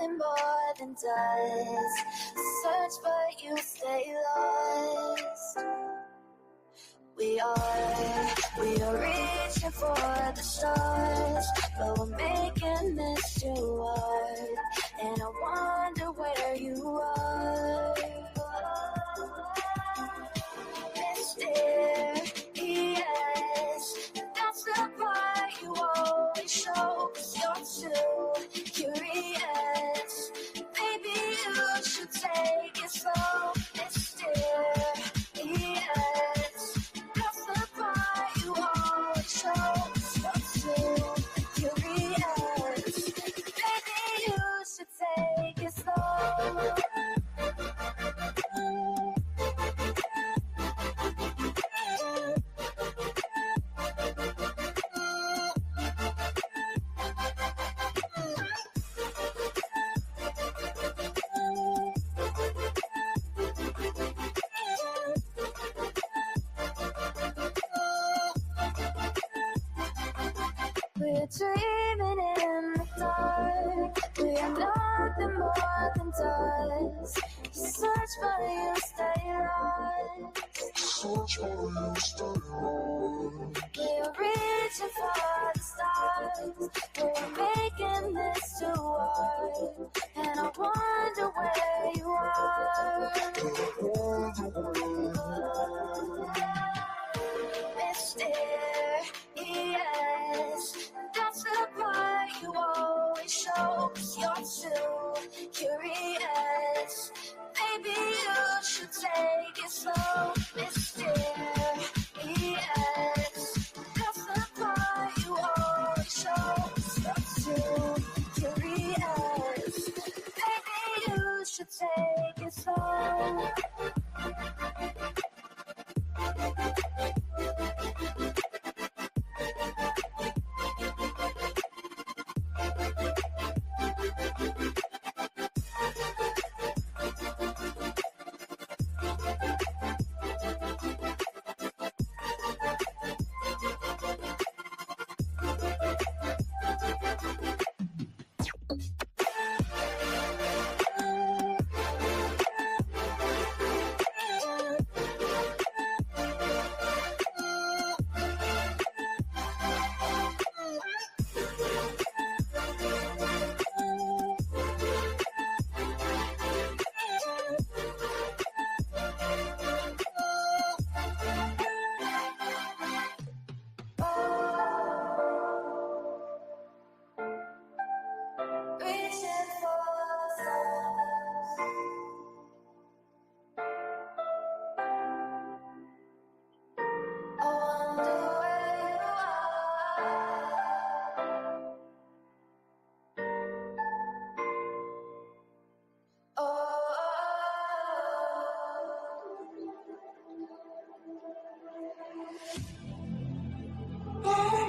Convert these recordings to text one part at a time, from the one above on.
nothing more than dust. Search but you stay lost. We are reaching for the stars, but we're making this too hard. And I wonder where you are. Mysterious, that's the part you always show, 'cause you're too curious. Maybe you should take it slow. Mysterious, that's the part you always show, 'cause you're too curious. Maybe you should take it slow. We're dreaming in the dark. We are nothing more than dust. You search but you stay lost. Search but you stay lost. We're reaching for the stars. We're making this too hard. And I wonder where you are. Mysterious, that's the part you always show, 'cause you're too curious. Maybe you should take it slow. Mysterious, that's the part you always show, 'cause you're too curious. Maybe you should take it slow.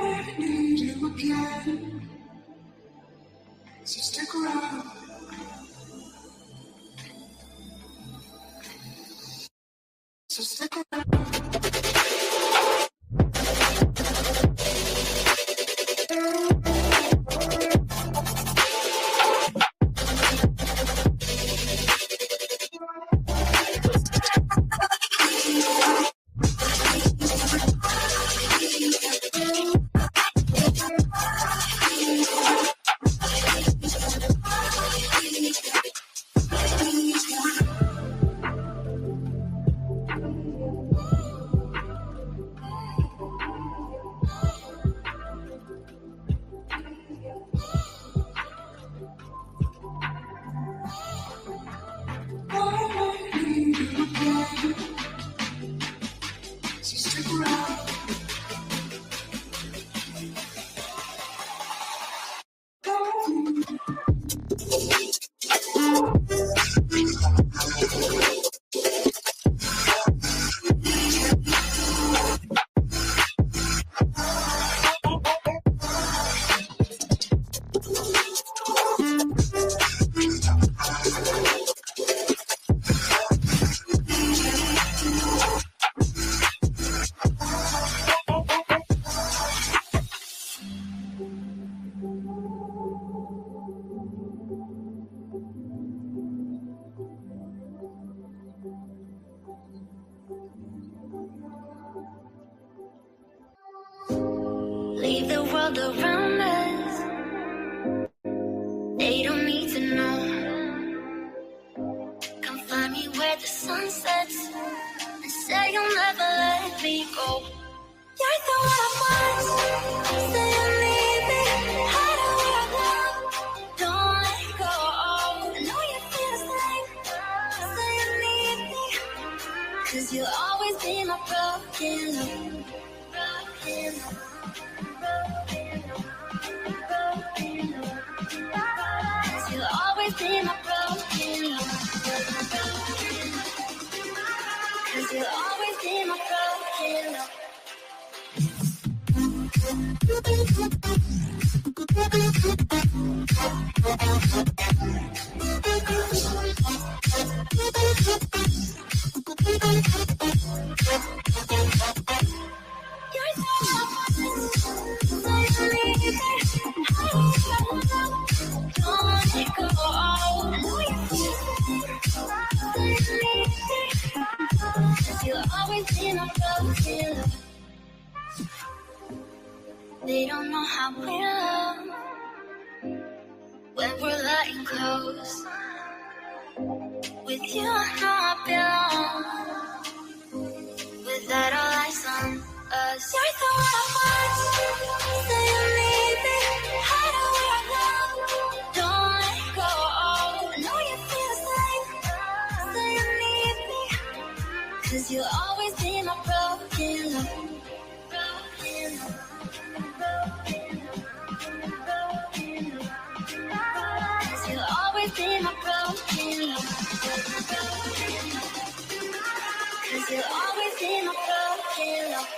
I need you again, so stick around. So stick around. world around us. They don't need to know. Come find me where the sun sets and say you'll never let me go. You're the one I want. Say you need me. Hide away I love. Don't let go. I know you feel the same. Say you need me. 'Cause you'll always be my broken love. Broken love. Broken love. Broken love. 'Cause you'll always be my broken love. 'Cause you'll always be my broken love. They don't know how we love when we're letting close. With you, I know I belong. Without all eyes on us, you're the one I want. Say you need me, hide away I love. Don't let go. I know you feel the same. Say you need me, 'cause you'll always be my broken love. Broken love. You'll always be my broken love. 'Cause you'll always be my broken love.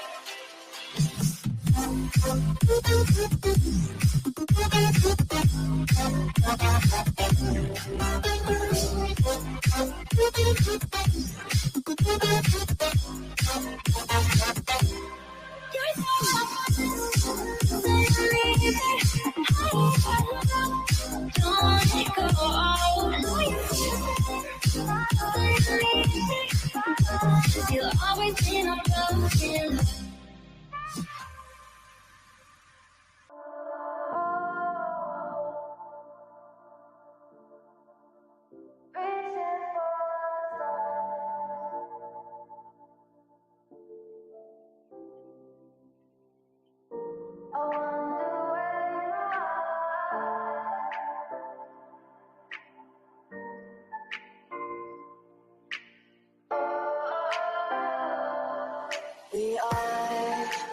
You'll always be my broken love.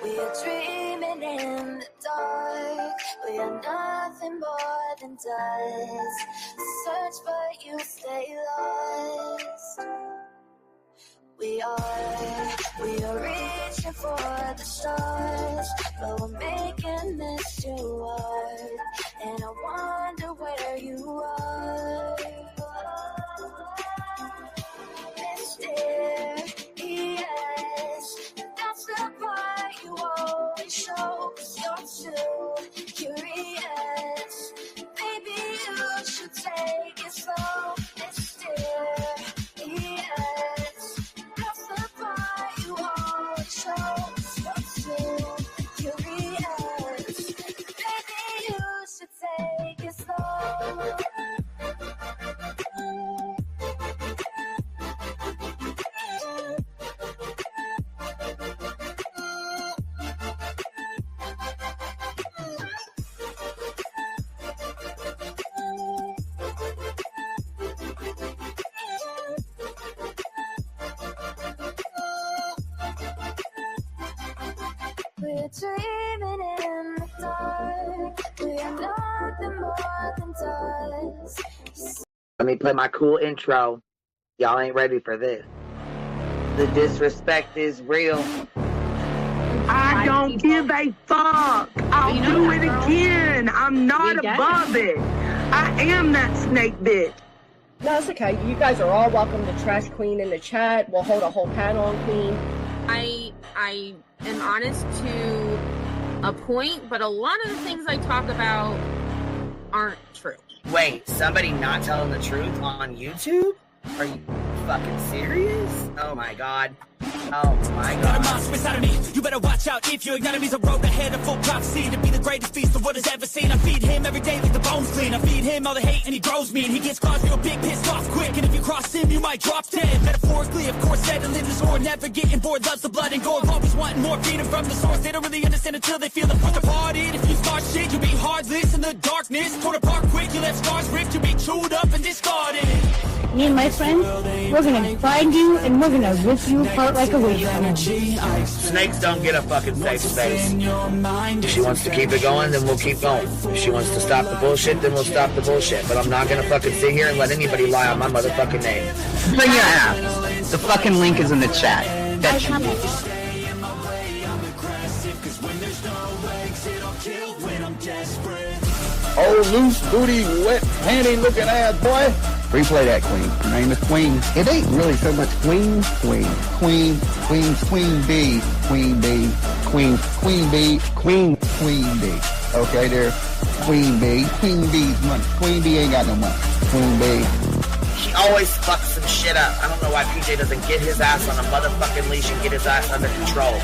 We are dreaming in the dark. We are nothing more than dust. Search but you stay lost. We are reaching for the stars, but we're making this too hard. And I wonder where you are. Mysterious, that's the part you always show. 'Cause you're too curious. Maybe you should take it slow. Mysterious, that's the part you always show. 'Cause you're too curious. Maybe you should take it slow. We're dreaming in the dark. We are nothing more than dust. Let me play my cool intro. Y'all ain't ready for this. The disrespect is real. I don't give a fuck. I'll do it again. I'm not above it. I am that snake bitch. No, it's okay. You guys are all welcome to trash Queen in the chat. We'll hold a whole panel on Queen. I am honest to a point, but a lot of the things I talk about aren't true. Wait, somebody not telling the truth on YouTube? Are you fucking serious? Oh my god. Oh my Got a god. monster inside of me. You better watch out if you ignite me's a road ahead of full prophecy to be the greatest beast the world has ever seen. I feed him every day like the bones clean. I feed him all the hate and he grows me. And he gets claws real big, pissed off quick. And if you cross him, you might drop dead. Metaphorically, of course, settling the sword, never getting bored. Loves the blood and gore. Always wanting more freedom from the source. They don't really understand until they feel the force departed. If you start shit, you'll be heartless in the darkness. Torn apart quick, you left scars ripped. You'll be chewed up and discarded. Me and my friends, we're gonna find you and we're gonna rip you apart like a wish bone. Snakes don't get a fucking safe space. If she wants to keep it going, then we'll keep going. If she wants to stop the bullshit, then we'll stop the bullshit. But I'm not gonna fucking sit here and let anybody lie on my motherfucking name. Bring your app. The fucking link is in the chat. That should be. Oh, loose booty, wet panty looking ass boy. Replay that, Queen. Her name is Queen. It ain't really so much Queen. Queen B. Queen B. Queen B. Queen B. Okay, there. Queen B. Queen B's money. Queen B ain't got no money. Queen B. She always fucks some shit up. I don't know why PJ doesn't get his ass on a motherfucking leash and get his ass under control.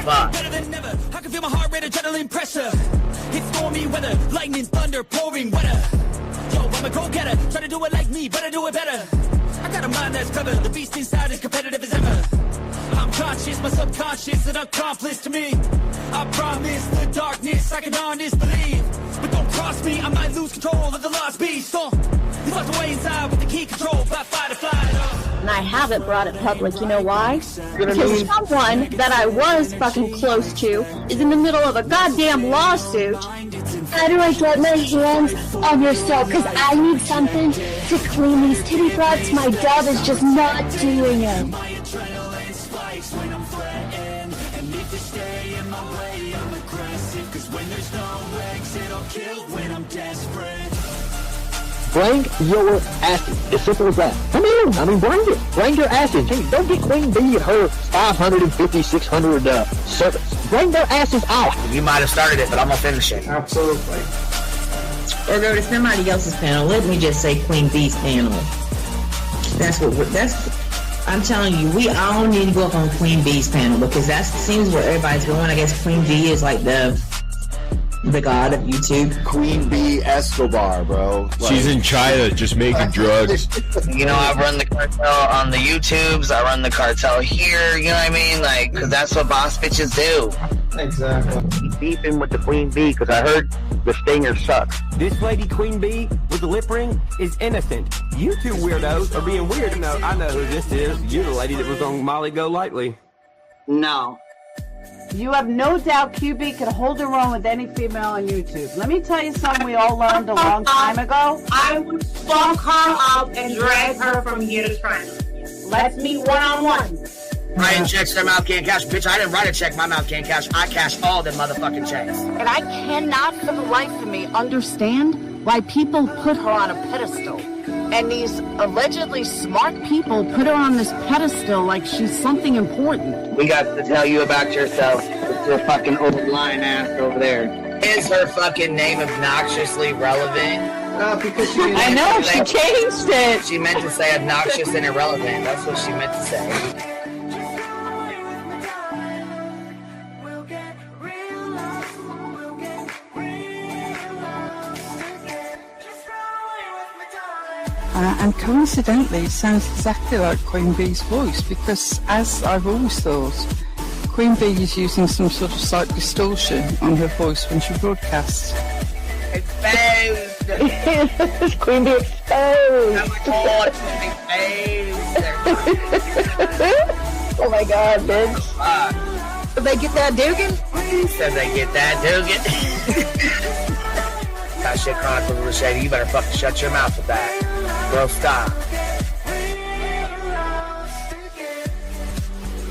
Fuck. Better than never. I can feel my heart rate, adrenaline pressure. It's stormy weather, lightning, thunder, pouring weather. Yo, I'm a go-getter, try to do it like me, but I do it better. I got a mind that's clever, the beast inside is competitive as ever. I'm conscious, my subconscious, an accomplice to me. I promise the darkness, I can honest believe. But don't cross me, I might lose control of the lost beast. He's locked away inside with the key control, by fight or flight. And I haven't brought it public, you know why? Because someone that I was fucking close to is in the middle of a goddamn lawsuit. How do I get my hands on your soap? Because I need something to clean these titty broads. My dove is just not doing it. Bring your asses. As simple as that. Come in. Bring it. Bring your asses. Hey, don't get Queen B and her 550, 600 servants. Bring their asses out. You might have started it, but I'm gonna finish it. Absolutely. Or go to somebody else's panel. Let me just say Queen B's panel. I'm telling you, we all need to go up on Queen B's panel because that seems where everybody's going. I guess Queen B is like the god of YouTube. Queen B Escobar, bro. She's in China just making drugs. You know, I run the cartel on the YouTubes. I run the cartel here. You know what I mean? Like, because that's what boss bitches do. Exactly. Beefing with the Queen Bee because I heard the stinger sucks. This lady Queen Bee with the lip ring is innocent. You two weirdos are being weird. No, I know who this is. You're the lady that was on Molly Go Lightly. No. You have no doubt QB could hold her own with any female on YouTube. Let me tell you something we all learned a long time ago. I would fuck her up and drag her from here to China. Let's meet one-on-one. Writing checks their mouth can't cash. Bitch, I didn't write a check my mouth can't cash. I cash all them motherfucking checks. And I cannot for the life of me understand why people put her on a pedestal. And these allegedly smart people put her on this pedestal like she's something important. We got to tell you about yourself. It's your fucking old lying ass over there. Is her fucking name obnoxiously relevant? Because she I know, she changed it. She meant to say obnoxious and irrelevant. That's what she meant to say. And coincidentally, it sounds exactly like Queen Bee's voice because, as I've always thought, Queen Bee is using some sort of slight distortion on her voice when she broadcasts. Exposed! Queen Bee exposed! Oh my god, bitch. Did they get that Dugan? Said they get that Dugan. That shit chronicles with Shady. You better fucking shut your mouth with that. Bro, stop.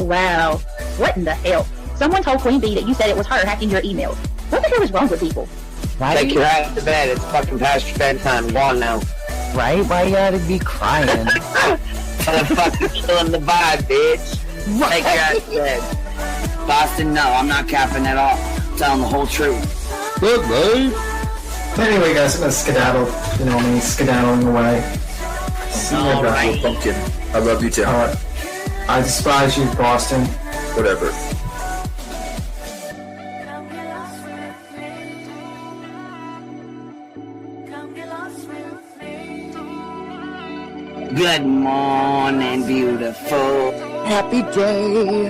Wow. What in the hell? Someone told Queen Bee that you said it was her hacking your emails. What the hell is wrong with people? Take your ass to bed. It's fucking past your bedtime. Go on now. Right? Why you gotta be crying? Motherfucking killing the vibe, bitch. Take your ass to bed. Boston, no. I'm not capping at all. I'm telling the whole truth. Look, babe. Anyway, guys, I'm gonna skedaddle. You know me, skedaddling away. All right. Pumpkin. I love you too. Alright. I despise you, Boston. Whatever. Good morning, beautiful. Happy day.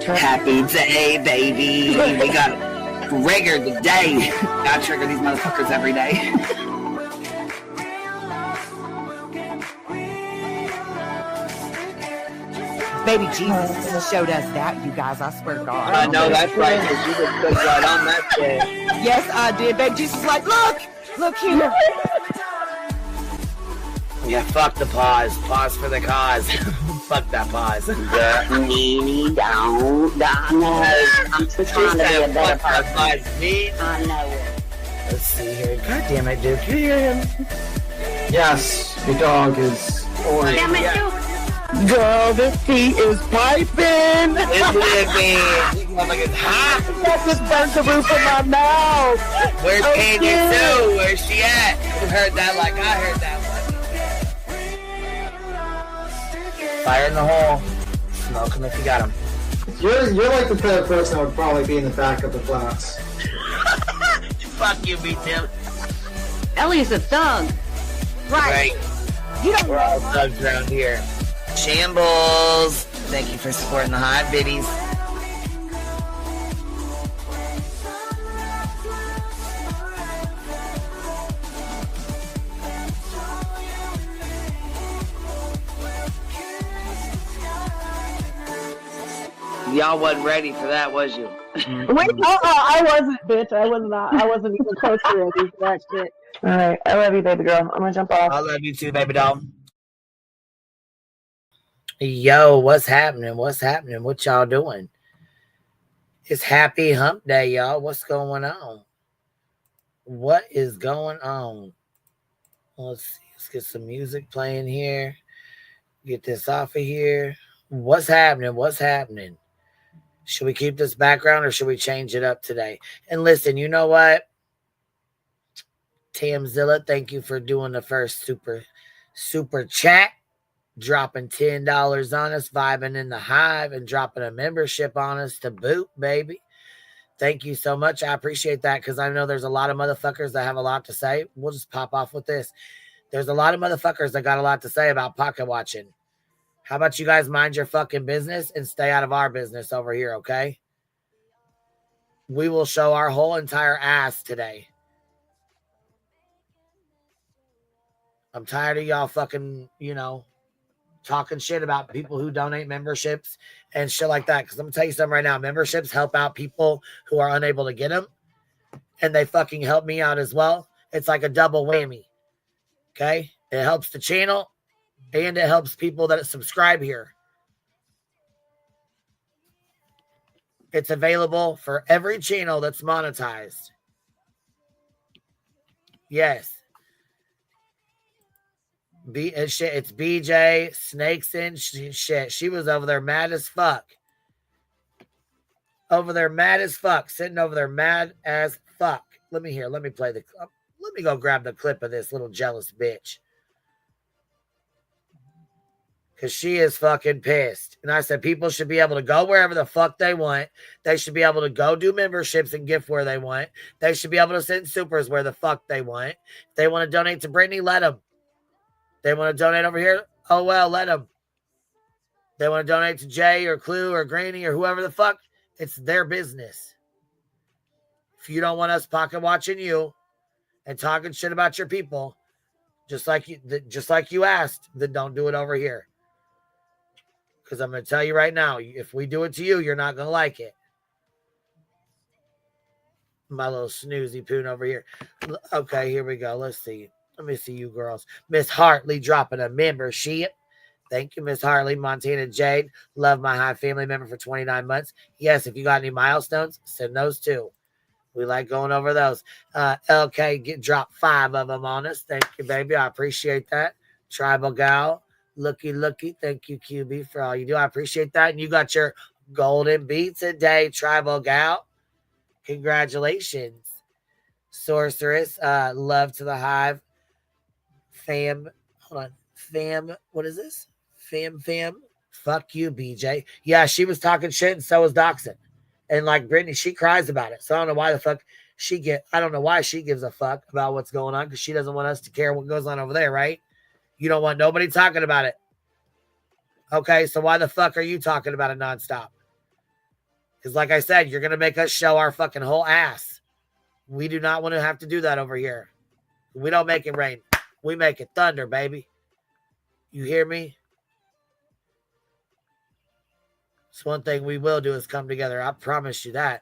Happy day, baby. We got trigger today. I trigger these motherfuckers every day. Baby Jesus showed us that, you guys. I swear to God. I know that's right, because you just put right on that shit. Yes, I did. Baby Jesus was like, look here. Yeah, fuck the pause. Pause for the cause. Fuck that pause. I'm just trying to be a better person. I know it. Let's see here. God damn it, dude. Can you hear him? Yes, your dog is orange. Damn it, Duke. Girl, this tea is piping. It's living. It's hot. That just burnt the roof of my mouth. Where's Candy Sue? Where's she at? You heard that like I heard that one. Fire in the hole. Smoke him if you got him. You're like the type of person that would probably be in the back of the class. Fuck you, me too. Ellie's a thug. Right. You don't We're all thugs around here. Shambles. Thank you for supporting the Hive biddies. Y'all wasn't ready for that, was you? Wait, I wasn't, bitch. I was not. I wasn't even close to ready for that shit. All right, I love you, baby girl. I'm gonna jump off. I love you too, baby doll. Yo, what's happening? What's happening? What y'all doing? It's Happy Hump Day, y'all. What's going on? What is going on? Let's see. Let's get some music playing here. Get this off of here. What's happening? What's happening? Should we keep this background or should we change it up today? And listen, you know what? Tamzilla, thank you for doing the first super chat. Dropping $10 on us, vibing in the Hive, and dropping a membership on us to boot, baby. Thank you so much. I appreciate that because I know there's a lot of motherfuckers that have a lot to say. We'll just pop off with this. There's a lot of motherfuckers that got a lot to say about pocket watching. How about you guys mind your fucking business and stay out of our business over here, okay? We will show our whole entire ass today. I'm tired of y'all fucking, talking shit about people who donate memberships and shit like that. Because I'm going to tell you something right now. Memberships help out people who are unable to get them. And they fucking help me out as well. It's like a double whammy. Okay? It helps the channel. And it helps people that subscribe here. It's available for every channel that's monetized. Yes. It's BJ, Snakes in shit. She was over there mad as fuck. Sitting over there mad as fuck. Let me play the clip. Let me go grab the clip of this little jealous bitch. Because she is fucking pissed. And I said people should be able to go wherever the fuck they want. They should be able to go do memberships and gift where they want. They should be able to send supers where the fuck they want. If they want to donate to Brittany, let them. They want to donate over here? Oh, well, let them. They want to donate to Jay or Clue or Granny or whoever the fuck. It's their business. If you don't want us pocket watching you and talking shit about your people, just like you asked, then don't do it over here. Because I'm going to tell you right now, if we do it to you, you're not going to like it. My little snoozy poon over here. Okay, here we go. Let's see. Let me see you girls. Miss Hartley dropping a membership. Thank you, Miss Hartley. Montana Jade. Love my Hive family member for 29 months. Yes, if you got any milestones, send those too. We like going over those. LK, drop 5 of them on us. Thank you, baby. I appreciate that. Tribal Gal. Looky. Thank you, QB, for all you do. I appreciate that. And you got your golden beat today, Tribal Gal. Congratulations. Sorceress. Love to the Hive. Fam. Hold on. Fam. What is this? Fam. Fuck you, BJ. Yeah, she was talking shit and so was Doxin. And like Brittany, she cries about it. So I don't know why the fuck I don't know why she gives a fuck about what's going on because she doesn't want us to care what goes on over there, right? You don't want nobody talking about it. Okay, so why the fuck are you talking about it nonstop? Because like I said, you're going to make us show our fucking whole ass. We do not want to have to do that over here. We don't make it rain. We make it thunder, baby. You hear me? So one thing we will do is come together. I promise you that.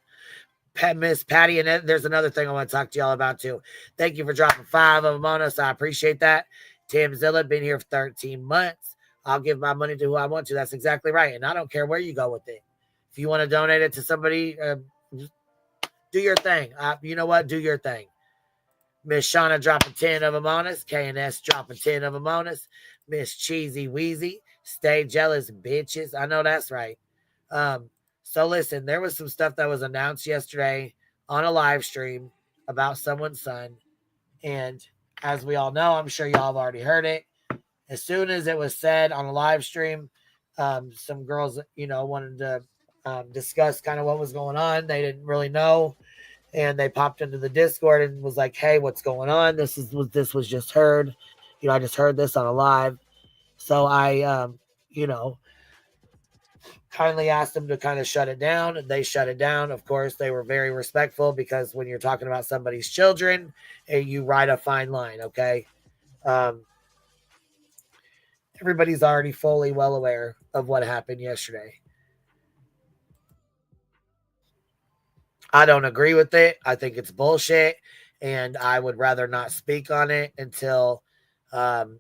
Miss Patty, and there's another thing I want to talk to y'all about too. Thank you for dropping 5 of them on us. I appreciate that. Tim Zilla, been here for 13 months. I'll give my money to who I want to. That's exactly right. And I don't care where you go with it. If you want to donate it to somebody, do your thing. You know what? Do your thing. Miss Shauna dropping 10 of them on us. K&S dropping 10 of them on us. Miss Cheesy Wheezie. Stay jealous, bitches. I know that's right. So listen, there was some stuff that was announced yesterday on a live stream about someone's son. And as we all know, I'm sure y'all have already heard it. As soon as it was said on a live stream, some girls, wanted to discuss kind of what was going on. They didn't really know. And they popped into the Discord and was like, hey, what's going on? This was just heard. I just heard this on a live. So I, kindly asked them to kind of shut it down. They shut it down. Of course, they were very respectful because when you're talking about somebody's children, you ride a fine line, okay? Everybody's already fully well aware of what happened yesterday. I don't agree with it. I think it's bullshit, and I would rather not speak on it until the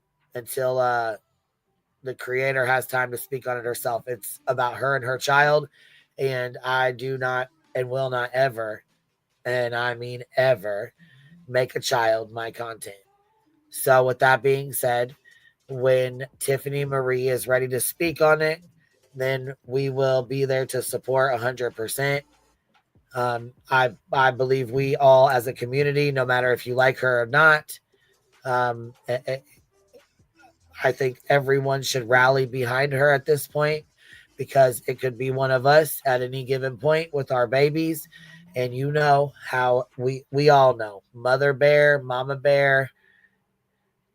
creator has time to speak on it herself. It's about her and her child, and I do not and will not ever, and I mean ever, make a child my content. So with that being said, when Tiffany Marie is ready to speak on it, then we will be there to support 100%. I believe we all as a community, no matter if you like her or not, I think everyone should rally behind her at this point because it could be one of us at any given point with our babies. And you know how we all know, mother bear, mama bear,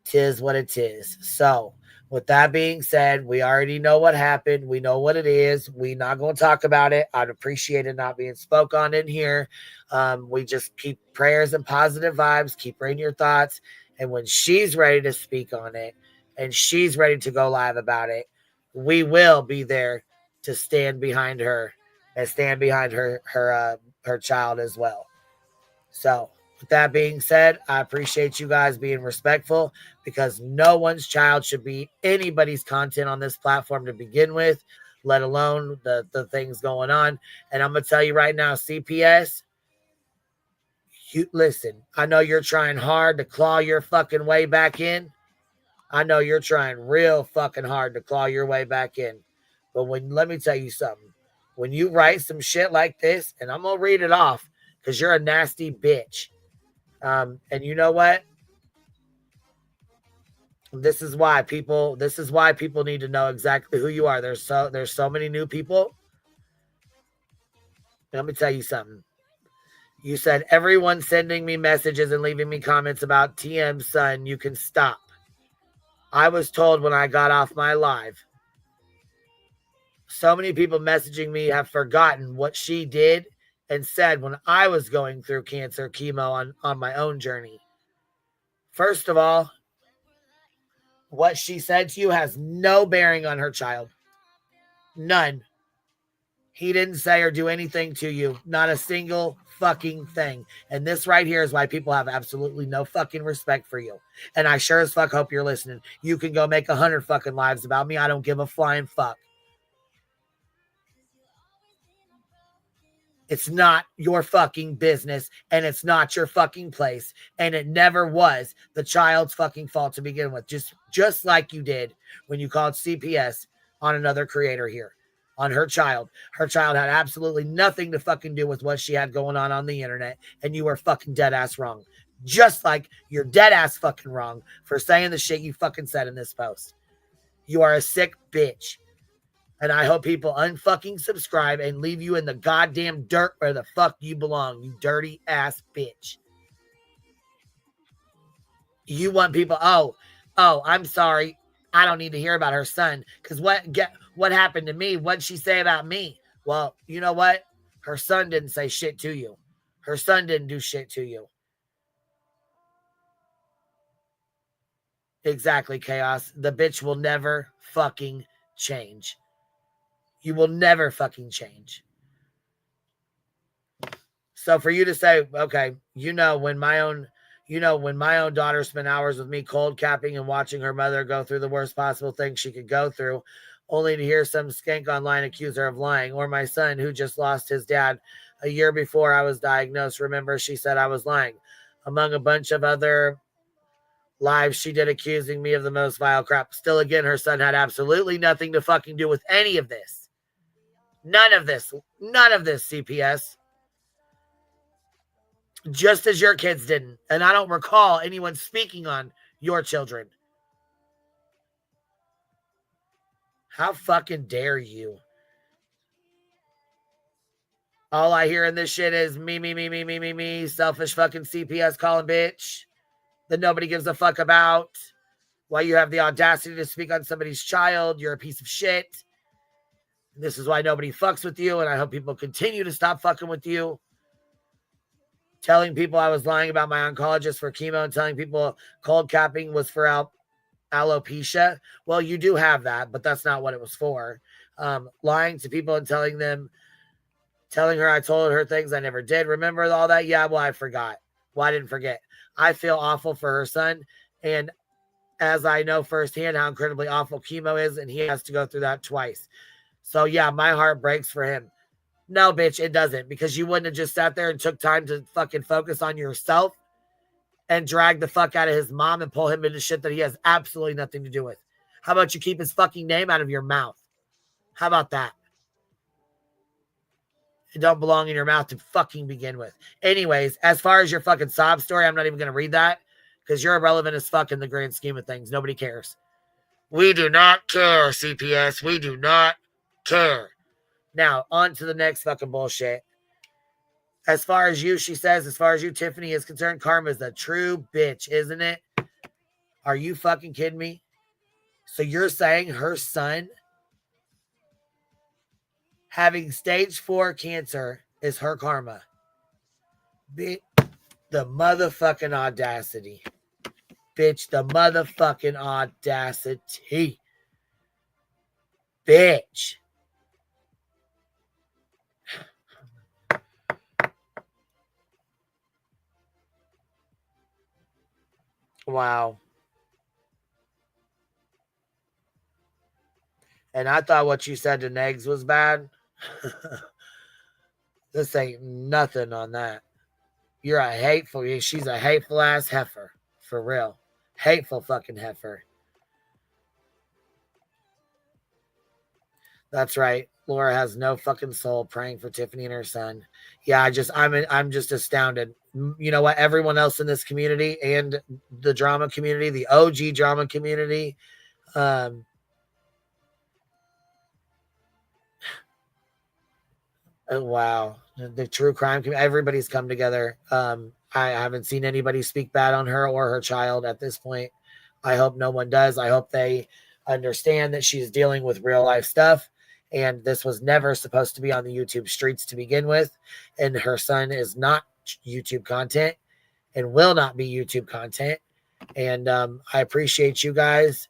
'tis what it is. So with that being said, we already know what happened. We know what it is. We're not going to talk about it. I'd appreciate it not being spoke on in here. We just keep prayers and positive vibes. Keep her in your thoughts. And when she's ready to speak on it, and she's ready to go live about it, we will be there to stand behind her and stand behind her child as well. So with that being said, I appreciate you guys being respectful because no one's child should be anybody's content on this platform to begin with, let alone the things going on. And I'm going to tell you right now, CPS, listen, I know you're trying hard to claw your fucking way back in. I know you're trying real fucking hard to claw your way back in. But let me tell you something. When you write some shit like this, and I'm going to read it off because you're a nasty bitch. And you know what? This is why people need to know exactly who you are. There's so many new people. Let me tell you something. You said everyone sending me messages and leaving me comments about TM's son, you can stop. I was told when I got off my live. So many people messaging me have forgotten what she did and said when I was going through cancer chemo on my own journey. First of all, what she said to you has no bearing on her child. None. He didn't say or do anything to you. Not a single fucking thing. And this right here is why people have absolutely no fucking respect for you. And I sure as fuck hope you're listening. You can go make 100 fucking lives about me. I don't give a flying fuck. It's not your fucking business, and it's not your fucking place, and it never was the child's fucking fault to begin with. Just like you did when you called CPS on another creator here, on her child. Her child had absolutely nothing to fucking do with what she had going on the internet, and you were fucking dead ass wrong. Just like you're dead ass fucking wrong for saying the shit you fucking said in this post. You are a sick bitch. And I hope people unfucking subscribe and leave you in the goddamn dirt where the fuck you belong, you dirty ass bitch. You want people, oh, I'm sorry. I don't need to hear about her son. Because what happened to me? What'd she say about me? Well, you know what? Her son didn't say shit to you. Her son didn't do shit to you. Exactly, Chaos. The bitch will never fucking change. You will never fucking change. So for you to say, okay, when my own daughter spent hours with me cold capping and watching her mother go through the worst possible thing she could go through, only to hear some skank online accuse her of lying, or my son who just lost his dad a year before I was diagnosed. Remember, she said I was lying, among a bunch of other lives she did accusing me of the most vile crap. Still, again, her son had absolutely nothing to fucking do with any of this. None of this, CPS. Just as your kids didn't. And I don't recall anyone speaking on your children. How fucking dare you? All I hear in this shit is me, selfish fucking CPS calling bitch that nobody gives a fuck about. Why you have the audacity to speak on somebody's child. You're a piece of shit. This is why nobody fucks with you, and I hope people continue to stop fucking with you. Telling people I was lying about my oncologist for chemo and telling people cold capping was for alopecia. Well, you do have that, but that's not what it was for. Lying to people and telling her I told her things I never did. Remember all that? Yeah, well, I forgot. Well, I didn't forget. I feel awful for her son, and as I know firsthand how incredibly awful chemo is, and he has to go through that twice. So, yeah, my heart breaks for him. No, bitch, it doesn't, because you wouldn't have just sat there and took time to fucking focus on yourself and drag the fuck out of his mom and pull him into shit that he has absolutely nothing to do with. How about you keep his fucking name out of your mouth? How about that? It don't belong in your mouth to fucking begin with. Anyways, as far as your fucking sob story, I'm not even going to read that because you're irrelevant as fuck in the grand scheme of things. Nobody cares. We do not care, CPS. We do not care. Now, on to the next fucking bullshit. As far as you, she says, as far as you, Tiffany, is concerned, Karma's a true bitch, isn't it? Are you fucking kidding me? So you're saying her son having stage 4 cancer is her karma? The motherfucking audacity. Bitch, the motherfucking audacity. Bitch. Wow. And I thought what you said to Negs was bad. This ain't nothing on that. She's a hateful ass heifer. For real. Hateful fucking heifer. That's right. Laura has no fucking soul praying for Tiffany and her son. Yeah, I'm just astounded. You know what? Everyone else in this community and the drama community, the OG drama community, oh, wow. The true crime community, everybody's come together. I haven't seen anybody speak bad on her or her child at this point. I hope no one does. I hope they understand that she's dealing with real life stuff. And this was never supposed to be on the YouTube streets to begin with. And her son is not YouTube content and will not be YouTube content. And I appreciate you guys,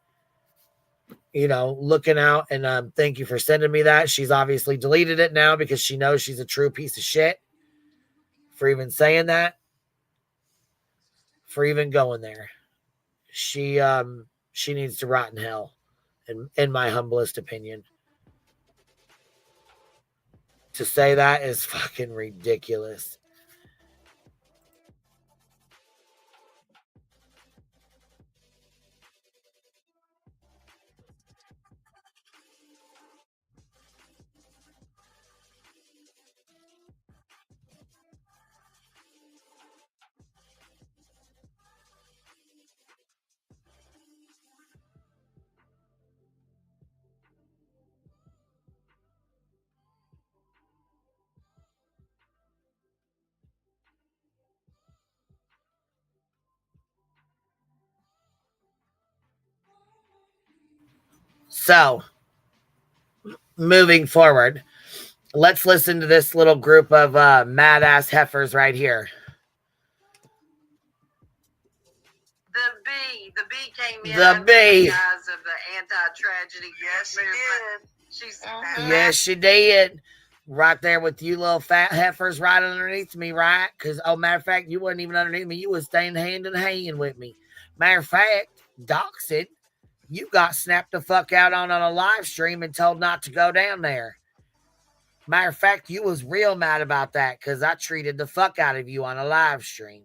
looking out. And thank you for sending me that. She's obviously deleted it now because she knows she's a true piece of shit for even saying that, for even going there. She needs to rot in hell, in my humblest opinion. To say that is fucking ridiculous. So, moving forward, let's listen to this little group of mad-ass heifers right here. The B came in The under B. the guise of the anti-tragedy. Yes, she did. She's Yes, she did. Right there with you little fat heifers right underneath me, right? Because, oh, matter of fact, you wasn't even underneath me. You was staying hand in hand with me. Matter of fact, Doxit, you got snapped the fuck out on a live stream and told not to go down there. Matter of fact, you was real mad about that because I treated the fuck out of you on a live stream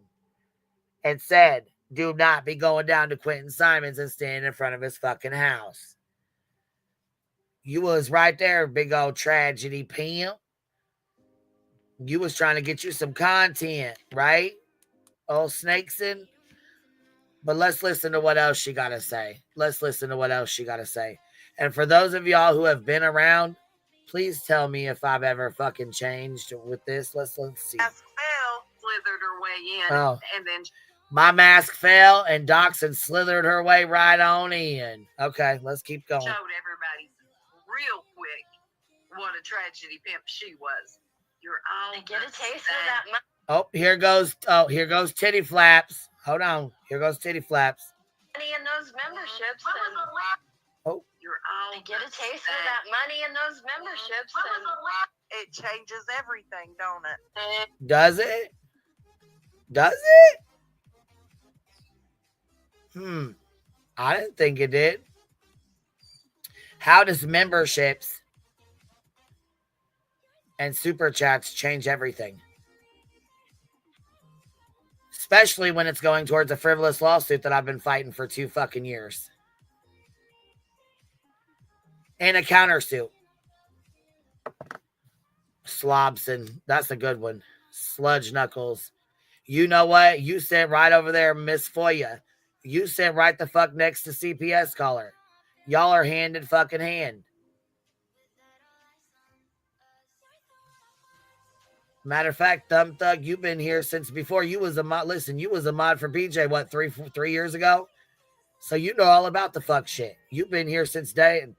and said, do not be going down to Quentin Simons and standing in front of his fucking house. You was right there, big old tragedy pimp. You was trying to get you some content, right? Old Snakeson. But let's listen to what else she got to say. Let's listen to what else she got to say. And for those of y'all who have been around, please tell me if I've ever fucking changed with this. Let's see. Fell, slithered her way in, Oh. and then My mask fell and Doxson slithered her way right on in. Okay, let's keep going. showed everybody real quick what a tragedy pimp she was. You're all Get a taste of that money. Oh, here goes titty flaps. Hold on. Here goes titty flaps. Money in those memberships. Oh. You're all Get a taste of that money in those memberships. It changes everything, don't it? Does it? Does it? I didn't think it did. How does memberships and super chats change everything? Especially when it's going towards a frivolous lawsuit that I've been fighting for 2 fucking years. And a countersuit. Slobson. That's a good one. Sludge Knuckles. You know what? You sit right over there, Miss Foya. You sit right the fuck next to CPS caller. Y'all are hand in fucking hand. Matter of fact, Thumb Thug, you've been here since before you was a mod. Listen, you was a mod for BJ, what, three years ago? So you know all about the fuck shit. You've been here since damn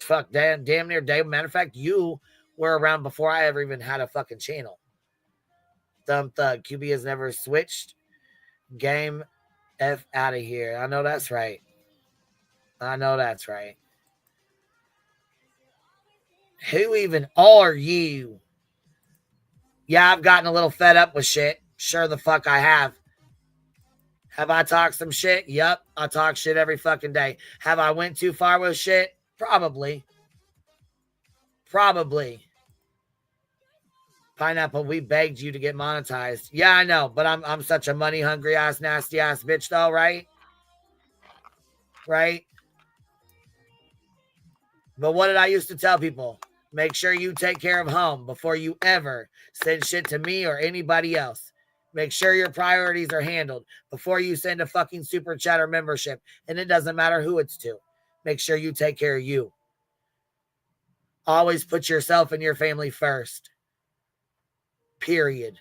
near day. Matter of fact, you were around before I ever even had a fucking channel. Thumb Thug, QB has never switched. Game F out of here. I know that's right. I know that's right. Who even are you? Yeah, I've gotten a little fed up with shit. Sure the fuck I have. Have I talked some shit? Yep, I talk shit every fucking day. Have I went too far with shit? Probably. Probably. Pineapple, we begged you to get monetized. Yeah, I know, but I'm such a money hungry ass, nasty ass bitch though, right? Right? But what did I used to tell people? Make sure you take care of home before you ever send shit to me or anybody else. Make sure your priorities are handled before you send a fucking super chat or membership. And it doesn't matter who it's to. Make sure you take care of you. Always put yourself and your family first. Period.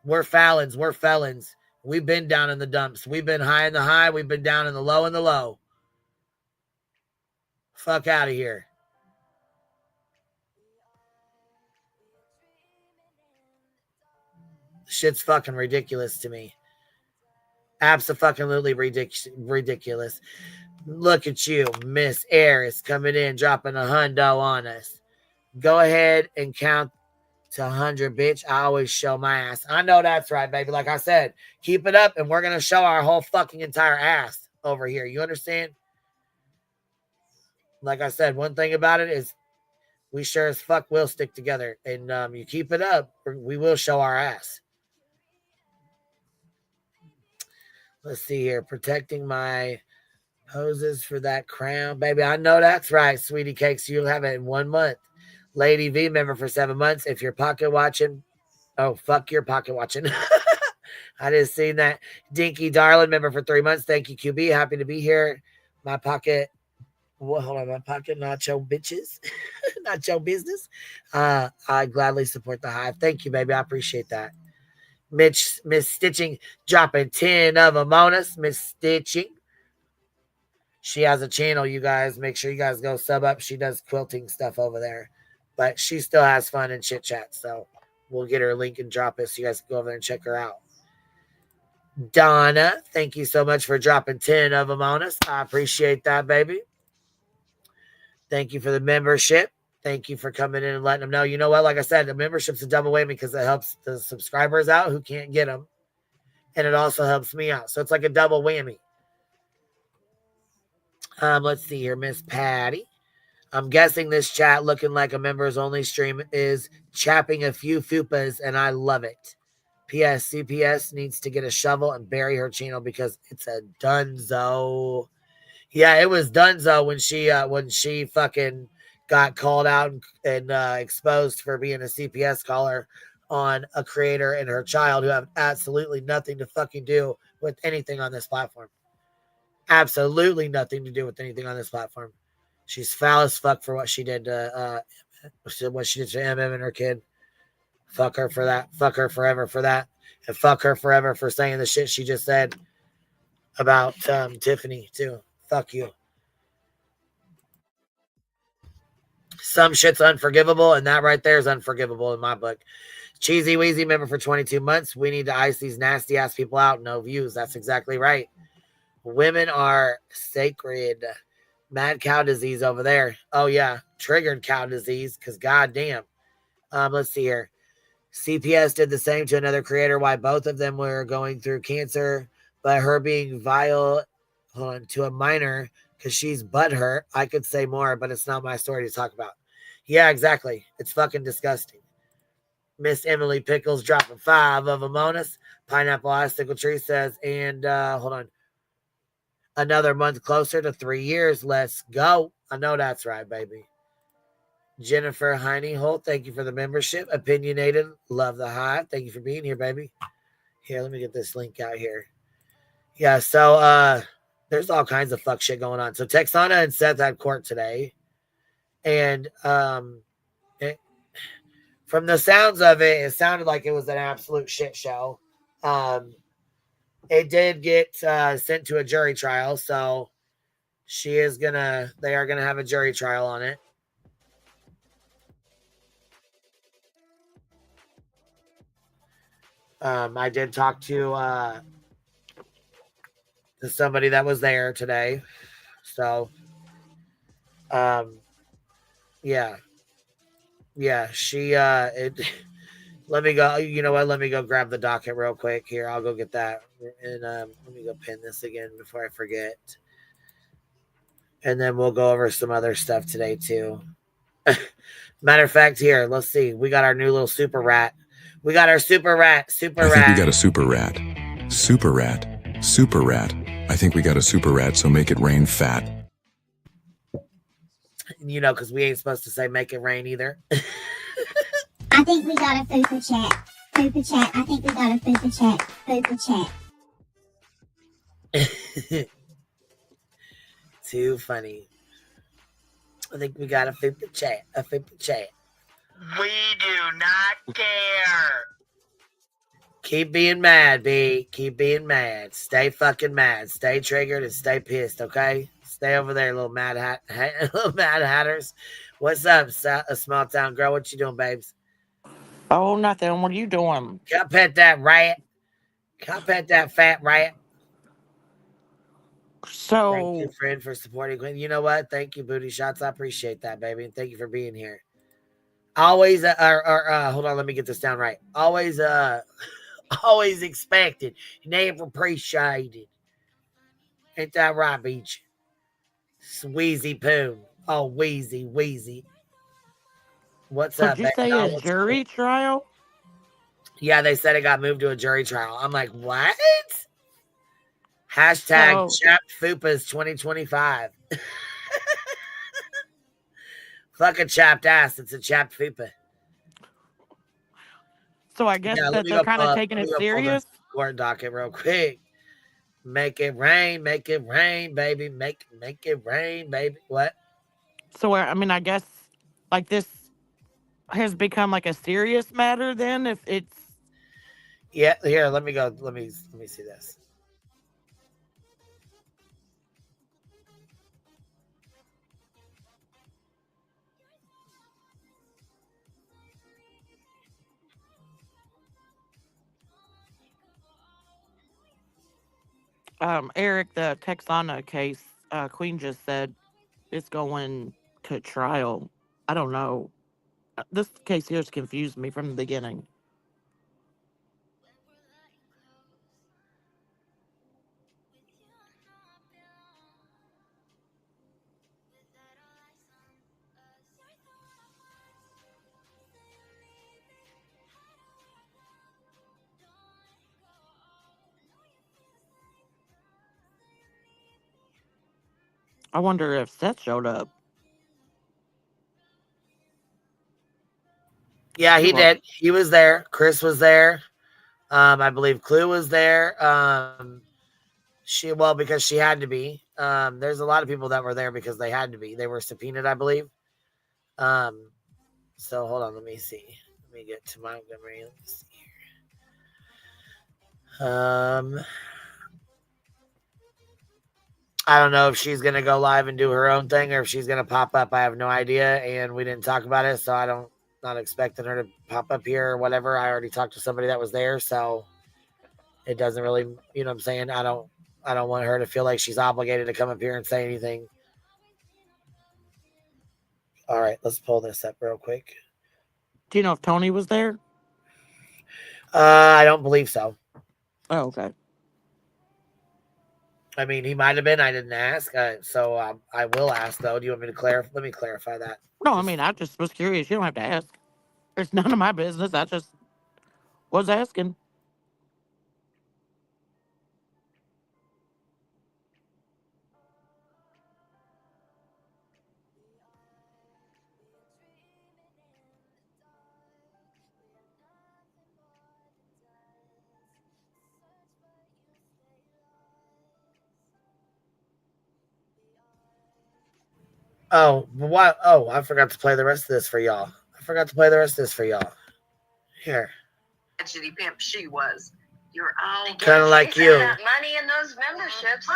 We're Fallons. We're felons. We've been down in the dumps. We've been high in the high. We've been down in the low in the low. Fuck out of here. Shit's fucking ridiculous to me. Absolutely ridiculous. Look at you. Miss Air is coming in, dropping a hundo on us. Go ahead and count to 100, bitch. I always show my ass. I know that's right, baby. Like I said, keep it up and we're going to show our whole fucking entire ass over here. You understand? Like I said, one thing about it is we sure as fuck will stick together. And you keep it up, we will show our ass. Let's see here. Protecting my poses for that crown. Baby, I know that's right, sweetie cakes. You'll have it in 1 month. Lady V, member for 7 months. If you're pocket watching, oh, fuck your pocket watching. I just seen that. Dinky Darling, member for 3 months. Thank you, QB. Happy to be here. My pocket, well, hold on, my pocket, not your bitches. Not your business. I gladly support the hive. Thank you, baby. I appreciate that. Miss Stitching dropping 10 of them on us. Miss Stitching. She has a channel, you guys. Make sure you guys go sub up. She does quilting stuff over there. But she still has fun and chit chat. So we'll get her a link and drop it so you guys can go over there and check her out. Donna, thank you so much for dropping 10 of them on us. I appreciate that, baby. Thank you for the membership. Thank you for coming in and letting them know. You know what? Like I said, the membership's a double whammy because it helps the subscribers out who can't get them. And it also helps me out. So it's like a double whammy. Let's see here. Miss Patty. I'm guessing this chat looking like a members only stream is chapping a few fupas, and I love it. P.S. CPS needs to get a shovel and bury her channel because it's a dunzo. Yeah, it was dunzo when she fucking got called out and exposed for being a CPS caller on a creator and her child who have absolutely nothing to fucking do with anything on this platform. Absolutely nothing to do with anything on this platform. She's foul as fuck for what she did to what she did to MM and her kid. Fuck her for that. Fuck her forever for that. And fuck her forever for saying the shit she just said about Tiffany too. Fuck you. Some shit's unforgivable, and that right there is unforgivable in my book. Cheesy Wheezie member for 22 months. We need to ice these nasty ass people out. No views. That's exactly right. Women are sacred. Mad cow disease over there. Oh yeah, triggered cow disease. Because goddamn. Let's see here. CPS did the same to another creator. Why both of them were going through cancer, but her being vile to a minor because she's butthurt. I could say more, but it's not my story to talk about. Yeah, exactly. It's fucking disgusting. Miss Emily Pickles dropping 5 of them on us. Pineapple Icicle Tree says, and hold on. Another month closer to 3 years. Let's go. I know that's right, baby. Jennifer Heineholt, thank you for the membership. Opinionated, love the hive. Thank you for being here, baby. Here, let me get this link out here. Yeah, so there's all kinds of fuck shit going on. So Texana and Seth had court today. And from the sounds of it, it sounded like it was an absolute shit show. It did get sent to a jury trial, so they are gonna have a jury trial on it. I did talk to somebody that was there today. So, yeah, she, let me go, you know what? Let me go grab the docket real quick here. I'll go get that. And, let me go pin this again before I forget. And then we'll go over some other stuff today too. Matter of fact, here, let's see. We got our new little super rat. We got our super rat. I think we got a super rat. Super rat. Super rat. I think we got a super rat, so make it rain fat. You know, because we ain't supposed to say make it rain either. I think we got a fupa chat. Fupa chat. I think we got a fupa chat. Fupa chat. Too funny. I think we got a fupa chat. A fupa chat. We do not care. Keep being mad, B. Keep being mad. Stay fucking mad. Stay triggered and stay pissed, okay? Stay over there, little mad hatters. What's up, a small town girl? What you doing, babes? Oh, nothing. What are you doing? Come pet that rat. Come pet that fat rat. So, thank you, friend, for supporting Queen. You know what? Thank you, Booty Shots. I appreciate that, baby. And thank you for being here. Always, hold on, let me get this down right. Always expected, never appreciated. Ain't that right, Beach? Wheezy Poon. Oh, Wheezy. What's up, did you say a jury trial? Yeah, they said it got moved to a jury trial. I'm like, what? Hashtag chapped fupas 2025. Fuck a chapped ass. It's a chapped fupa. So I guess that they're kind of taking it serious. Court docket real quick. Make it rain, baby. Make it rain, baby. What? So I mean, I guess like this has become like a serious matter then. If it's here, let me go. Let me see this. Eric, the Texana case, Queen just said it's going to trial. I don't know. This case here has confused me from the beginning. I wonder if Seth showed up. Yeah, he did. He was there. Chris was there. I believe Clue was there. Because she had to be. There's a lot of people that were there because they had to be. They were subpoenaed, I believe. So hold on, let me see. Let me get to Montgomery. Let me see here. I don't know if she's gonna go live and do her own thing or if she's gonna pop up. I have no idea, and we didn't talk about it, so not expecting her to pop up here or whatever. I already talked to somebody that was there, so it doesn't really, you know what I'm saying? I don't want her to feel like she's obligated to come up here and say anything. All right, let's pull this up real quick. Do you know if Tony was there? I don't believe so. Oh, okay. I mean, he might have been. I didn't ask, so I will ask though. Do you want me to clarify? Let me clarify that. No, I mean, I just was curious. You don't have to ask. It's none of my business. I just was asking. Oh, what? Oh, I forgot to play the rest of this for y'all. Here. Tragedy pimp she was. You're all kind of like you. Money in those memberships.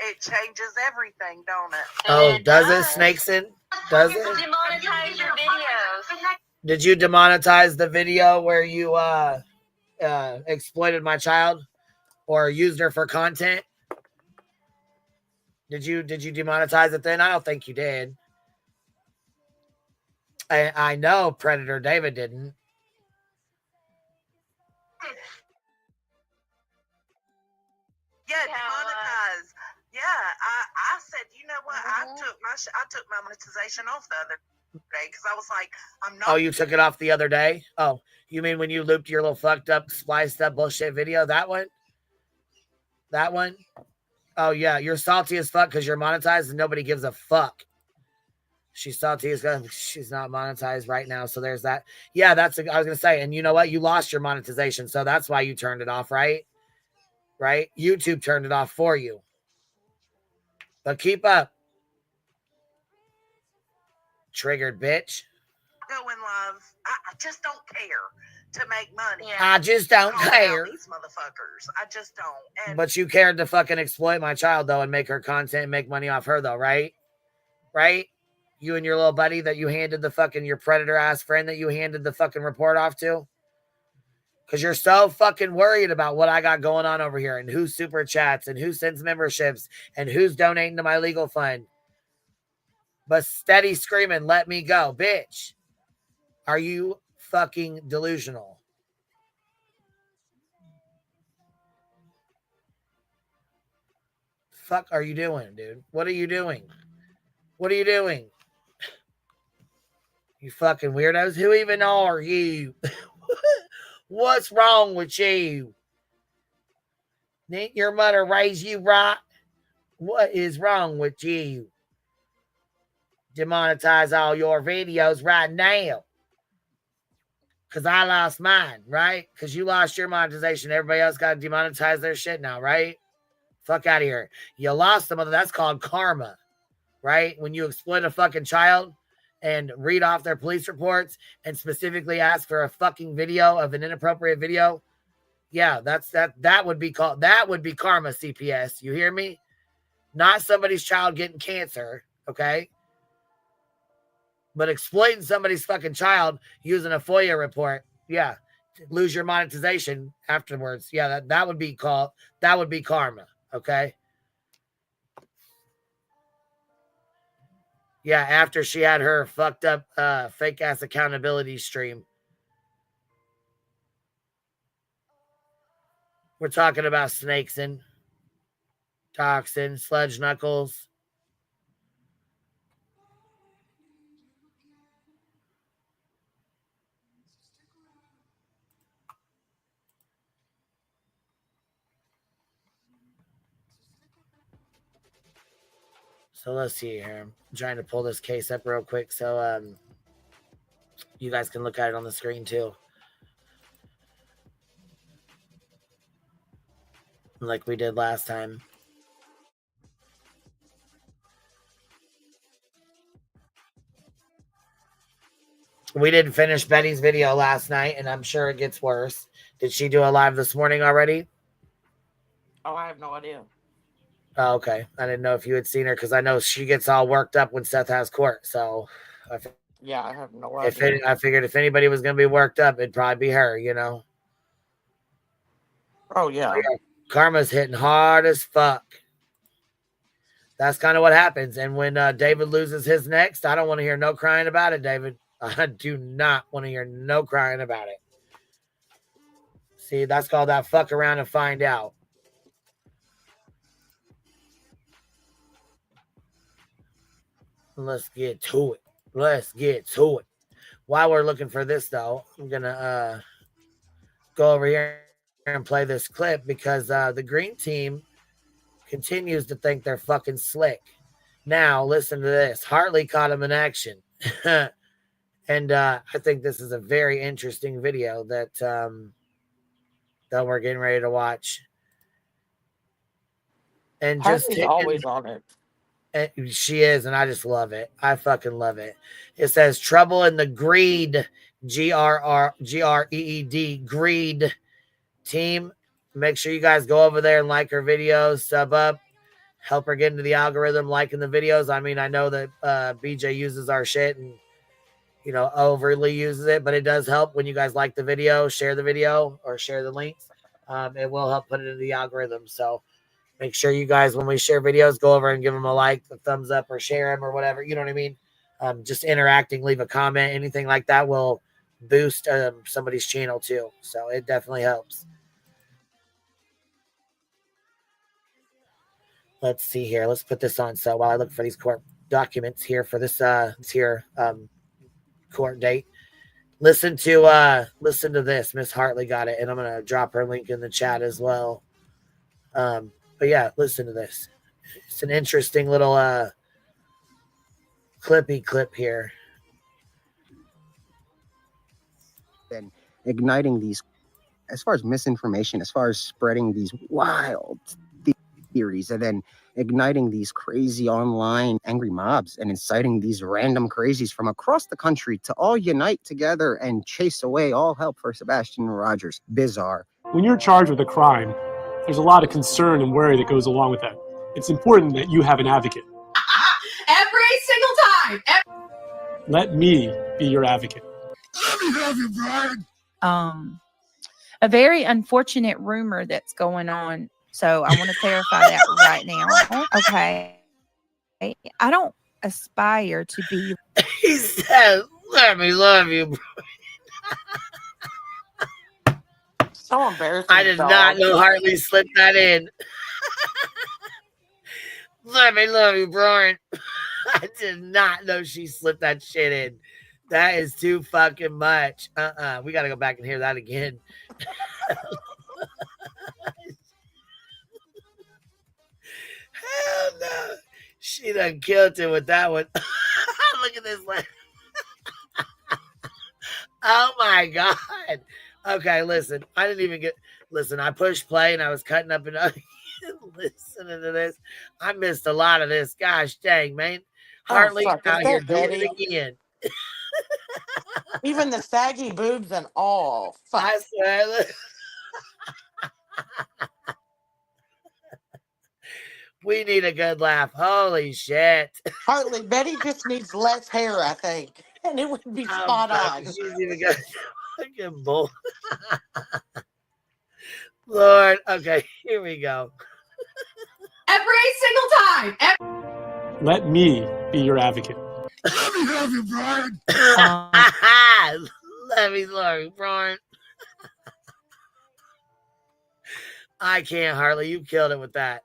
It changes everything, don't it? Oh, does it, Snakeson? Does it? Demonetize your videos. Did you demonetize the video where you exploited my child or used her for content? Did you demonetize it then? I don't think you did. I know Predator David didn't. Yeah, demonetized. Yeah, I said, you know what? I took my monetization off the other day because I was like, I'm not. Oh, you took it off the other day? Oh, you mean when you looped your little fucked up, spliced up bullshit video? That one? That one? Oh, yeah. You're salty as fuck because you're monetized and nobody gives a fuck. She's salty as fuck. She's not monetized right now. So there's that. Yeah, I was going to say. And you know what? You lost your monetization. So that's why you turned it off, right? Right? YouTube turned it off for you. But keep up. Triggered bitch. Go in love. I just don't care to make money. I just don't care. These motherfuckers. I just don't. But you cared to fucking exploit my child, though, and make her content and make money off her, though, right? Right? You and your little buddy that you handed the fucking, your predator-ass friend that you handed the fucking report off to? Because you're so fucking worried about what I got going on over here and who super chats and who sends memberships and who's donating to my legal fund. But steady screaming, let me go. Bitch, are you fucking delusional? Fuck are you doing, dude? What are you doing? What are you doing? You fucking weirdos. Who even are you? What's wrong with you? Didn't your mother raise you right? What is wrong with you? Demonetize all your videos right now. Because I lost mine, right? Because you lost your monetization. Everybody else got to demonetize their shit now, right? Fuck out of here. You lost them. That's called karma, right? When you exploit a fucking child and read off their police reports and specifically ask for a fucking video of an inappropriate video. Yeah, that would be called, that would be karma, CPS. You hear me? Not somebody's child getting cancer, okay? But exploiting somebody's fucking child using a FOIA report, yeah, lose your monetization afterwards. Yeah, that would be called, that would be karma. Okay? Yeah, after she had her fucked up fake ass accountability stream. We're talking about snakes and toxin, sludge knuckles. So let's see here. I'm trying to pull this case up real quick so you guys can look at it on the screen too. Like we did last time. We didn't finish Betty's video last night, and I'm sure it gets worse. Did she do a live this morning already? Oh, I have no idea. Oh, okay. I didn't know if you had seen her because I know she gets all worked up when Seth has court. So Yeah, I have no idea. I figured if anybody was going to be worked up, it'd probably be her, you know? Oh, yeah. Karma's hitting hard as fuck. That's kind of what happens. And when David loses his next, I don't want to hear no crying about it, David. I do not want to hear no crying about it. See, that's called that fuck around and find out. Let's get to it. Let's get to it. While we're looking for this, though, I'm going to go over here and play this clip because the green team continues to think they're fucking slick. Now, listen to this. Hartley caught him in action. And I think this is a very interesting video that we're getting ready to watch. And Hartley's always on it. And she is, and I just love it. I fucking love it. It says trouble in the greed, Greed, greed team. Make sure you guys go over there and like her videos, sub up, help her get into the algorithm, liking the videos. I mean, I know that BJ uses our shit and, you know, overly uses it, but it does help when you guys like the video, share the video, or share the links. It will help put it in the algorithm. So make sure you guys, when we share videos, go over and give them a like, a thumbs up, or share them or whatever. You know what I mean? Just interacting, leave a comment, anything like that will boost somebody's channel too. So it definitely helps. Let's see here. Let's put this on. So while I look for these court documents here for this court date, listen to this. Miss Hartley got it, and I'm gonna drop her link in the chat as well. But yeah, listen to this. It's an interesting little clippy clip here. And igniting these, as far as misinformation, as far as spreading these wild theories, and then igniting these crazy online angry mobs and inciting these random crazies from across the country to all unite together and chase away all help for Sebastian Rogers. Bizarre. When you're charged with a crime, there's a lot of concern and worry that goes along with that. It's important that you have an advocate. Every single time. Let me be your advocate. Let me have you, Brian. A very unfortunate rumor that's going on. So I want to clarify that right now. Okay. I don't aspire to be. He said, let me love you. So embarrassing. I did not know Hartley slipped that in. Let me love you, Brian. I did not know she slipped that shit in. That is too fucking much. We got to go back and hear that again. Hell no. She done killed him with that one. Look at this. Oh my God. Okay, listen. I didn't even get. Listen, I pushed play and I was cutting up and listening to this. I missed a lot of this. Gosh dang, man. Hartley out here doing it again. Even the saggy boobs and all. Fuck. I swear. We need a good laugh. Holy shit. Hartley, Betty just needs less hair, I think. And it would be spot on. She's even got fucking bull. Lord. Okay, here we go. Every single time. Let me be your advocate. Let me have you, Brian. Let me love Brian. I can't, Harley. You killed it with that.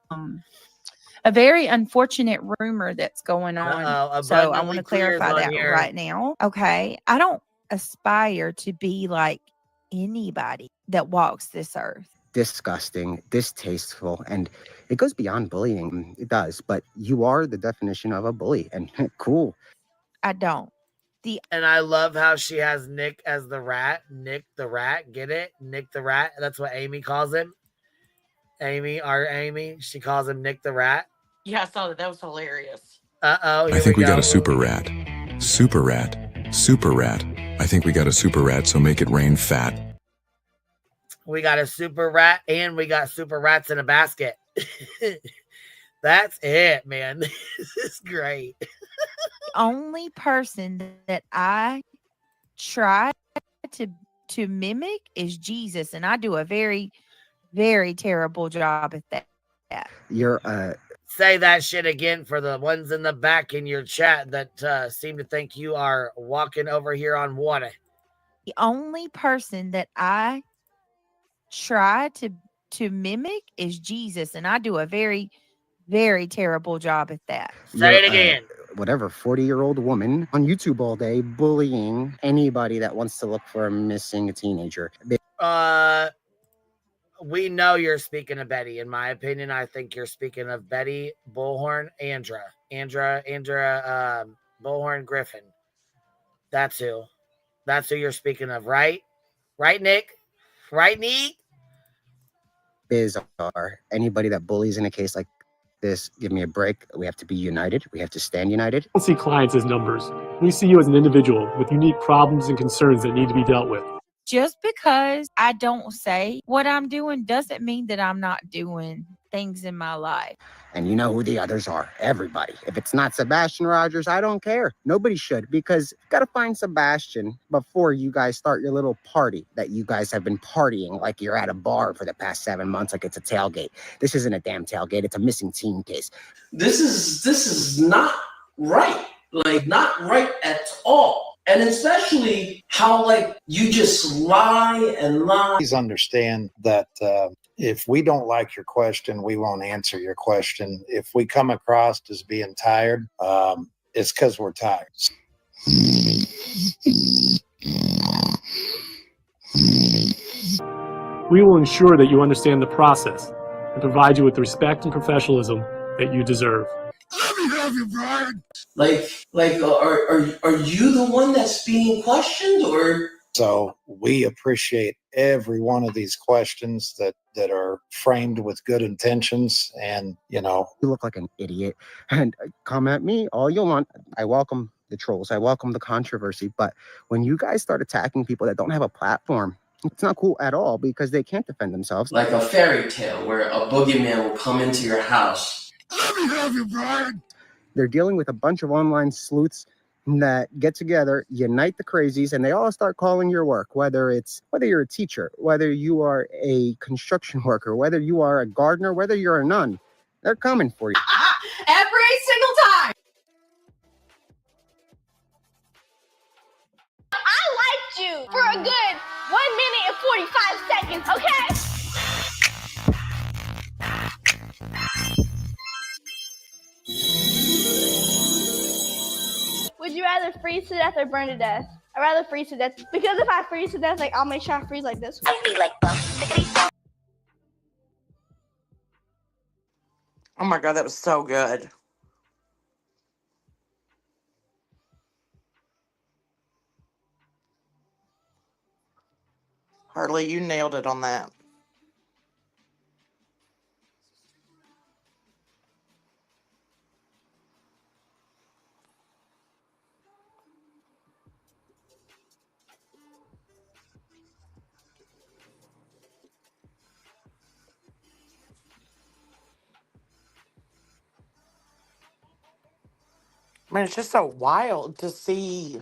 A very unfortunate rumor that's going on. So I want to clarify that right now. Okay. I don't aspire to be like anybody that walks this earth. Disgusting, distasteful, and it goes beyond bullying. It does, but you are the definition of a bully, and cool. I don't. And I love how she has Nick as the rat. Nick the rat. Get it? Nick the rat. That's what Amy calls him. Our Amy. She calls him Nick the rat. Yeah, I saw that. That was hilarious. Uh-oh. I think we got a super rat. Super rat. Super rat. I think we got a super rat, so make it rain fat. We got a super rat, and we got super rats in a basket. That's it, man. This is great. The only person that I try to mimic is Jesus, and I do a very, very terrible job at that. You're Say that shit again for the ones in the back in your chat that seem to think you are walking over here on water. The only person that I try to mimic is Jesus, and I do a very, very terrible job at that. Say it again. Whatever 40-year-old woman on YouTube all day bullying anybody that wants to look for a missing teenager. We know you're speaking of Betty. In my opinion, I think you're speaking of Betty Bullhorn, Andra Bullhorn Griffin. That's who you're speaking of, right? Right, Nick? Right, Nick? Bizarre. Anybody that bullies in a case like this, give me a break. We have to be united. We have to stand united. We don't see clients as numbers. We see you as an individual with unique problems and concerns that need to be dealt with. Just because I don't say what I'm doing doesn't mean that I'm not doing things in my life. And you know who the others are. Everybody. If it's not Sebastian Rogers, I don't care. Nobody should, because you got to find Sebastian before you guys start your little party that you guys have been partying like you're at a bar for the past 7 months, like it's a tailgate. This isn't a damn tailgate. It's a missing teen case. This is not right. Like, not right at all. And especially how, like, you just lie and lie. Please understand that if we don't like your question, we won't answer your question. If we come across as being tired, it's because we're tired. We will ensure that you understand the process and provide you with the respect and professionalism that you deserve. Let me have you, Brian. Like, are you the one that's being questioned, or? So we appreciate every one of these questions that are framed with good intentions, and you look like an idiot. And come at me all you want. I welcome the trolls. I welcome the controversy. But when you guys start attacking people that don't have a platform, it's not cool at all, because they can't defend themselves. Like a fairy tale where a boogeyman will come into your house. Let me have you, Brian. They're dealing with a bunch of online sleuths that get together, unite the crazies, and they all start calling your work, whether you're a teacher, whether you are a construction worker, whether you are a gardener, whether you're a nun. They're coming for you. Every single time. I liked you for a good 1 minute and 45 seconds, okay? Would you rather freeze to death or burn to death? I'd rather freeze to death, because if I freeze to death, like, I'll make sure I freeze like this. I feel like Oh my God, that was so good. Harley, you nailed it on that. I mean, it's just so wild to see,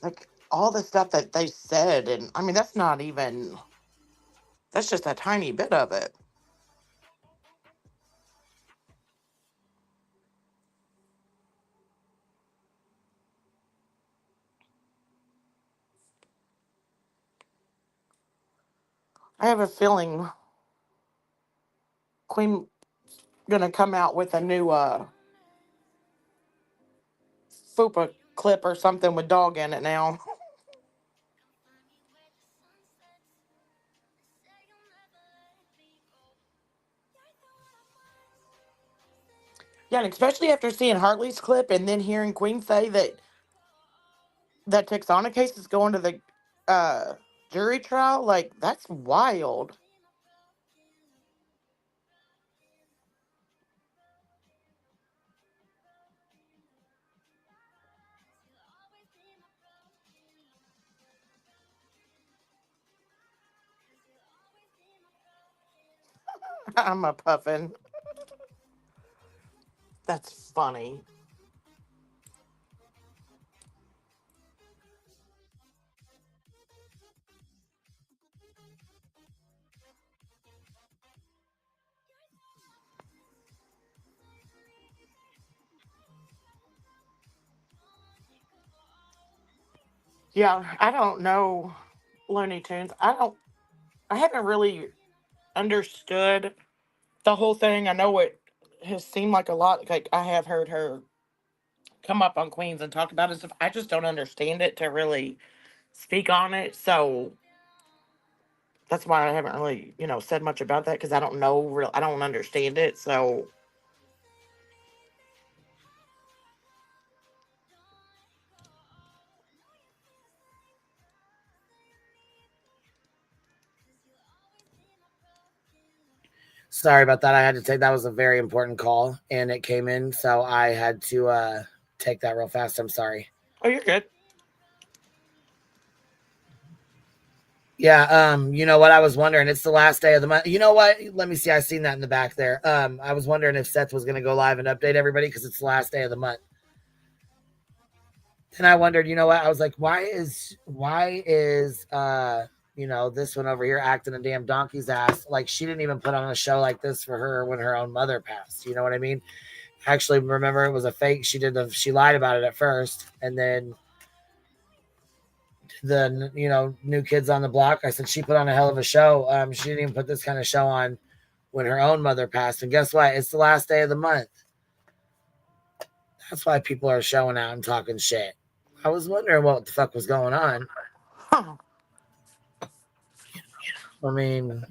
like, all the stuff that they said. And I mean, that's just a tiny bit of it. I have a feeling Queen gonna come out with a new FUPA clip or something with dog in it now. Yeah, and especially after seeing Hartley's clip and then hearing Queen say that Texana case is going to the jury trial, like, that's wild. I'm a puffin. That's funny. Yeah, I don't know Looney Tunes. I haven't really understood the whole thing. I know it has seemed like a lot. Like, I have heard her come up on Queens and talk about it stuff. I just don't understand it to really speak on it. So that's why I haven't really, said much about that, because I don't know I don't understand it. So Sorry about that. I had to take, that was a very important call and it came in, so I had to take that real fast. I'm sorry. Oh, you're good. Yeah, you know what? I was wondering, it's the last day of the month. You know what? Let me see. I seen that in the back there. I was wondering if Seth was gonna go live and update everybody because it's the last day of the month. And I wondered, you know what? I was like, why is this one over here acting a damn donkey's ass? Like, she didn't even put on a show like this for her when her own mother passed. You know what I mean? Actually, remember, it was a fake. She lied about it at first, and then the New Kids on the Block, I said she put on a hell of a show. She didn't even put this kind of show on when her own mother passed. And guess what? It's the last day of the month. That's why people are showing out and talking shit. I was wondering what the fuck was going on. Huh. I mean,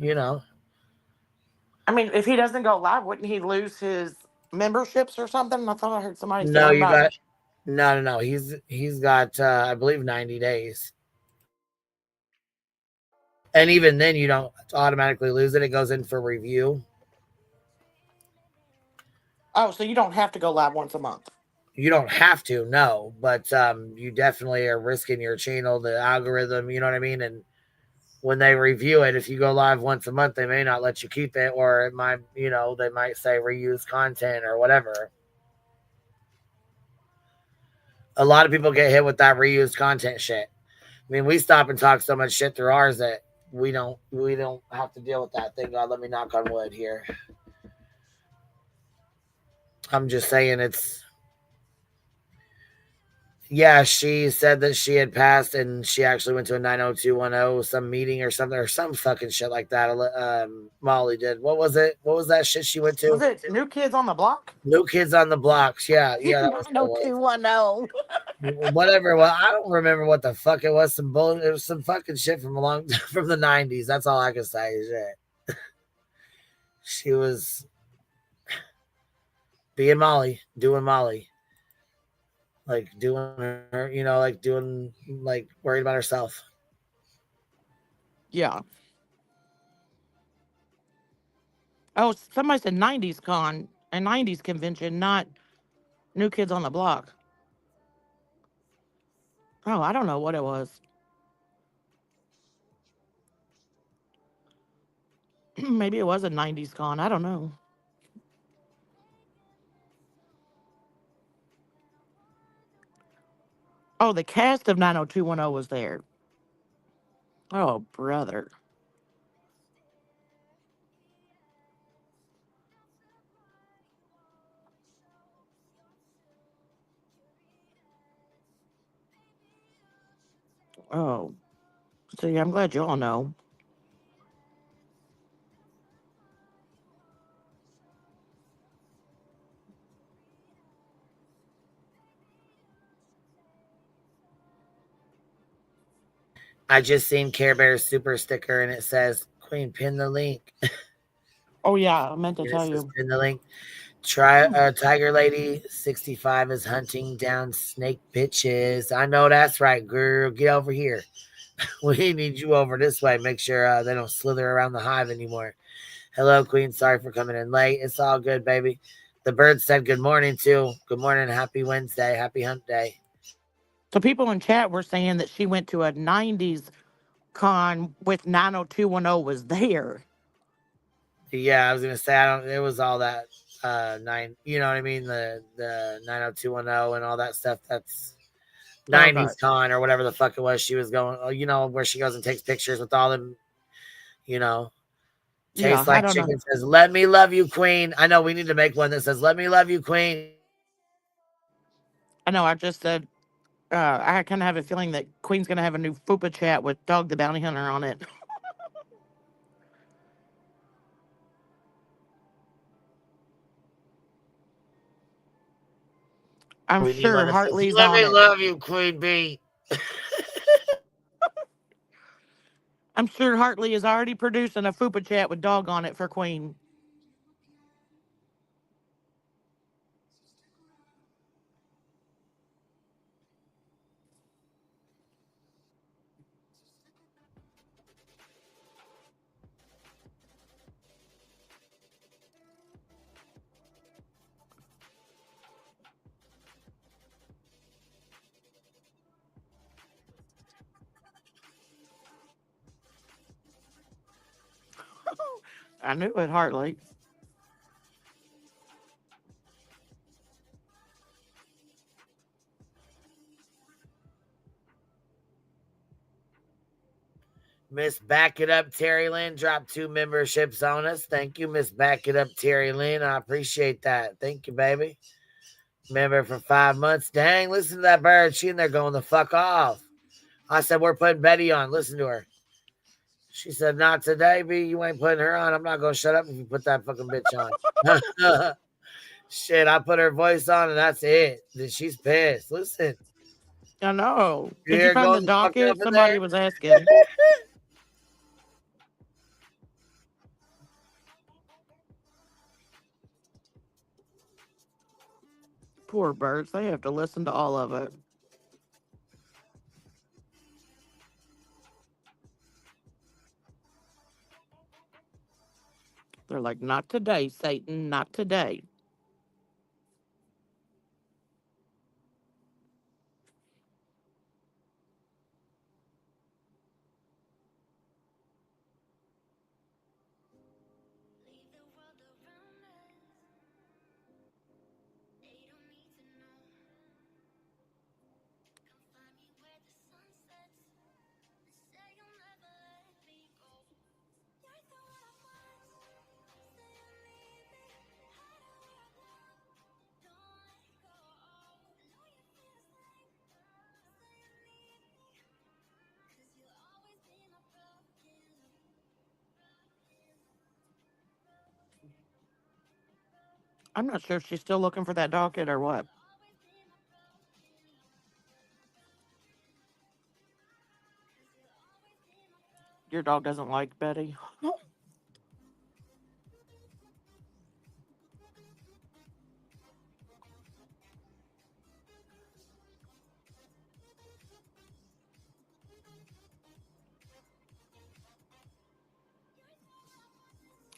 I mean, if he doesn't go live, wouldn't he lose his memberships or something? I thought I heard somebody say No, about no. He's got I believe 90 days. And even then you don't automatically lose it. It goes in for review. Oh, so you don't have to go live once a month. You don't have to, no, but you definitely are risking your channel, the algorithm, you know what I mean? And when they review it, if you go live once a month, they may not let you keep it, or it might, they might say reuse content or whatever. A lot of people get hit with that reused content shit. I mean, we stop and talk so much shit through ours that we don't have to deal with that. Thank God. Let me knock on wood here. I'm just saying yeah, she said that she had passed and she actually went to a 90210, some meeting or something, or some fucking shit like that. Molly did. What was it? What was that shit she went to? Was it New Kids on the Block? New Kids on the Blocks. Yeah. That was 90210. Whatever. Well, I don't remember what the fuck it was. It was some fucking shit from from the 90s. That's all I can say. Shit. She was being Molly, doing Molly. Like doing her, like worried about herself. Yeah. Oh, somebody said 90s con, a 90s convention, not New Kids on the Block. Oh, I don't know what it was. Maybe it was a 90s con. I don't know. Oh, the cast of 90210 was there. Oh, brother. Oh. See, I'm glad y'all know. I just seen Care Bear's super sticker and it says, Queen, pin the link. Oh, yeah. I meant to tell It says you. pin the link. Tiger Lady 65 is hunting down snake bitches. I know that's right, girl. Get over here. We need you over this way. Make sure they don't slither around the hive anymore. Hello, Queen. Sorry for coming in late. It's all good, baby. The bird said good morning, too. Good morning. Happy Wednesday. Happy hump day. So people in chat were saying that she went to a 90s con with 90210 was there. Yeah, I was going to say, it was all that you know what I mean? The 90210 and all that stuff. That's 90s con or whatever the fuck it was. She was going, you know, where she goes and takes pictures with all them, you know, tastes like chicken says, let me love you, Queen. I know we need to make one that says, let me love you, Queen. I know. I just said, I kind of have a feeling that Queen's going to have a new FUPA chat with Dog the Bounty Hunter on it. I'm sure Hartley's let on me it. love you, Queen Bee. I'm sure Hartley is already producing a FUPA chat with Dog on it for Queen. I knew it, Hartley. Miss Back It Up Terry Lynn dropped 2 memberships on us. Thank you, Miss Back It Up Terry Lynn. I appreciate that. Thank you, baby. Member for 5 months. Dang, listen to that bird. She in there going the fuck off. I said, we're putting Betty on. Listen to her. She said, not today, B. You ain't putting her on. I'm not going to shut up if you put that fucking bitch on. Shit, I put her voice on and that's it. Then she's pissed. Listen. I know. Did you find the docket? Somebody was asking. Poor birds. They have to listen to all of it. They're like, not today, Satan. Not today. I'm not sure if she's still looking for that docket or what. Your dog doesn't like Betty.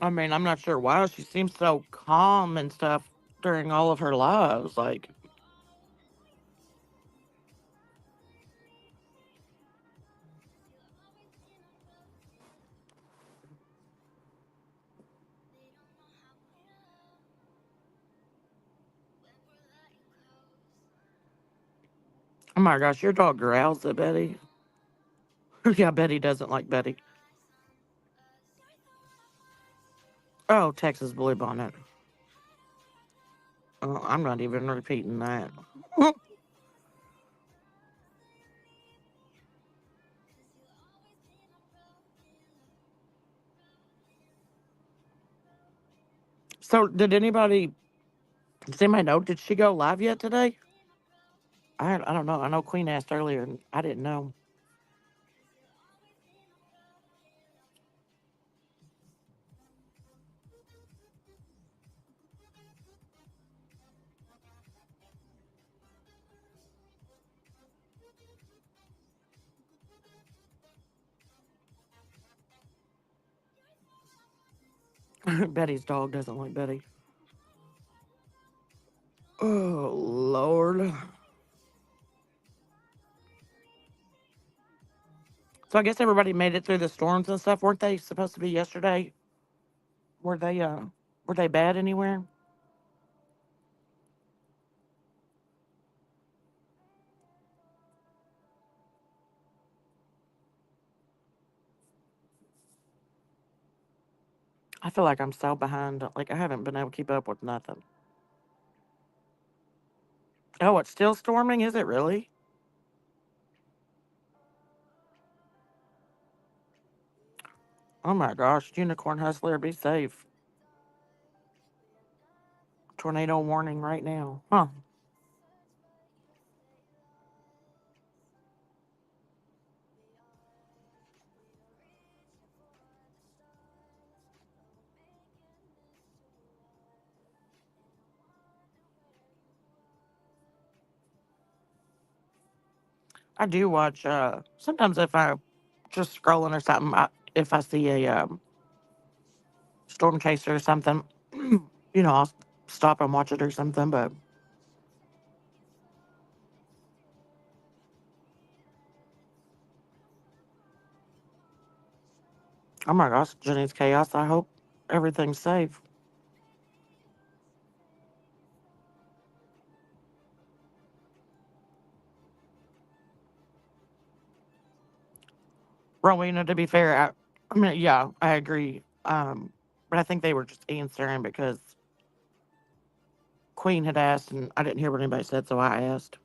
I mean, I'm not sure why. She seems so calm and stuff during all of her lives. Like, oh my gosh, your dog growls at Betty. Yeah, Betty doesn't like Betty. Oh, Texas Bluebonnet. Oh, I'm not even repeating that. So, does anybody know? Did she go live yet today? I don't know. I know Queen asked earlier, and I didn't know. Betty's dog doesn't like Betty. Oh, Lord. So I guess everybody made it through the storms and stuff. Weren't they supposed to be yesterday? Were they bad anywhere? I feel like I'm so behind. Like, I haven't been able to keep up with nothing. Oh, it's still storming? Is it really? Oh my gosh, Unicorn Hustler, be safe. Tornado warning right now. Huh. I do watch, sometimes if I just scrolling or something, if I see a storm chaser or something, I'll stop and watch it or something, but oh my gosh, Jenny's Chaos, I hope everything's safe. Rowena, to be fair, I mean, yeah, I agree. But I think they were just answering because Queen had asked, and I didn't hear what anybody said, so I asked.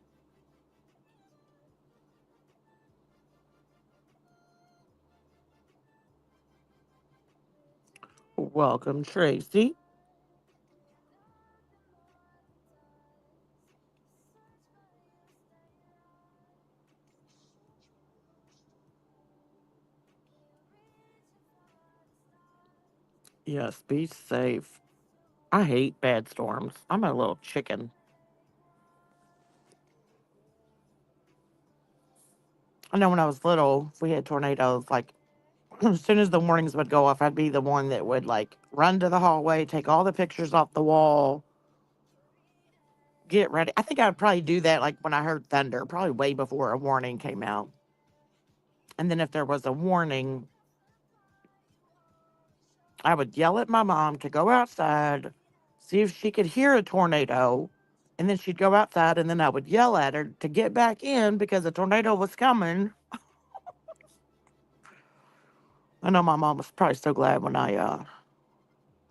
Welcome, Tracy. Yes, be safe. I hate bad storms. I'm a little chicken. I know when I was little, we had tornadoes. Like, as soon as the warnings would go off, I'd be the one that would, like, run to the hallway, take all the pictures off the wall, get ready. I think I'd probably do that, like, when I heard thunder, probably way before a warning came out. And then if there was a warning, I would yell at my mom to go outside, see if she could hear a tornado, and then she'd go outside, and then I would yell at her to get back in because a tornado was coming. I know my mom was probably so glad when I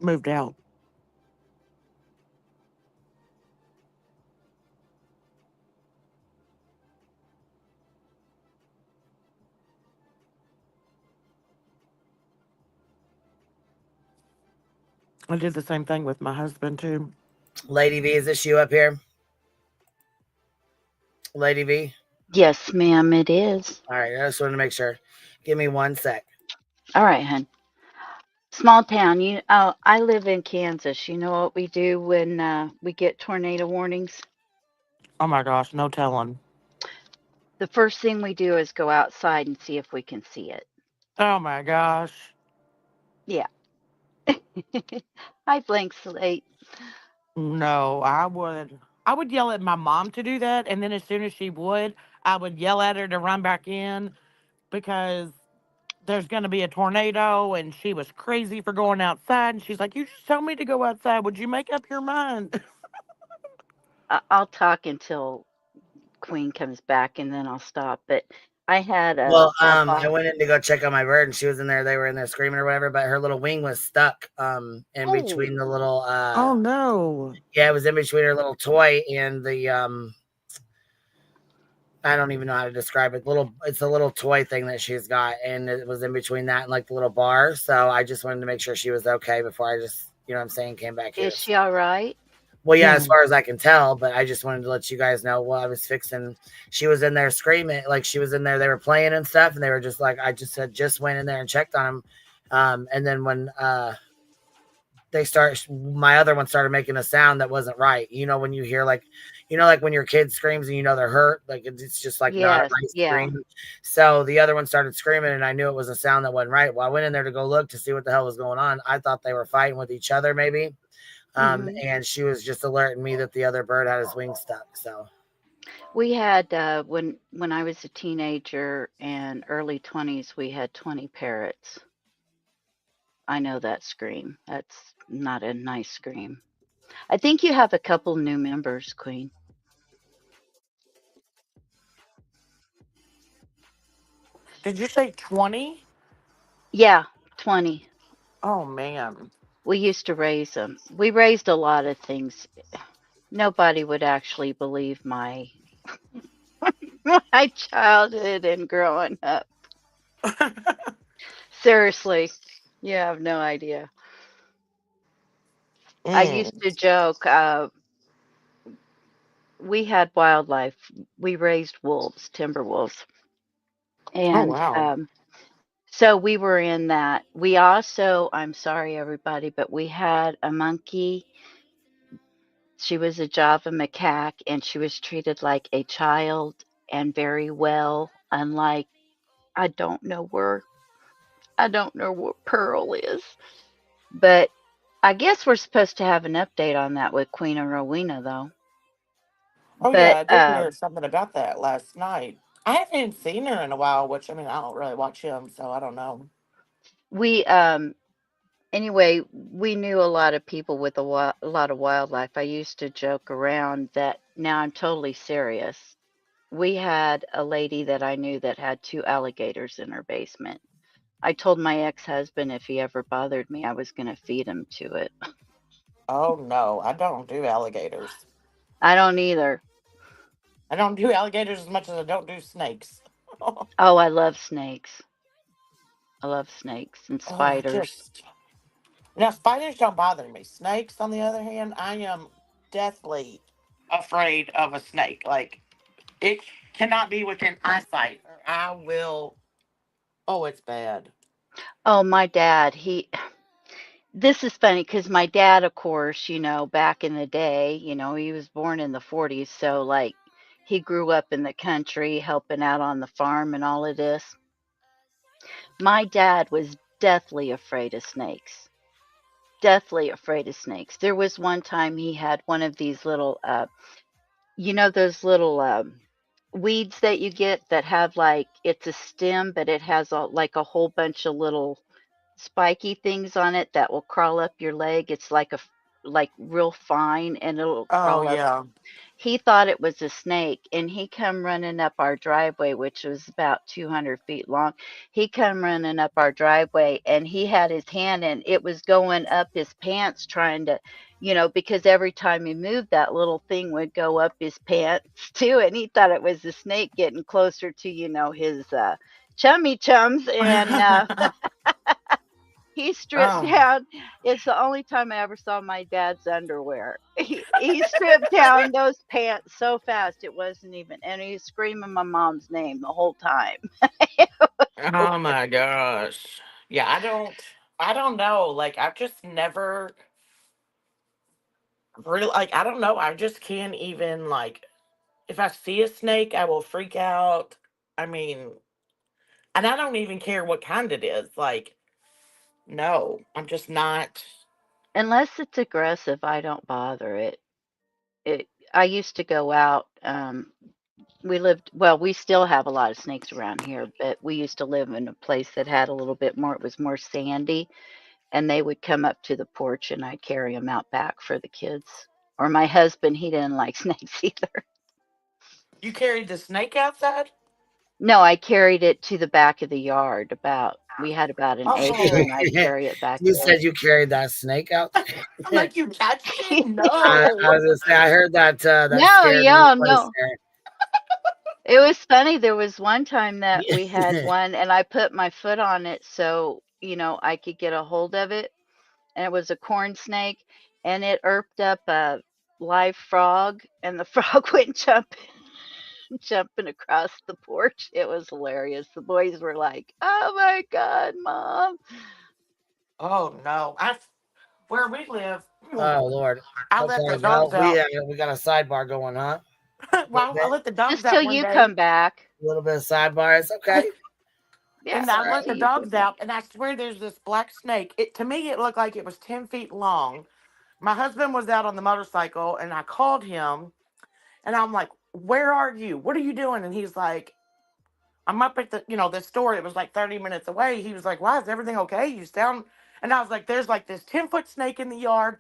moved out. I did the same thing with my husband, too. Lady V, is this you up here? Lady V? Yes, ma'am, it is. All right, I just wanted to make sure. Give me 1 sec. All right, hon. Small town. I live in Kansas. You know what we do when we get tornado warnings? Oh my gosh, no telling. The first thing we do is go outside and see if we can see it. Oh my gosh. Yeah. Hi, Blank Slate. No, I would yell at my mom to do that, and then as soon as she would, I would yell at her to run back in because there's going to be a tornado, and she was crazy for going outside, and she's like, you just told me to go outside. Would you make up your mind? I'll talk until Queen comes back, and then I'll stop. But I had a... Well, I went in to go check on my bird, and she was in there. They were in there screaming or whatever, but her little wing was stuck in between the little... oh, no. Yeah, it was in between her little toy and the... I don't even know how to describe it. It's a little toy thing that she's got, and it was in between that and like the little bar. So I just wanted to make sure she was okay before I just, you know what I'm saying, came back here. Is she all right? Well, yeah, as far as I can tell, but I just wanted to let you guys know while I was fixing. She was in there screaming, like she was in there. They were playing and stuff, and they were just like, I just went in there and checked on them. And then when my other one started making a sound that wasn't right. You know, when you hear like when your kid screams and you know they're hurt, like it's just like not a Yes, nice yeah. scream. So the other one started screaming and I knew it was a sound that wasn't right. Well, I went in there to go look to see what the hell was going on. I thought they were fighting with each other maybe. And she was just alerting me that the other bird had his wing stuck. So We had when I was a teenager and early 20s, we had 20 parrots. I know that scream. That's not a nice scream. I think you have a couple new members, Queen. Did you say 20? Yeah, 20. Oh man. We used to raise them. We raised a lot of things. Nobody would actually believe my my childhood and growing up. Seriously, you have no idea. I used to joke. We had wildlife. We raised wolves, timber wolves, Oh and wow. so we were in that. We also, I'm sorry, everybody, but we had a monkey. She was a Java macaque, and she was treated like a child and very well. Unlike, I don't know where Pearl is, but I guess we're supposed to have an update on that with Queen of Rowena, though. Oh yeah, But I did hear something about that last night. I haven't even seen her in a while, which I mean I don't really watch him, so I don't know. we anyway, we knew a lot of people with a lot of wildlife. I used to joke around that. Now I'm totally serious. We had a lady that I knew that had 2 alligators in her basement. I told my ex-husband if he ever bothered me, I was going to feed him to it. Oh no, I don't do alligators. I don't either. I don't do alligators as much as I don't do snakes. Oh, I love snakes. I love snakes and Oh, spiders. now spiders don't bother me. Snakes, on the other hand, I am deathly afraid of a snake. Like it cannot be within eyesight, or I will. Oh, it's bad. Oh, my dad, this is funny because my dad, of course, back in the day, he was born in the 40s. So, like, he grew up in the country helping out on the farm and all of this. My dad was deathly afraid of snakes. Deathly afraid of snakes. There was one time he had one of these little, those little weeds that you get that have like, it's a stem, but it has like a whole bunch of little spiky things on it that will crawl up your leg. It's like real fine and it'll Oh crawl up. yeah. He thought it was a snake and he come running up our driveway, which was about 200 feet long. He come running up our driveway and he had his hand and it was going up his pants trying to, because every time he moved that little thing would go up his pants too. And he thought it was the snake getting closer to, his chummy chums. And he stripped down. It's the only time I ever saw my dad's underwear. He stripped down those pants so fast it wasn't even, and he was screaming my mom's name the whole time. Oh my gosh. Yeah, I don't know. Like I've just never really like I don't know. I just can't even like if I see a snake, I will freak out. I mean, and I don't even care what kind it is. Like, no, I'm just not. Unless it's aggressive, I don't bother it. I used to go out. We still have a lot of snakes around here, but we used to live in a place that had a little bit more, it was more sandy, and they would come up to the porch and I'd carry them out back for the kids. Or my husband, he didn't like snakes either. You carried the snake outside? No, I carried it to the back of the yard. We had about an acre, Oh, and I'd carry it back You there. said you carried that snake out there? I'm like, you touched it? No. I was gonna say I heard that that No, scared me yeah, twice no. there. It was funny. There was one time that we had one, and I put my foot on it so I could get a hold of it, and it was a corn snake, and it irped up a live frog, and the frog went jumping across the porch. It was hilarious. The boys were like, "Oh my God, Mom!" Oh no. where we live. Oh Lord. I let Okay, the dogs well, out. we got a sidebar going, huh? Well, I let the dogs Just till out one you day. come back. A little bit of sidebar. It's okay. Yeah, And I just let till the you come dogs back. out, and I swear there's this black snake. To me, it looked like it was 10 feet long. My husband was out on the motorcycle, and I called him, and I'm like, "Where are you? What are you doing?" And he's like, "I'm up at the store." It was like 30 minutes away. He was like, "Why, is everything okay? You sound..." And I was like, "There's like this 10-foot snake in the yard.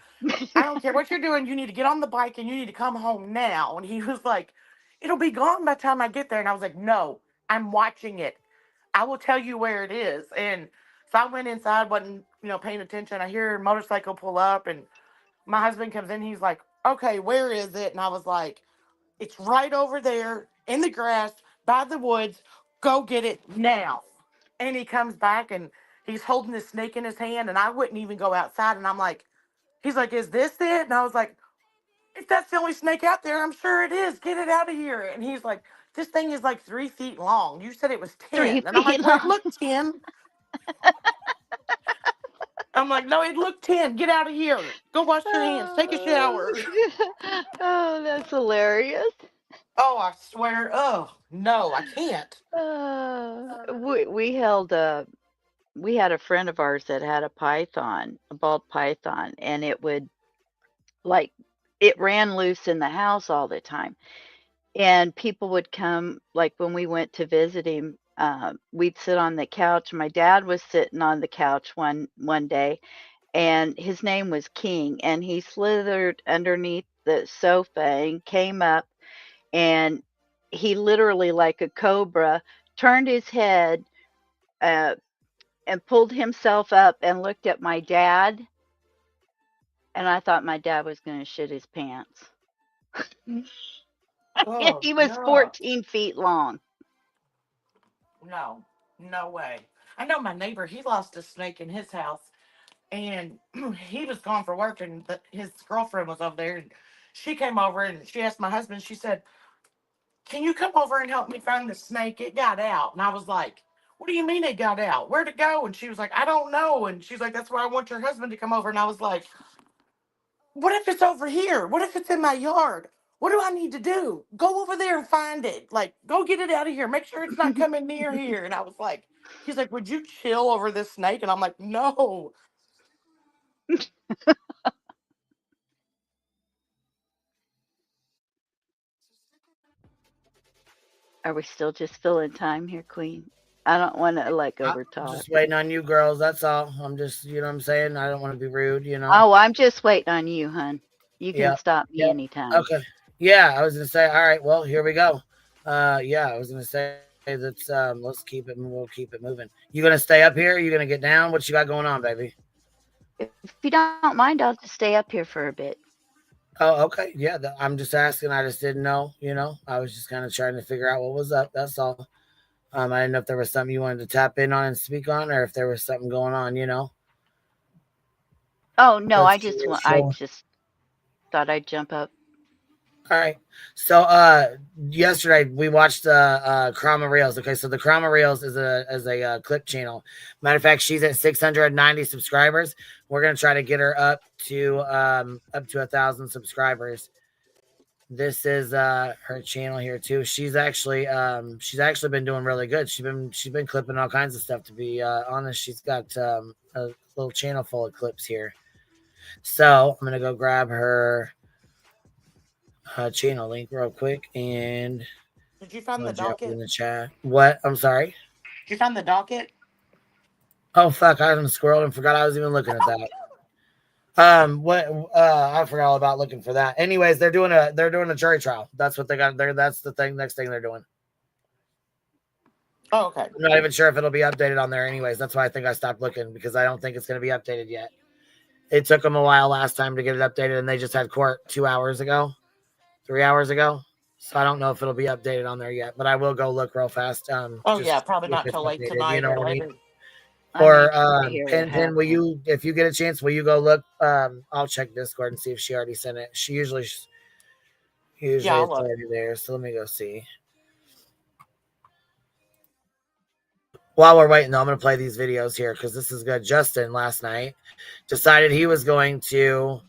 I don't care what you're doing. You need to get on the bike, and you need to come home now." And he was like, "It'll be gone by the time I get there." And I was like, "No, I'm watching it. I will tell you where it is." And so I went inside, wasn't paying attention. I hear a motorcycle pull up, and my husband comes in. He's like, "Okay, where is it?" And I was like, "It's right over there in the grass by the woods. Go get it now." And he comes back, and he's holding the snake in his hand, and I wouldn't even go outside. And I'm like, he's like, "Is this it?" And I was like, "If that's the only snake out there, I'm sure it is. Get it out of here." And he's like, "This thing is like 3 feet long. You said it was 3 10. And I'm like, feet "Well, it long. looked 10. I'm like, "No, it looked 10. Get out of here. Go wash your hands. Take a shower." Oh, that's hilarious. Oh, I swear. Oh, no, I can't. We had a friend of ours that had a python, a bald python, and it ran loose in the house all the time. And people would come, like when we went to visit him, we'd sit on the couch. My dad was sitting on the couch one day, and his name was King, and he slithered underneath the sofa and came up, and he literally, like a cobra, turned his head and pulled himself up and looked at my dad, and I thought my dad was going to shit his pants. Oh, He was no. 14 feet long. No way. I know my neighbor, he lost a snake in his house, and he was gone for work, and his girlfriend was over there, and she came over, and she asked my husband, she said, "Can you come over and help me find the snake? It got out." And I was like, "What do you mean it got out? Where'd it go?" And she was like, "I don't know." And she's like, "That's why I want your husband to come over." And I was like, "What if it's over here? What if it's in my yard? What do I need to do? Go over there and find it. Like, go get it out of here. Make sure it's not coming near here." And I was like, he's like, "Would you chill over this snake?" And I'm like, "No." Are we still just filling time here, Queen? I don't want to over talk. Just waiting on you girls, that's all. I'm just, you know what I'm saying? I don't want to be rude, Oh, I'm just waiting on you, hun. You can Yep. stop me anytime. Okay. Yeah, I was gonna say, all right, well, here we go. Yeah, I was gonna say let's keep it, we'll keep it moving. You gonna stay up here? You gonna get down? What you got going on, baby? If you don't mind, I'll just stay up here for a bit. Oh, okay. Yeah, I'm just asking. I just didn't know, I was just kind of trying to figure out what was up. That's all. I didn't know if there was something you wanted to tap in on and speak on, or if there was something going on, Oh no, I just thought I'd jump up. All right. So yesterday we watched the Krama Reels. Okay, so the Krama Reels is a clip channel. Matter of fact, she's at 690 subscribers. We're gonna try to get her up to 1,000 subscribers. This is her channel here too. She's actually been doing really good. She's been clipping all kinds of stuff, to be honest. She's got a little channel full of clips here. So I'm gonna go grab her channel link real quick, and did you find the docket in the chat? What? I'm sorry. Did you find the docket? Oh fuck! I haven't scrolled and forgot I was even looking at that. What? I forgot all about looking for that. Anyways, they're doing a jury trial. That's what they got there. That's the thing. Next thing they're doing. Oh, okay. I'm not even sure if it'll be updated on there. Anyways, that's why I think I stopped looking, because I don't think it's going to be updated yet. It took them a while last time to get it updated, and they just had court 2 hours ago. 3 hours ago, so I don't know if it'll be updated on there yet, but I will go look real fast. Probably not till late tonight. You know what I mean? Or Pin, will you, if you get a chance, will you go look? I'll check Discord and see if she already sent it. She usually it's already there. So let me go see. While we're waiting, though, I'm going to play these videos here because this is good. Justin last night decided he was going to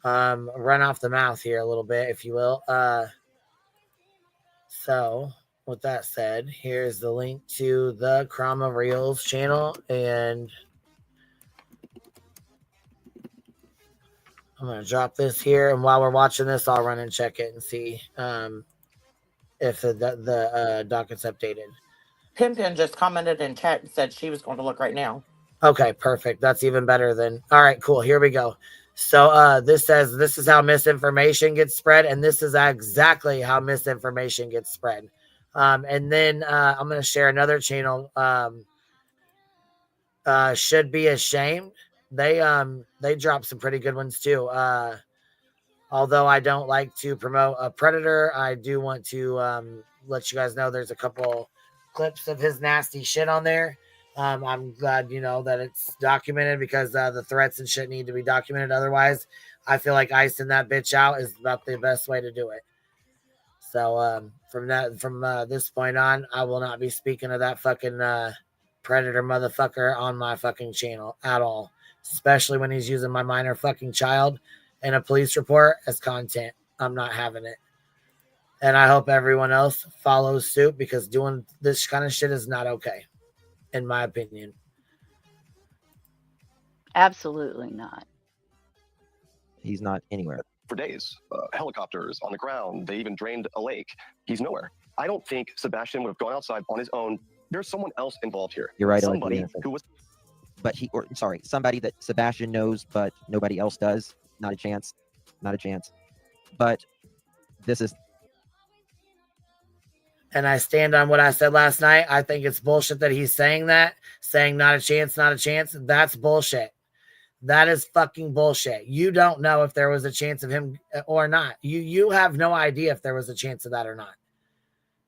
run off the mouth here a little bit, if you will. So, with that said, here's the link to the Krama Reels channel, and I'm going to drop this here. And while we're watching this, I'll run and check it and see if the docket's updated. Pimpin just commented in chat and said she was going to look right now. Okay, perfect. That's even better than. All right, cool. Here we go. So this says this is how misinformation gets spread, and this is exactly how misinformation gets spread. And then I'm going to share another channel. Should be ashamed. They drop some pretty good ones too. Although I don't like to promote a predator, I do want to let you guys know there's a couple clips of his nasty shit on there. I'm glad, that it's documented because the threats and shit need to be documented. Otherwise, I feel like icing that bitch out is about the best way to do it. So from this point on, I will not be speaking of that fucking predator motherfucker on my fucking channel at all, especially when he's using my minor fucking child in a police report as content. I'm not having it. And I hope everyone else follows suit because doing this kind of shit is not okay, in my opinion. Absolutely not. He's not anywhere. For days, helicopters on the ground. They even drained a lake. He's nowhere. I don't think Sebastian would have gone outside on his own. There's someone else involved here. You're right. Somebody who was. But somebody that Sebastian knows, but nobody else does. Not a chance. Not a chance. But this is. And I stand on what I said last night. I think it's bullshit that he's saying that. Saying not a chance, not a chance. That's bullshit. That is fucking bullshit. You don't know if there was a chance of him or not. You have no idea if there was a chance of that or not.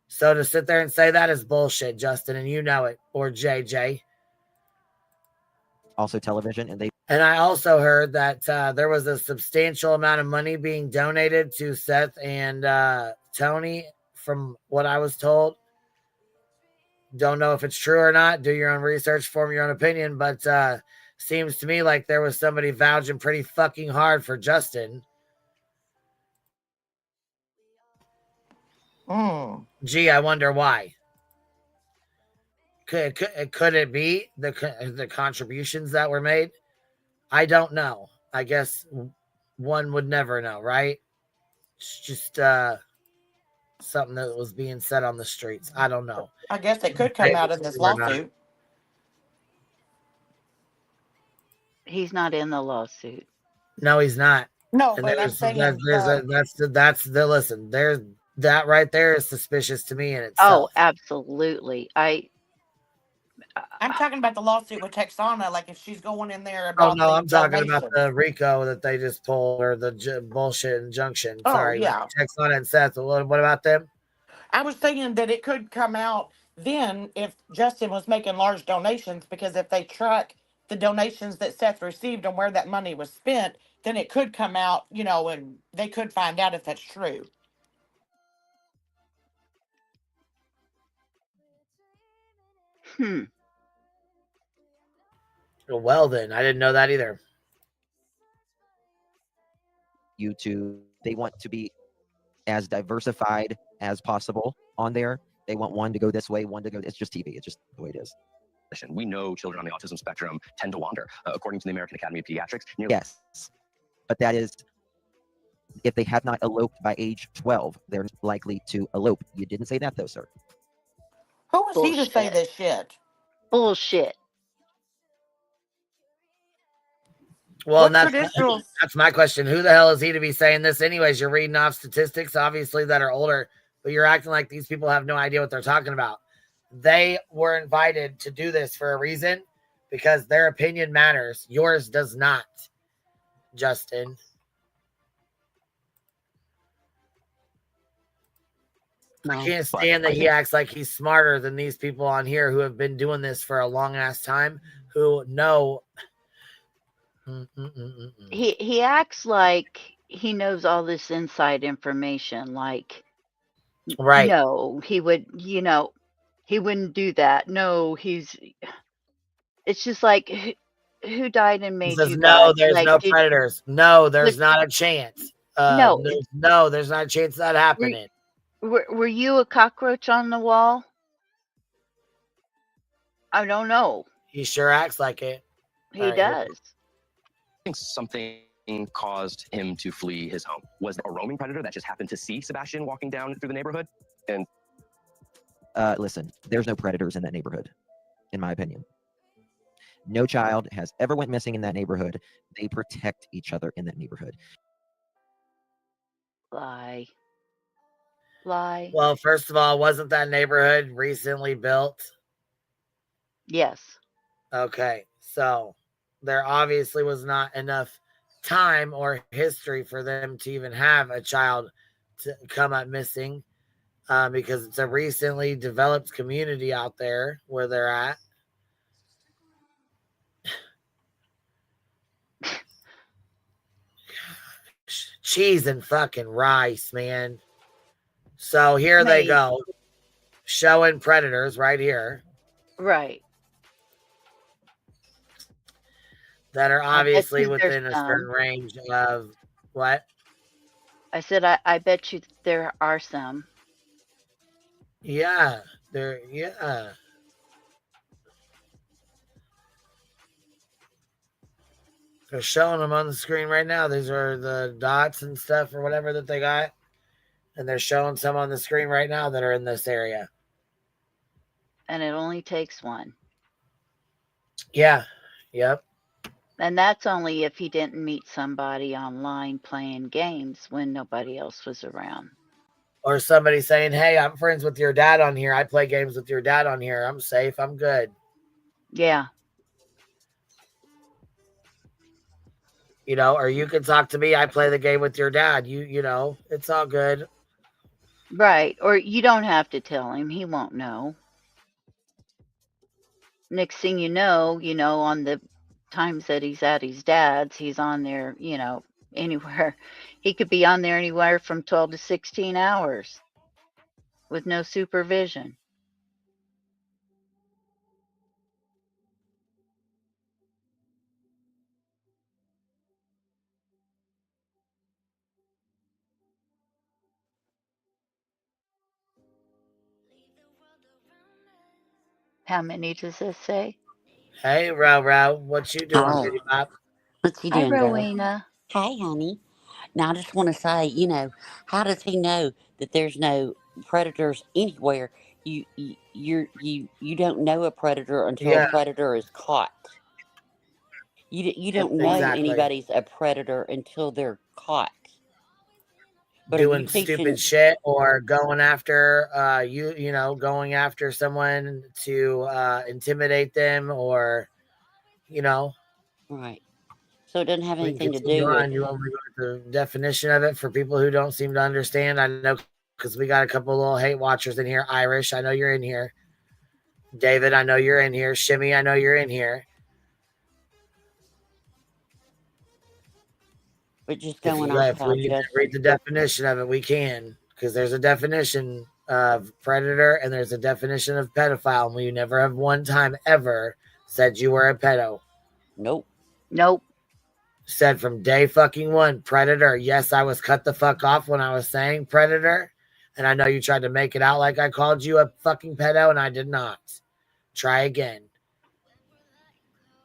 So to sit there and say that is bullshit, Justin, and you know it. Or JJ. Also television, and I also heard that there was a substantial amount of money being donated to Seth and Tony, from what I was told. Don't know if it's true or not. Do your own research, form your own opinion, but seems to me like there was somebody vouching pretty fucking hard for Justin. Gee, I wonder why. Could it be the contributions that were made? I don't know. I guess one would never know, right? It's just something that was being said on the streets. I don't know. I guess it could come out in this lawsuit. He's not in the lawsuit. No, he's not. No, and but I'm saying that's the listen. There's that right there is suspicious to me in itself. Oh, absolutely. I'm talking about the lawsuit with Texana, like if she's going in there about. Oh no, I'm talking about the RICO that they just pulled, or the bullshit injunction. Oh, sorry, yeah. Texana and Seth. What about them? I was thinking that it could come out then if Justin was making large donations, because if they track the donations that Seth received and where that money was spent, then it could come out, and they could find out if that's true. Well, then I didn't know that either. YouTube, they want to be as diversified as possible on there. They want one to go this way, one to go. It's just TV. It's just the way it is. We know children on the autism spectrum tend to wander. According to the American Academy of Pediatrics. Yes, but that is, if they have not eloped by age 12, they're likely to elope. You didn't say that though, sir. Who was he to say this shit? Bullshit. Well, that's my question. Who the hell is he to be saying this anyways? You're reading off statistics, obviously, that are older, but you're acting like these people have no idea what they're talking about. They were invited to do this for a reason, because their opinion matters. Yours does not, Justin. I can't stand that he acts like he's smarter than these people on here who have been doing this for a long ass time, who know. He acts like he knows all this inside information. Like, right? No, he would. He wouldn't do that. No, it's just like, who died and He made says, you no, God? there's Like, no predators. No, there's not a chance. No. No, there's not a chance of that happening. Were you a cockroach on the wall? I don't know. He sure acts like it. He does. I think something caused him to flee his home. Was there a roaming predator that just happened to see Sebastian walking down through the neighborhood? And listen, there's no predators in that neighborhood, in my opinion. No child has ever went missing in that neighborhood. They protect each other in that neighborhood. Lie. Well, first of all, wasn't that neighborhood recently built? Yes. Okay, so there obviously was not enough time or history for them to even have a child to come up missing, because it's a recently developed community out there where they're at. Cheese and fucking rice, man. So here they go, showing predators right here. Right. That are obviously within a certain range of what? I said, I bet you there are some. Yeah, They're showing them on the screen right now. These are the dots and stuff or whatever that they got. And they're showing some on the screen right now that are in this area. And it only takes one. Yeah. Yep. And that's only if he didn't meet somebody online playing games when nobody else was around. Or somebody saying, hey, I'm friends with your dad on here. I play games with your dad on here. I'm safe. I'm good. Yeah. You know, or you can talk to me. I play the game with your dad. You know, it's all good. Right. Or you don't have to tell him. He won't know. Next thing you know, on the times that he's at his dad's, he's on there, anywhere. He could be on there anywhere from 12 to 16 hours with no supervision. How many does this say? Hey, Row, what you doing, Oh. Kitty Pop? What's he Hi, doing, Dad? Rowena. Hey, honey. Now, I just want to say, how does he know that there's no predators anywhere? You don't know a predator until a predator is caught. You don't know anybody's a predator until they're caught. But doing stupid shit or going after going after someone to intimidate them or right. So it doesn't have we can anything to continue do on. with You want me to go with the definition of it for people who don't seem to understand? I know because we got a couple of little hate watchers in here. Irish, I know you're in here. David, I know you're in here. Shimmy, I know you're in here. But just going off If we need to read the definition of it, we can, because there's a definition of predator and there's a definition of pedophile, and we never have one time ever said you were a pedo. Nope. Said from day fucking one, predator. Yes, I was cut the fuck off when I was saying predator, and I know you tried to make it out like I called you a fucking pedo, and I did not. Try again.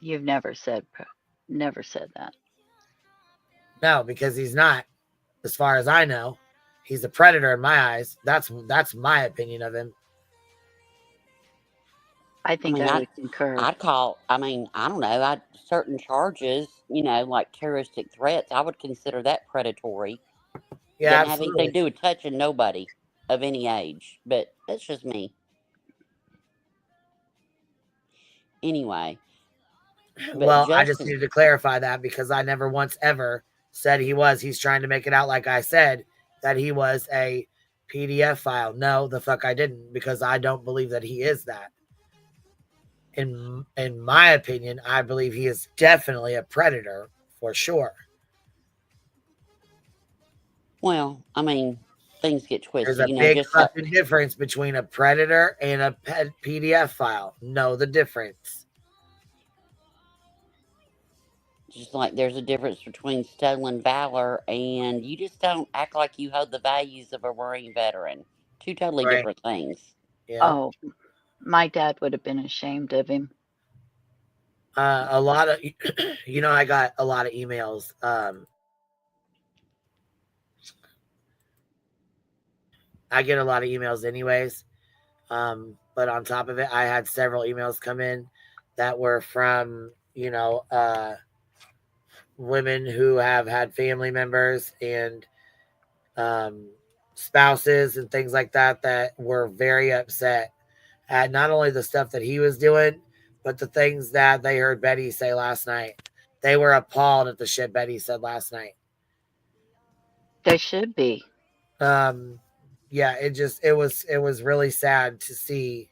You've never said that. No, because he's not. As far as I know, he's a predator in my eyes. That's my opinion of him. I think I would concur. I don't know. Certain charges, like terroristic threats, I would consider that predatory. Yeah, doesn't have anything to do with touching nobody of any age, but that's just me. Anyway. Well, I just needed to clarify that because I never once ever said he was. He's trying to make it out like I said that he was a PDF file. No, the fuck I didn't, because I don't believe that he is that. In my opinion, I believe he is definitely a predator for sure. Well, things get twisted. There's a big fucking difference between a predator and a PDF file. Know the difference. Just like there's a difference between stolen valor and you just don't act like you hold the values of a Marine veteran. Two totally different things. Yeah. Oh, my dad would have been ashamed of him. A lot of, you know, I got a lot of emails. I get a lot of emails anyways. But on top of it, I had several emails come in that were from, you know, women who have had family members and spouses and things like that that were very upset at not only the stuff that he was doing, but the things that they heard Betty say last night. They were appalled at the shit Betty said last night. They should be. Yeah, it was really sad to see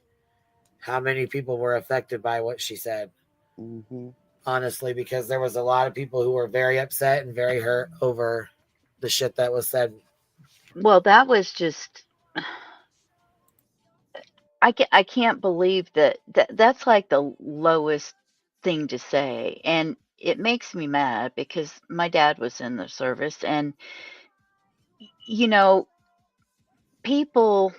how many people were affected by what she said. Mm-hmm. Honestly, because there was a lot of people who were very upset and very hurt over the shit that was said. Well, that was just, I can't believe that's like the lowest thing to say. And it makes me mad because my dad was in the service and, you know, people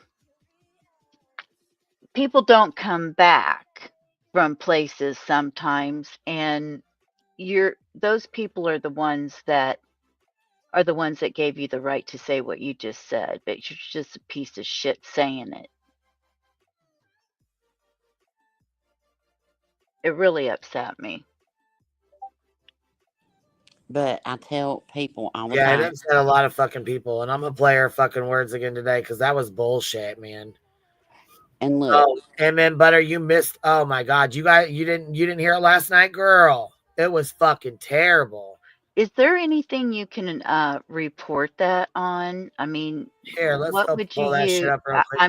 don't come back from places sometimes, and those people are the ones that gave you the right to say what you just said, but you're just a piece of shit saying it. It really upset me. But I tell people all the Yeah, time. it upset a lot of fucking people, and I'm gonna play her fucking words again today because that was bullshit, man. And look, oh, and then Butter, you missed. Oh my god, you didn't hear it last night, girl. It was fucking terrible. Is there anything you can report that on? I mean, here, let's what go would pull you that use? shit up real quick.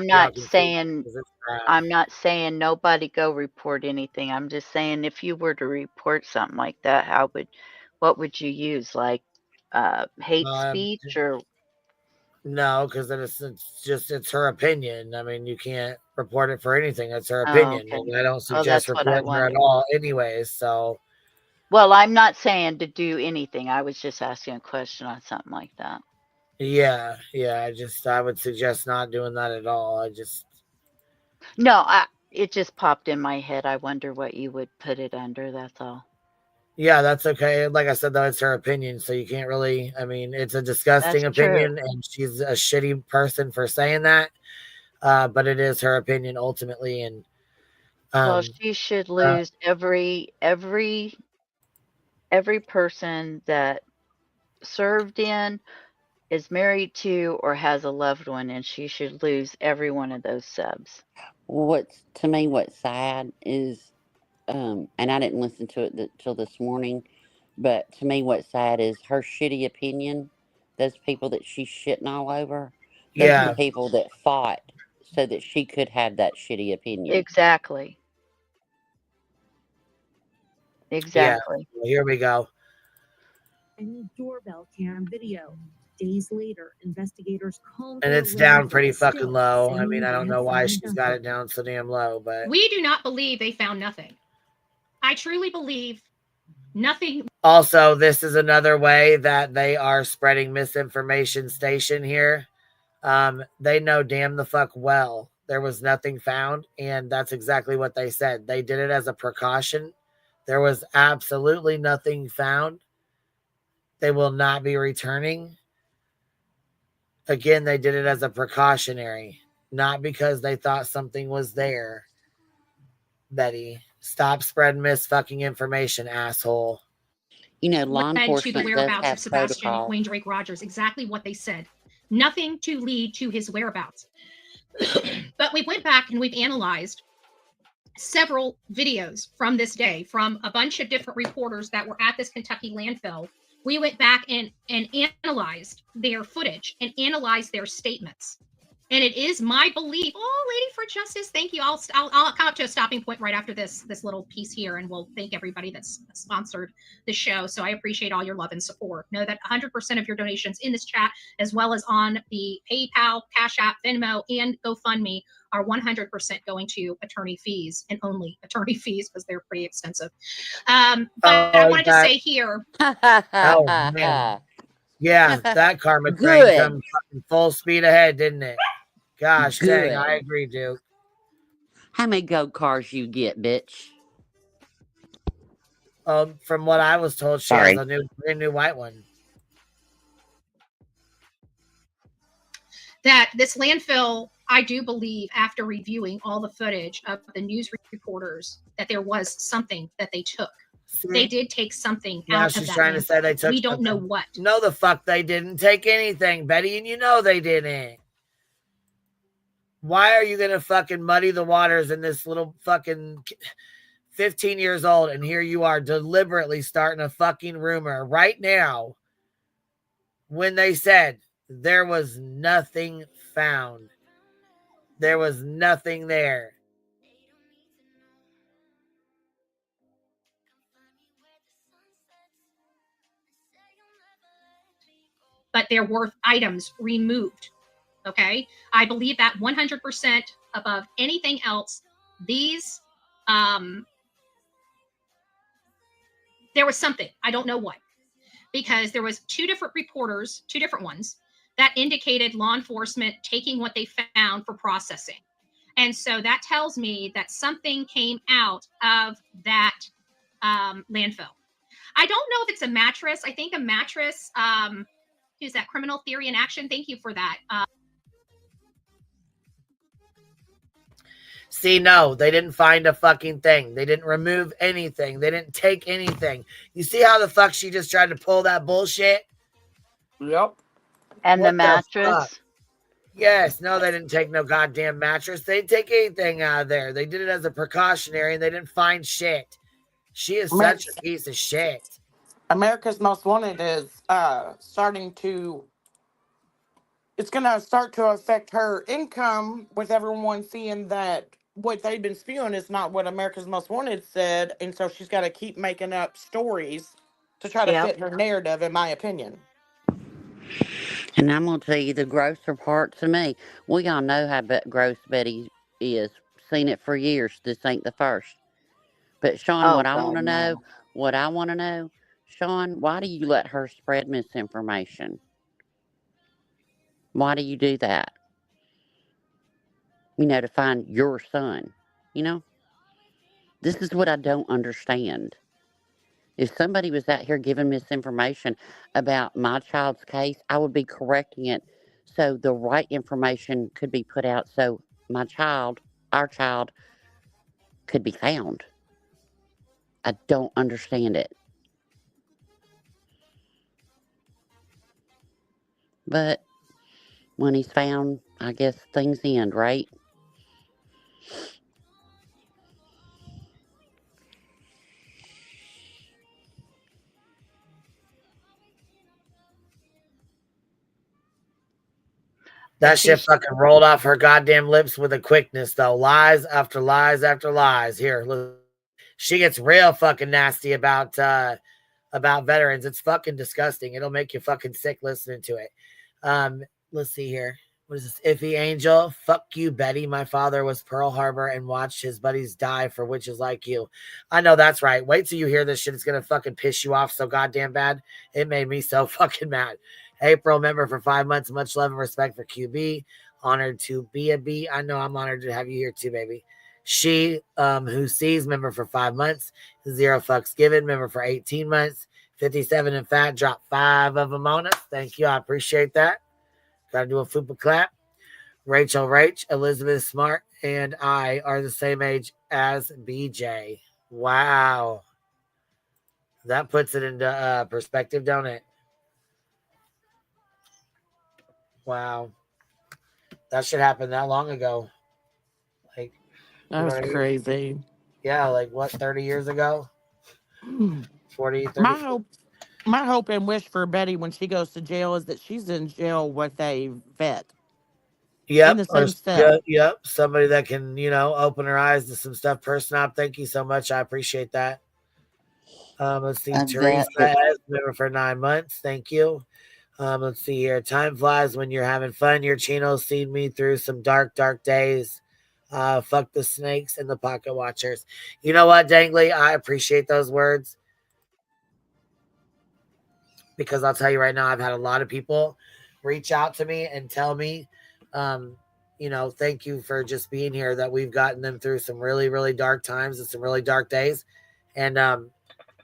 I'm not saying nobody go report anything. I'm just saying if you were to report something like that, what would you use? Like hate speech or? No, because then it's her opinion. I mean, you can't report it for anything. It's her opinion, okay. and I don't suggest That's what I reporting her at wondered. all, anyways. So. Well, I'm not saying to do anything. I was just asking a question on something like that. Yeah. I would suggest not doing that at all. No, it just popped in my head. I wonder what you would put it under. That's all. Yeah, that's okay. Like I said, though, it's her opinion, so you can't really. I mean, it's a disgusting opinion, and she's a shitty person for saying that. But it is her opinion ultimately, and well, she should lose every person that served in, is married to, or has a loved one, and she should lose every one of those subs. What's sad is, and I didn't listen to it till this morning, but to me, what's sad is her shitty opinion. Those people that she's shitting all over, those are the people that fought so that she could have that shitty opinion. Exactly. Yeah. Well, here we go. Any doorbell cam video. Days later, investigators called. And it's down pretty fucking low. I mean, I don't know why she's got it down so damn low, but we do not believe they found nothing. I truly believe nothing. Also, this is another way that they are spreading misinformation station here. They know damn the fuck well there was nothing found, and that's exactly what they said. They did it as a precaution. There was absolutely nothing found. They will not be returning. Again, they did it as a precautionary, not because they thought something was there. Betty, stop spreading fucking information, asshole. You know, law enforcement to the whereabouts of Sebastian protocol. Wayne Drake Rogers. Exactly what they said. Nothing to lead to his whereabouts. But we went back and we've analyzed several videos from this day from a bunch of different reporters that were at this Kentucky landfill. We went back and analyzed their footage and analyzed their statements. And it is my belief. Oh, Lady for Justice, thank you. I'll come up to a stopping point right after this little piece here, and we'll thank everybody that's sponsored the show. So I appreciate all your love and support. Know that 100% of your donations in this chat, as well as on the PayPal, Cash App, Venmo, and GoFundMe, are 100% going to attorney fees, and only attorney fees, because they're pretty expensive. But I wanted to say here. Oh man. Yeah, that karma train come fucking full speed ahead, didn't it? Gosh dang, I agree, Duke. How many gold cars you get, bitch? From what I was told, she has a brand new white one. That this landfill, I do believe, after reviewing all the footage of the news reporters, that there was something that they took. They did take something out of that. She's trying to say they took. We don't know what. No, the fuck they didn't take anything, Betty, and you know they didn't. Why are you gonna fucking muddy the waters in this little fucking 15 years old, and here you are deliberately starting a fucking rumor right now when they said there was nothing found. There was nothing there. But there were items removed. Okay, I believe that 100% above anything else. These, there was something, I don't know what, because there was two different reporters, two different ones, that indicated law enforcement taking what they found for processing. And so that tells me that something came out of that landfill. I don't know if it's a mattress. I think a mattress, who's that, Criminal Theory in Action? Thank you for that. See, no, they didn't find a fucking thing. They didn't remove anything. They didn't take anything. You see how the fuck she just tried to pull that bullshit? Yep. And What the mattress? Yes, no, they didn't take no goddamn mattress. They didn't take anything out of there. They did it as a precautionary, and they didn't find shit. She is such a piece of shit. America's Most Wanted is starting to. It's going to start to affect her income with everyone seeing that what they've been spewing is not what America's Most Wanted said. And so she's got to keep making up stories to try to fit her narrative, in my opinion. And I'm going to tell you the grosser part to me. We all know how gross Betty is. Seen it for years. This ain't the first. But Sean, what I want to know, Sean, why do you let her spread misinformation? Why do you do that? You know, to find your son, you know? This is what I don't understand. If somebody was out here giving misinformation about my child's case, I would be correcting it so the right information could be put out so my child, our child, could be found. I don't understand it. But when he's found, I guess things end, right? That shit fucking rolled off her goddamn lips with a quickness, though. Lies after lies after lies. Here, look. She gets real fucking nasty about veterans. It's fucking disgusting. It'll make you fucking sick listening to it. Let's see here. What is this? Iffy Angel. Fuck you, Betty. My father was Pearl Harbor and watched his buddies die for witches like you. I know that's right. Wait till you hear this shit. It's gonna fucking piss you off so goddamn bad. It made me so fucking mad. April, member for 5 months. Much love and respect for QB. Honored to be a B. I know I'm honored to have you here too, baby. She, who sees, member for 5 months. 0 fucks given, member for 18 months. 57 and fat, drop 5 of them on us. Thank you. I appreciate that. Gotta do a fupa clap. Rachel Rach, Elizabeth Smart, and I are the same age as BJ. Wow. That puts it into perspective, don't it? Wow. That should happen that long ago. Like, that was crazy. Yeah, like what, 30 years ago? 40, 30. My hope and wish for Betty when she goes to jail is that she's in jail with a vet. in the same cell. Yep. Somebody that can, open her eyes to some stuff. Person up, thank you so much. I appreciate that. Let's see. Teresa has been for 9 months. Thank you. Let's see here. Time flies when you're having fun. Your Chino's seen me through some dark, dark days. Fuck the snakes and the pocket watchers. You know what, Dangly? I appreciate those words. Because I'll tell you right now, I've had a lot of people reach out to me and tell me, thank you for just being here, that we've gotten them through some really, really dark times and some really dark days. And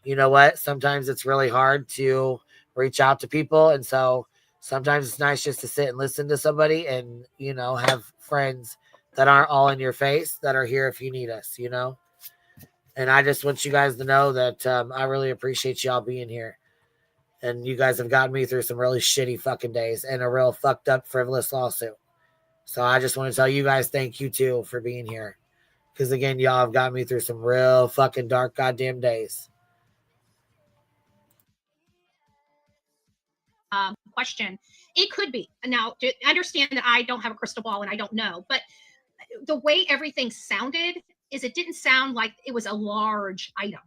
you know what? Sometimes it's really hard to reach out to people. And so sometimes it's nice just to sit and listen to somebody and, have friends that aren't all in your face, that are here if you need us, And I just want you guys to know that I really appreciate y'all being here. And you guys have gotten me through some really shitty fucking days and a real fucked up frivolous lawsuit. So I just want to tell you guys thank you too for being here. Because again, y'all have got me through some real fucking dark goddamn days. Question. It could be. Now, understand that I don't have a crystal ball and I don't know. But the way everything sounded is it didn't sound like it was a large item.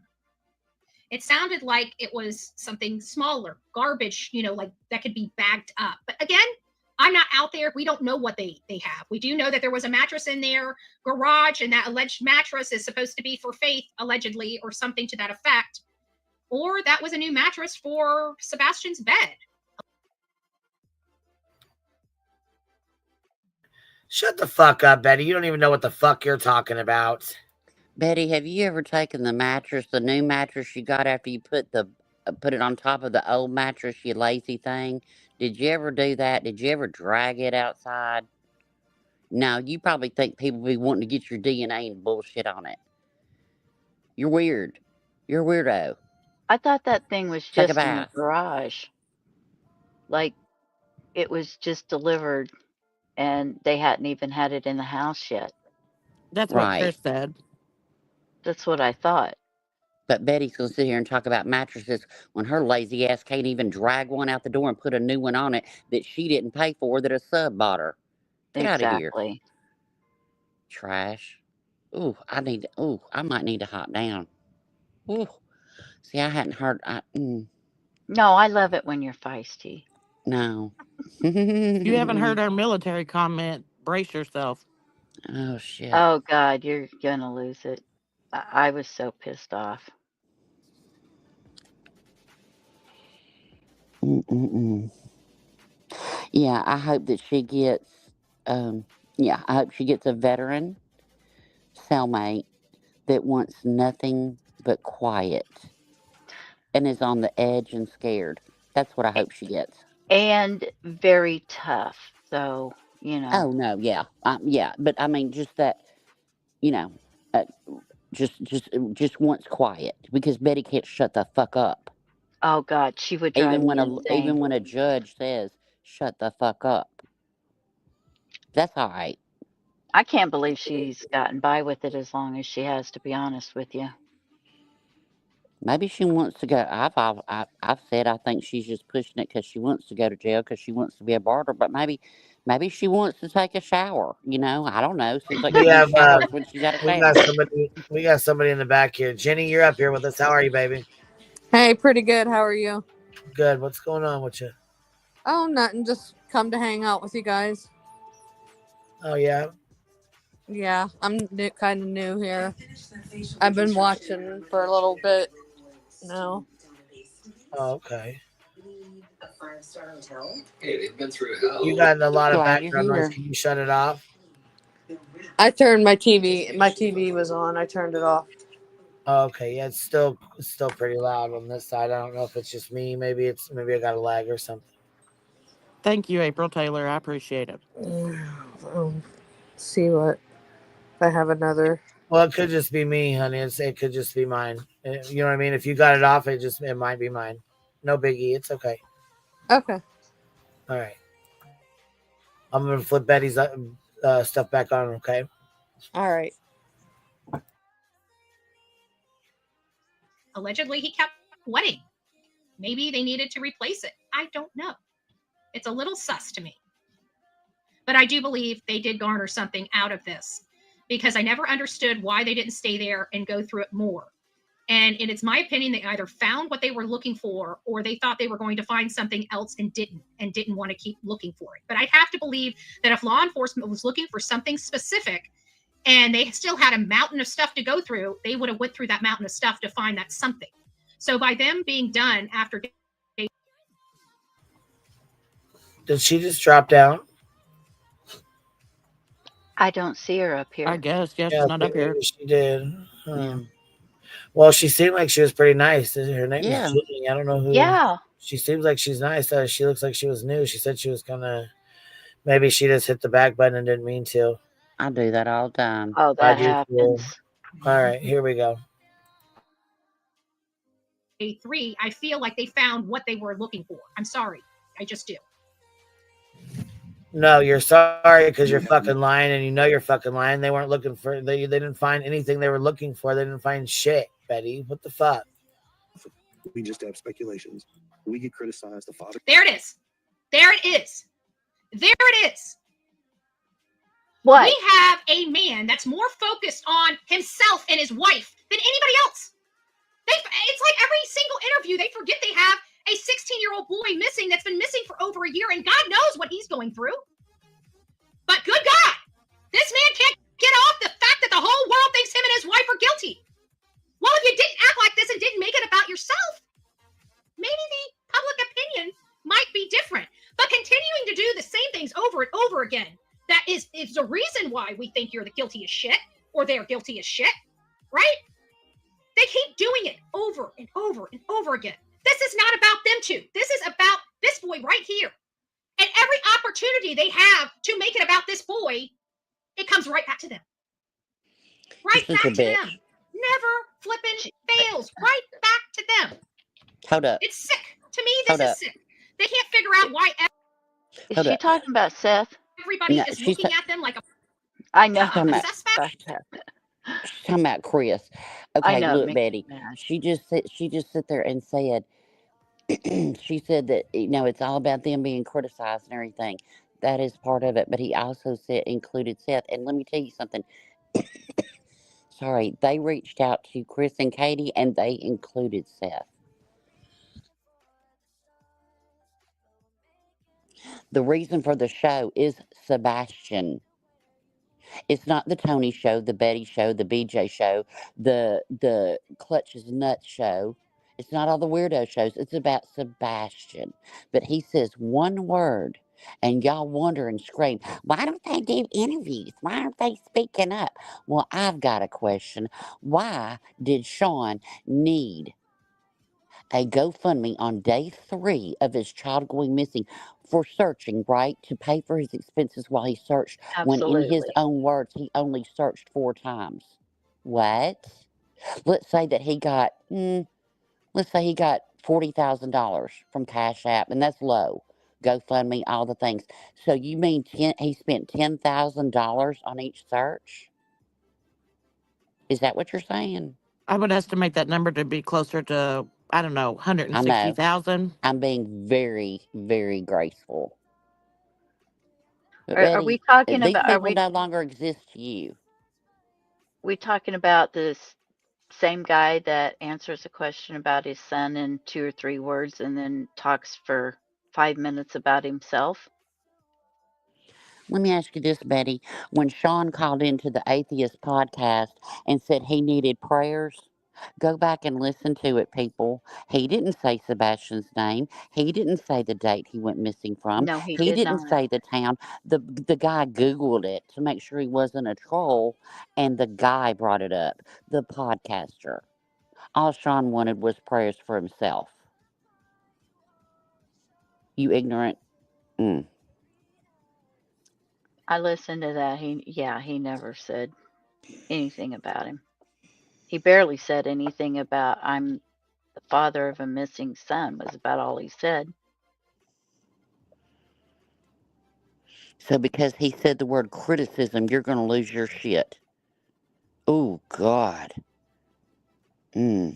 It sounded like it was something smaller, garbage, like that could be bagged up. But again, I'm not out there. We don't know what they have. We do know that there was a mattress in their garage, and that alleged mattress is supposed to be for Faith, allegedly, or something to that effect. Or that was a new mattress for Sebastian's bed. Shut the fuck up, Betty. You don't even know what the fuck you're talking about. Betty, have you ever taken the mattress, the new mattress you got after you put it on top of the old mattress, you lazy thing? Did you ever do that? Did you ever drag it outside? No, you probably think people be wanting to get your DNA and bullshit on it. You're weird. You're a weirdo. I thought that thing was Take a just in the bath. garage. Like it was just delivered and they hadn't even had it in the house yet. That's what Chris said. That's what I thought. But Betty's going to sit here and talk about mattresses when her lazy ass can't even drag one out the door and put a new one on it that she didn't pay for, that a sub bought her. Get out of here. Exactly. Trash. Ooh, I might need to hop down. Ooh. See, I hadn't heard. No, I love it when you're feisty. No. If you haven't heard our military comment, brace yourself. Oh, shit. Oh, God, you're going to lose it. I was so pissed off. Yeah, I hope that she gets, I hope she gets a veteran cellmate that wants nothing but quiet and is on the edge and scared. That's what I hope she gets. And very tough. So, Oh, no, yeah. But I mean, just that, just wants quiet, because Betty can't shut the fuck up. Oh, God, she would drive me insane. Even when a judge says, shut the fuck up. That's all right. I can't believe she's gotten by with it as long as she has, to be honest with you. Maybe she wants to go. I've said I think she's just pushing it because she wants to go to jail, because she wants to be a barter. But maybe she wants to take a shower. I don't know. Seems like she showers when she's out of town. We got somebody in the back here. Jenny, you're up here with us. How are you, baby? Hey, pretty good. How are you? Good. What's going on with you? Oh, nothing. Just come to hang out with you guys. Oh, yeah? Yeah, I'm kind of new here. I've been watching for a little bit now. Oh, okay. Hey, they've been through hell. You got a lot of background noise. Can you shut it off? I turned my TV. My TV was on. I turned it off. Oh, okay. Yeah, it's still pretty loud on this side. I don't know if it's just me. Maybe I got a lag or something. Thank you, April Taylor. I appreciate it. See what if I have another. Well, it could just be me, honey. It could just be mine. You know what I mean? If you got it off, it might be mine. No biggie. It's okay. Okay. All right. I'm gonna flip Betty's stuff back on. Okay. All right. Allegedly, he kept wetting. Maybe they needed to replace it. I don't know. It's a little sus to me. But I do believe they did garner something out of this, because I never understood why they didn't stay there and go through it more. And it's my opinion, they either found what they were looking for, or they thought they were going to find something else and didn't want to keep looking for it. But I have to believe that if law enforcement was looking for something specific and they still had a mountain of stuff to go through, they would have went through that mountain of stuff to find that something. So by them being done after day. Did she just drop down? I don't see her up here. I guess. Yeah, she's not up here. She did. Yeah. Well, she seemed like she was pretty nice. Her name Yeah. is Julie. I don't know who. Yeah. She seems like she's nice. She looks like she was new. She said she was gonna. Maybe she just hit the back button and didn't mean to. I do that all the time. Oh, that happens. All right, here we go. Day 3, I feel like they found what they were looking for. I'm sorry. I just do. No, you're sorry because you're fucking lying, and you know you're fucking lying. They weren't looking for. They didn't find anything they were looking for. They didn't find shit, Betty. What the fuck? We just have speculations. We get criticized. The father. There it is. There it is. There it is. What? We have a man that's more focused on himself and his wife than anybody else. It's like every single interview, they forget they have a 16-year-old boy missing that's been missing for over a year, and God knows what he's going through. But good God, this man can't get off the fact that the whole world thinks him and his wife are guilty. Well, if you didn't act like this and didn't make it about yourself, maybe the public opinion might be different. But continuing to do the same things over and over again, that is the reason why we think you're the guilty as shit, or they're guilty as shit, right? They keep doing it over and over and over again. This is not about them two. This is about this boy right here. And every opportunity they have to make it about this boy, it comes right back to them. Right back to them. Never flipping fails. Right back to them. Hold up. It's sick. To me, this is sick. They can't figure out why. Is she talking about Seth? Everybody is looking at them like a. I know. Suspect. She's talking about Chris. Okay, look, Betty. She just sit there and said, she said that it's all about them being criticized and everything. That is part of it, but he also included Seth. And let me tell you something. Sorry, they reached out to Chris and Katie, and they included Seth. The reason for the show is Sebastian. It's not the Tony show, the Betty show, the BJ show, the Clutches Nuts show. It's not all the weirdo shows. It's about Sebastian. But he says one word, and y'all wonder and scream, why don't they do interviews? Why aren't they speaking up? Well, I've got a question. Why did Sean need a GoFundMe on day 3 of his child going missing for searching, right? To pay for his expenses while he searched. Absolutely. When in his own words, he only searched 4 times. What? Let's say that he got, let's say he got $40,000 from Cash App, and that's low. GoFundMe, all the things. So you mean he spent $10,000 on each search? Is that what you're saying? I would estimate that number to be closer to, I don't know, 160,000. I'm being very, very graceful. But Are we talking these about? people no longer exist to you? We talking about this same guy that answers a question about his son in 2 or 3 words and then talks for 5 minutes about himself? Let me ask you this, Betty. When Sean called into the Atheist podcast and said he needed prayers, go back and listen to it, people. He didn't say Sebastian's name. He didn't say the date he went missing from. No, he didn't not. say the town. The guy Googled it to make sure he wasn't a troll, and the guy brought it up, the podcaster. All Sean wanted was prayers for himself. You ignorant. I listened to that. He never said anything about him. He barely said anything about I'm the father of a missing son was about all he said. So because he said the word criticism, you're going to lose your shit. Oh, God. All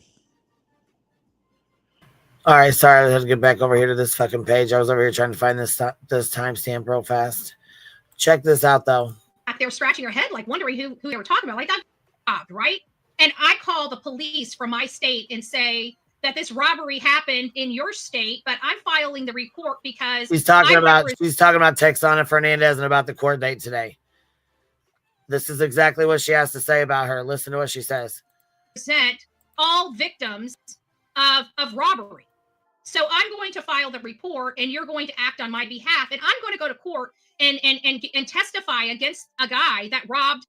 right, sorry, I had to get back over here to this fucking page. I was over here trying to find this timestamp real fast. Check this out, though. Back there scratching her head, like wondering who they were talking about. Like, that's right? And I call the police from my state and say that this robbery happened in your state, but I'm filing the report because She's talking about Texana Fernandez and about the court date today. This is exactly what she has to say about her. Listen to what she says. Present all victims of robbery. So I'm going to file the report and you're going to act on my behalf. And I'm going to go to court and testify against a guy that robbed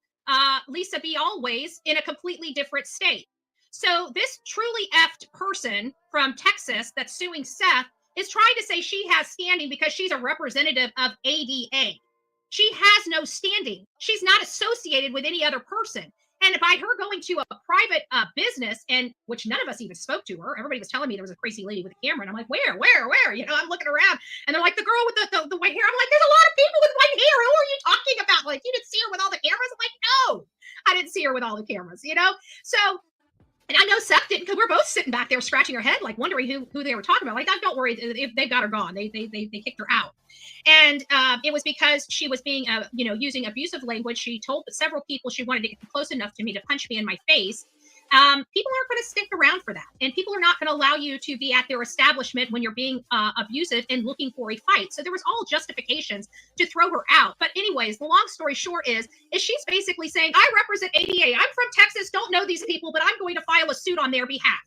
Lisa B. Always in a completely different state. So this truly effed person from Texas that's suing Seth is trying to say she has standing because she's a representative of ADA. She has no standing. She's not associated with any other person. And by her going to a private business, and which none of us even spoke to her, everybody was telling me there was a crazy lady with a camera. And I'm like, where? You know, I'm looking around and they're like, the girl with the white hair. I'm like, there's a lot of people with white hair. Who are you talking about? Like, you didn't see her with all the cameras? I'm like, no, I didn't see her with all the cameras, you know? So, and I know Seth didn't, because we're both sitting back there scratching our head, like wondering who they were talking about. Like, don't worry, if they've got her gone, they kicked her out. And it was because she was being, using abusive language. She told several people she wanted to get close enough to me to punch me in my face. People aren't going to stick around for that. And people are not going to allow you to be at their establishment when you're being abusive and looking for a fight. So there was all justifications to throw her out. But anyways, the long story short is she's basically saying, I represent ADA. I'm from Texas, don't know these people, but I'm going to file a suit on their behalf.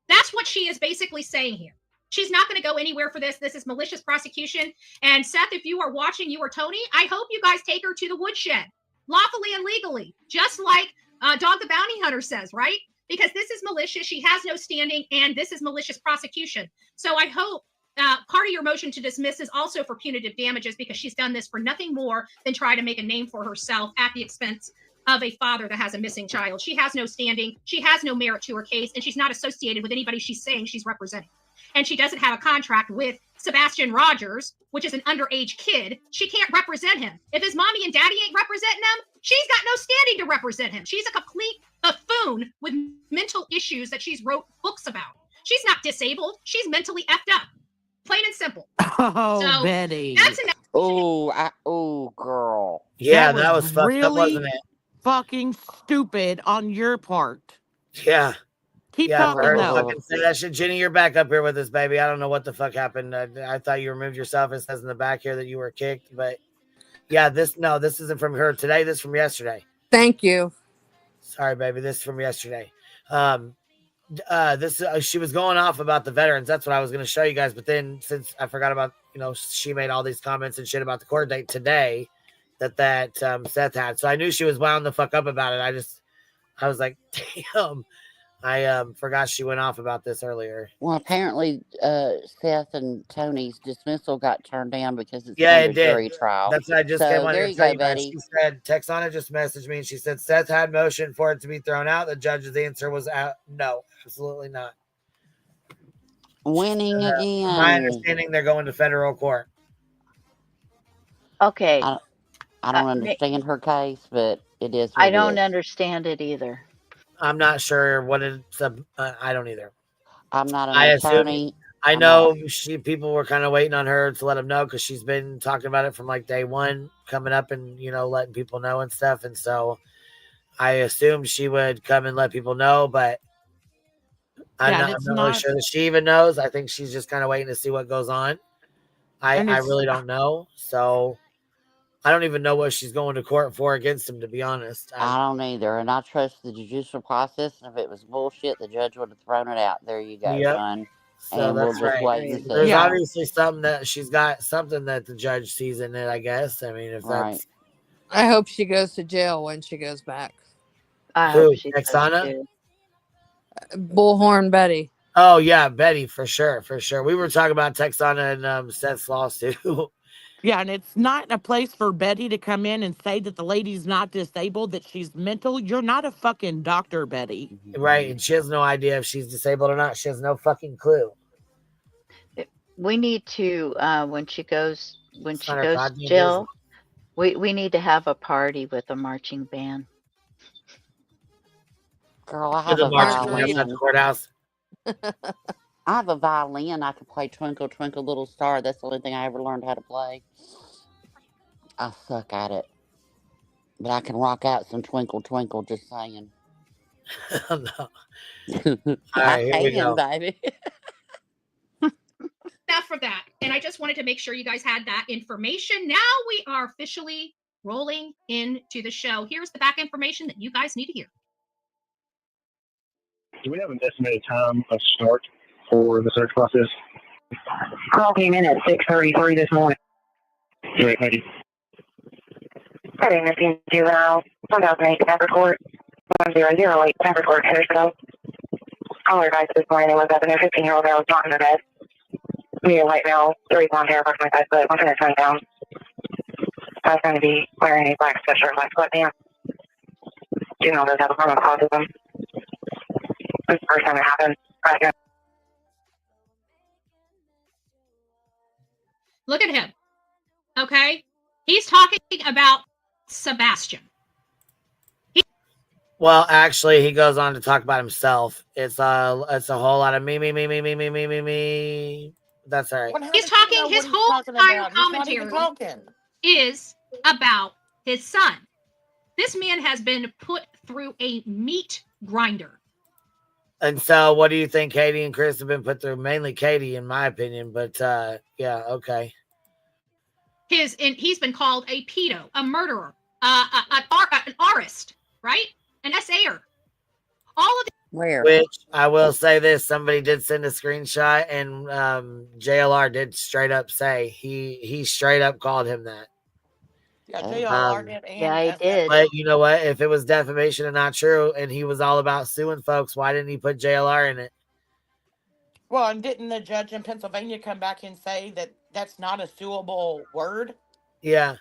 That's what she is basically saying here. She's not going to go anywhere for this. This is malicious prosecution. And Seth, if you are watching, you or Tony, I hope you guys take her to the woodshed, lawfully and legally, just like Dog the Bounty Hunter says, right? Because this is malicious. She has no standing, and this is malicious prosecution. So I hope part of your motion to dismiss is also for punitive damages, because she's done this for nothing more than try to make a name for herself at the expense of a father that has a missing child. She has no standing. She has no merit to her case, and she's not associated with anybody she's saying she's representing. And she doesn't have a contract with Sebastian Rogers, which is an underage kid. She can't represent him. If his mommy and daddy ain't representing him, she's got no standing to represent him. She's a complete buffoon with mental issues that she's wrote books about. She's not disabled. She's mentally effed up. Plain and simple. Oh, so Betty. That's girl. Yeah, that was fucked really up, wasn't it? Fucking stupid on your part. Yeah. Keep for talking her to though. fucking say that shit. Jenny, you're back up here with us, baby. I don't know what the fuck happened. I thought you removed yourself. It says in the back here that you were kicked, but yeah, this isn't from her today. This is from yesterday. Thank you. Sorry, baby. This is from yesterday. She was going off about the veterans. That's what I was going to show you guys. But then since I forgot about, she made all these comments and shit about the court date today that Seth had. So I knew she was wound the fuck up about it. I was like, damn. I forgot she went off about this earlier. Well, apparently, Seth and Tony's dismissal got turned down because it's it did. jury trial. That's what I just so wanted there to you tell go, you guys. Betty. She said, Texana just messaged me and she said Seth had motion for it to be thrown out. The judge's answer was no, absolutely not. Winning again. My understanding, they're going to federal court. Okay. I don't understand her case, but it is. I don't understand it either. I'm not sure what it's. I don't either. I'm not an attorney. I know people were kind of waiting on her to let them know because she's been talking about it from like day one, coming up and letting people know and stuff. And so I assumed she would come and let people know, but I'm not really sure that she even knows. I think she's just kind of waiting to see what goes on. I really don't know. So I don't even know what she's going to court for against him, to be honest. I don't either. And I trust the judicial process. And if it was bullshit, the judge would have thrown it out. There you go, son. So and that's we'll just wait and see. There's obviously something that she's got, something that the judge sees in it, I guess. I mean, if that's. I hope she goes to jail when she goes back. I hope she does Texana? too. Bullhorn Betty. Oh, yeah, Betty, for sure. We were talking about Texana and Seth's lawsuit. Yeah, and it's not a place for Betty to come in and say that the lady's not disabled, that she's mental. You're not a fucking doctor, Betty. Right, and she has no idea if she's disabled or not. She has no fucking clue. We need to when she goes to jail, we need to have a party with a marching band. Girl, I have a violin. At the courthouse. I have a violin. I can play Twinkle, Twinkle, Little Star. That's the only thing I ever learned how to play. I suck at it. But I can rock out some Twinkle Twinkle, just saying. No. All I right, here we can, go. baby. Enough of that. And I just wanted to make sure you guys had that information. Now we are officially rolling into the show. Here's the back information that you guys need to hear. Do we have an estimated time of start for the search process? Call came in at 6:33 this morning. Great, thank you. Good evening, juvenile, 1008 Pepper Court, 1008 Pepper Court, Harrisville. Caller advice this morning was that the 15-year-old girl was not in her bed. We white male, 3 blonde hair, approximately 5 foot, 120 pounds. I was going to be wearing a black sweatshirt, black sweatpants. Juvenile does have a form of autism. This is the first time it happened. Right now. Look at him. Okay? He's talking about Sebastian. Well, actually, he goes on to talk about himself. It's a whole lot of me. That's all right. He's talking, his whole entire commentary is about his son. This man has been put through a meat grinder. And so, what do you think Katie and Chris have been put through? Mainly Katie, in my opinion, but yeah, okay. He's been called a pedo, a murderer, an artist, right? An SA'er. All of the Where? Which I will say this: somebody did send a screenshot, and JLR did straight up say he straight up called him that. Yeah, JLR did. Yeah, he did. But you know what? If it was defamation and not true, and he was all about suing folks, why didn't he put JLR in it? Well, and didn't the judge in Pennsylvania come back and say that that's not a suable word? Yeah.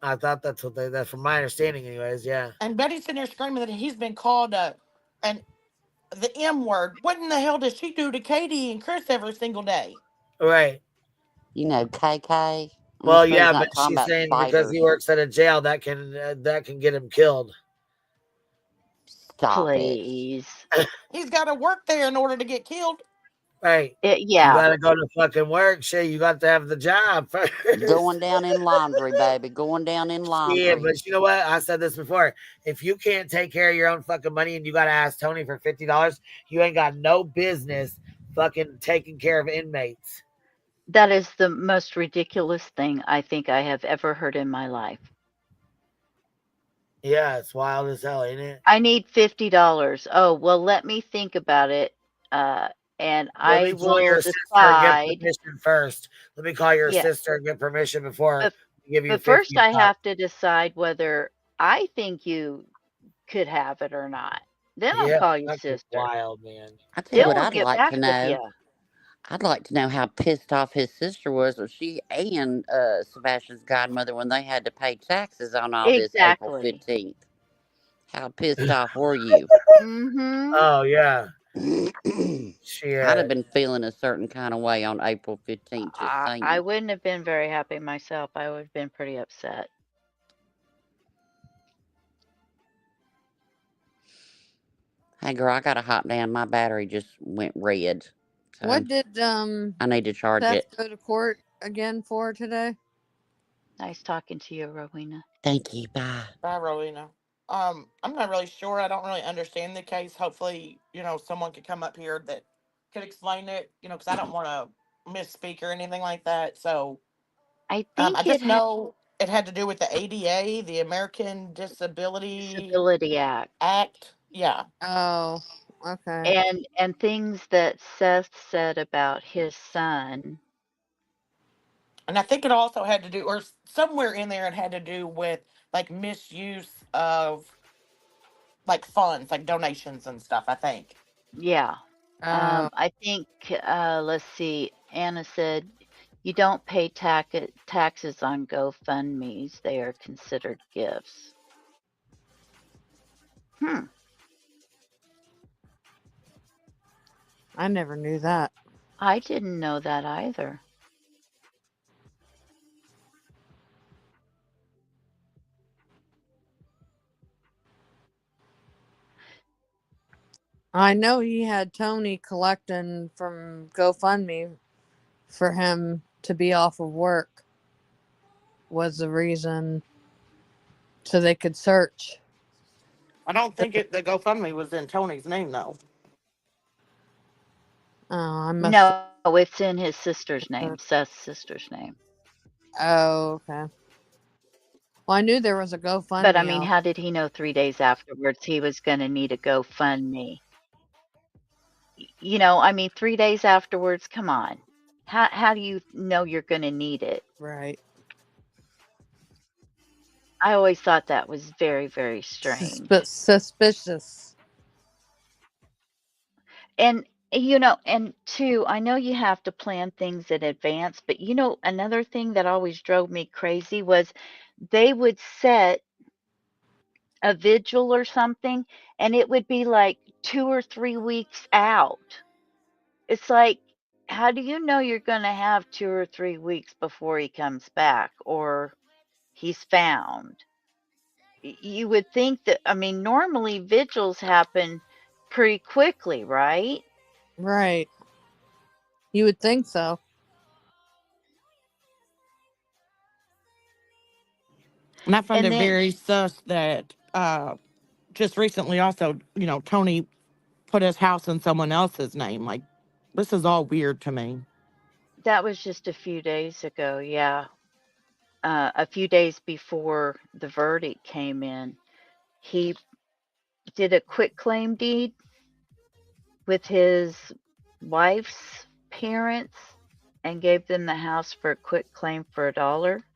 I thought that's what that from my understanding anyways, yeah. And Betty's sitting there screaming that he's been called the M word. What in the hell does she do to Katie and Chris every single day? Right. You know, KK. Well, I'm sure yeah, he's not but talking she's about saying spiders. because he works at a jail that can get him killed. Stop Please. He's got to work there in order to get killed. Right. Yeah. You gotta go to fucking work. Shit, you got to have the job first. Going down in laundry, baby. Going down in laundry. Yeah, but you know what? I said this before. If you can't take care of your own fucking money and you gotta ask Tony for $50, you ain't got no business fucking taking care of inmates. That is the most ridiculous thing I think I have ever heard in my life. Yeah, it's wild as hell, ain't it? I need $50. Oh, well, let me think about it. And I will your sister decide. and get permission first. Let me call your Yeah. sister and get permission before I give you But first, I $50. have to decide whether I think you could have it or not. Then I'll Yeah, call your that's sister. wild, man. I tell you Then what we'll I'd get like back to with know. you. I'd like to know how pissed off his sister was, or she and Sebastian's godmother, when they had to pay taxes on all this April Exactly. 15th. How pissed off were you? Mm-hmm. Oh, yeah. I'd have been feeling a certain kind of way on April 15th, just saying. I wouldn't have been very happy myself. I would have been pretty upset. Hey, girl, I got to hop down. My battery just went red. So What did I need to charge Seth it. go to court again for today? Nice talking to you, Rowena. Thank you. Bye. Bye, Rowena. I'm not really sure. I don't really understand the case. Hopefully, someone could come up here that could explain it, because I don't want to misspeak or anything like that. So I think Um, I just know it had to do with the ADA, the American Disability Act. Yeah. Oh, okay. And things that Seth said about his son. And I think it also had to do, or somewhere in there, it had to do with like misuse of like funds, like donations and stuff, I think. Yeah. I think, let's see, Anna said, you don't pay taxes on GoFundMes. They are considered gifts. I never knew that. I didn't know that either. I know he had Tony collecting from GoFundMe for him to be off of work. was the reason so they could search. I don't think the GoFundMe was in Tony's name though. Oh, I must. No, it's in his sister's name, Seth's sister's name. Oh, okay. Well, I knew there was a GoFundMe. But I mean, how did he know 3 days afterwards he was going to need a GoFundMe? You know, I mean, 3 days afterwards, come on. How do you know you're going to need it? Right. I always thought that was very, very strange. Suspicious. And, you know, and two, I know you have to plan things in advance, but you know, another thing that always drove me crazy was they would set a vigil or something, and it would be like 2 or 3 weeks out. It's like, how do you know you're going to have 2 or 3 weeks before he comes back or he's found? You would think that, I mean, normally vigils happen pretty quickly, right? Right. You would think so. And I find And it then, very sus that just recently also, you know, Tony put his house in someone else's name. Like, this is all weird to me. that was just a few days ago, yeah. A few days before the verdict came in, he did a quitclaim deed with his wife's parents and gave them the house for a quitclaim for $1.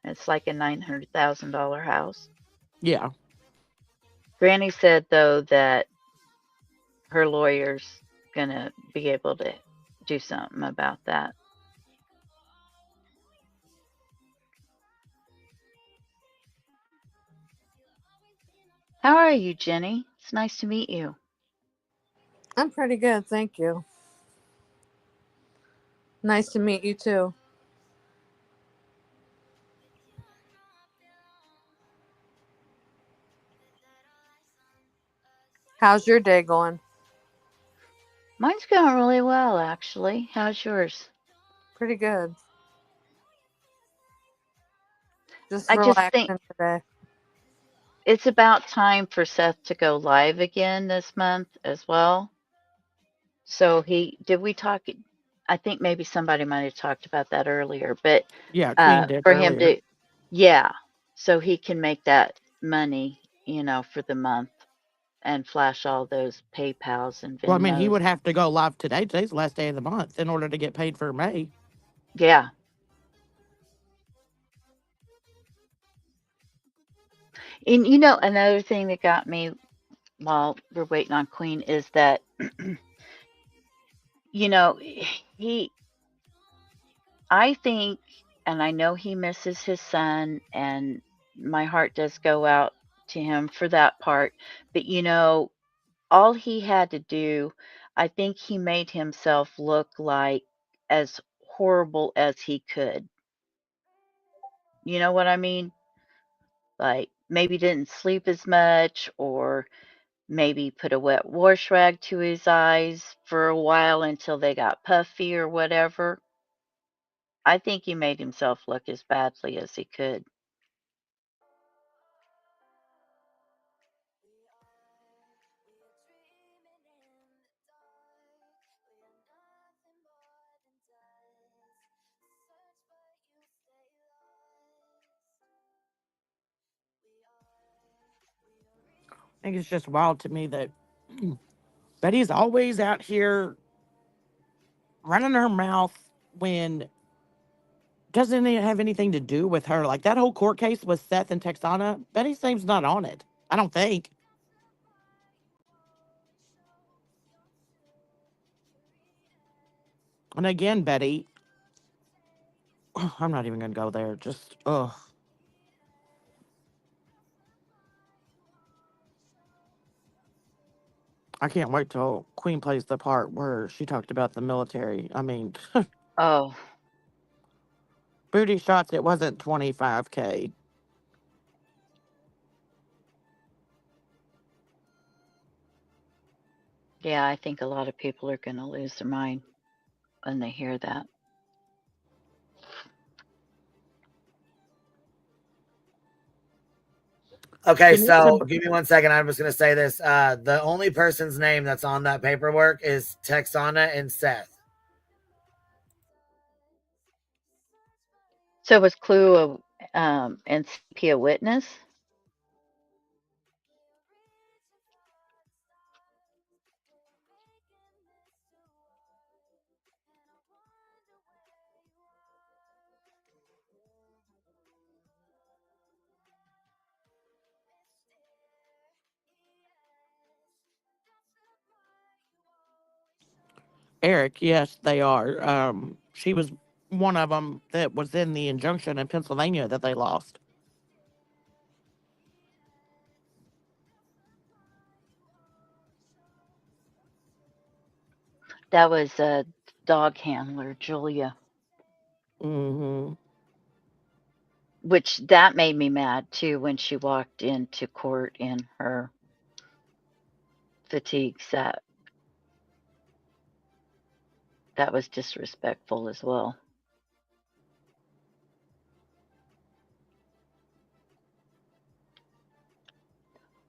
It's like a $900,000 house. Yeah. Granny said, though, that her lawyer's going to be able to do something about that. How are you, Jenny? It's nice to meet you. I'm pretty good, thank you. Nice to meet you too. How's your day going? Mine's going really well, actually. How's yours? Pretty good. Just I just think relaxing today. it's about time for Seth to go live again this month as well. So did we talk? I think maybe somebody might have talked about that earlier, but Yeah, Queen did for him earlier. to, yeah, so he can make that money, you know, for the month and flash all those PayPals and Well, I mean, he Venmos. would have to go live today. Today's the last day of the month in order to get paid for May. Yeah. And you know, another thing that got me while we're waiting on Queen is that, you know, I think, and I know he misses his son, and my heart does go out to him for that part. But, you know, all he had to do, I think he made himself look like as horrible as he could. You know what I mean? Like maybe didn't sleep as much, or maybe put a wet wash rag to his eyes for a while until they got puffy or whatever. I think he made himself look as badly as he could. I think it's just wild to me that Betty's always out here running her mouth when doesn't it have anything to do with her. Like that whole court case with Seth and Texana, Betty's name's not on it. I don't think. And again, Betty, I'm not even gonna go there. Just ugh. I can't wait till Queen plays the part where she talked about the military. I mean, Oh, booty shots, it wasn't 25K. yeah, I think a lot of people are going to lose their mind when they hear that. Okay, so give me 1 second. I'm just going to say this. The only person's name that's on that paperwork is Texana and Seth. So was Clue and CP a witness? Eric, yes, they are. She was one of them that was in the injunction in Pennsylvania that they lost. That was a dog handler, Julia. Mm-hmm. Which that made me mad too when she walked into court in her fatigue set. That was disrespectful as well.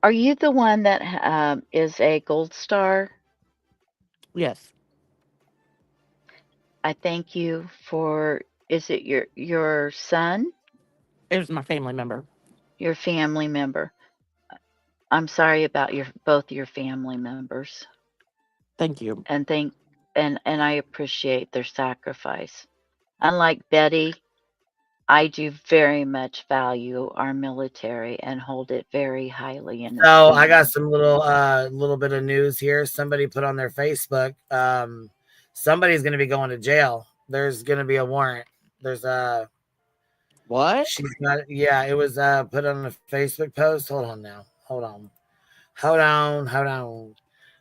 Are you the one that is a gold star? Yes. I thank you for. Is it your son? It was my family member. Your family member. I'm sorry about both your family members. Thank you. And I appreciate their sacrifice. Unlike Betty, I do very much value our military and hold it very highly in So esteem. I got some little bit of news here. Somebody put on their Facebook. Somebody's going to be going to jail. There's going to be a warrant. There's a what? She's got. Yeah, it was put on a Facebook post. Hold on now. Hold on.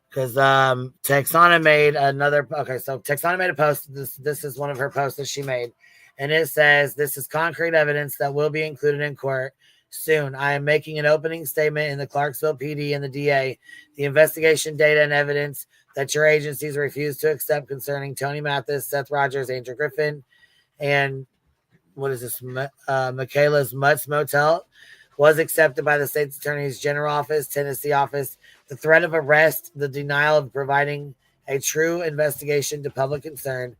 Because Texana made another. Okay, so Texana made a post. This is one of her posts that she made, and it says, "This is concrete evidence that will be included in court soon. I am making an opening statement in the Clarksville PD and the DA. The investigation data and evidence that your agencies refuse to accept concerning Tony Mathis, Seth Rogers, Angel Griffin, and what is this? Michaela's Mutts Motel was accepted by the state's attorney's general office, Tennessee office. The threat of arrest, the denial of providing a true investigation to public concern,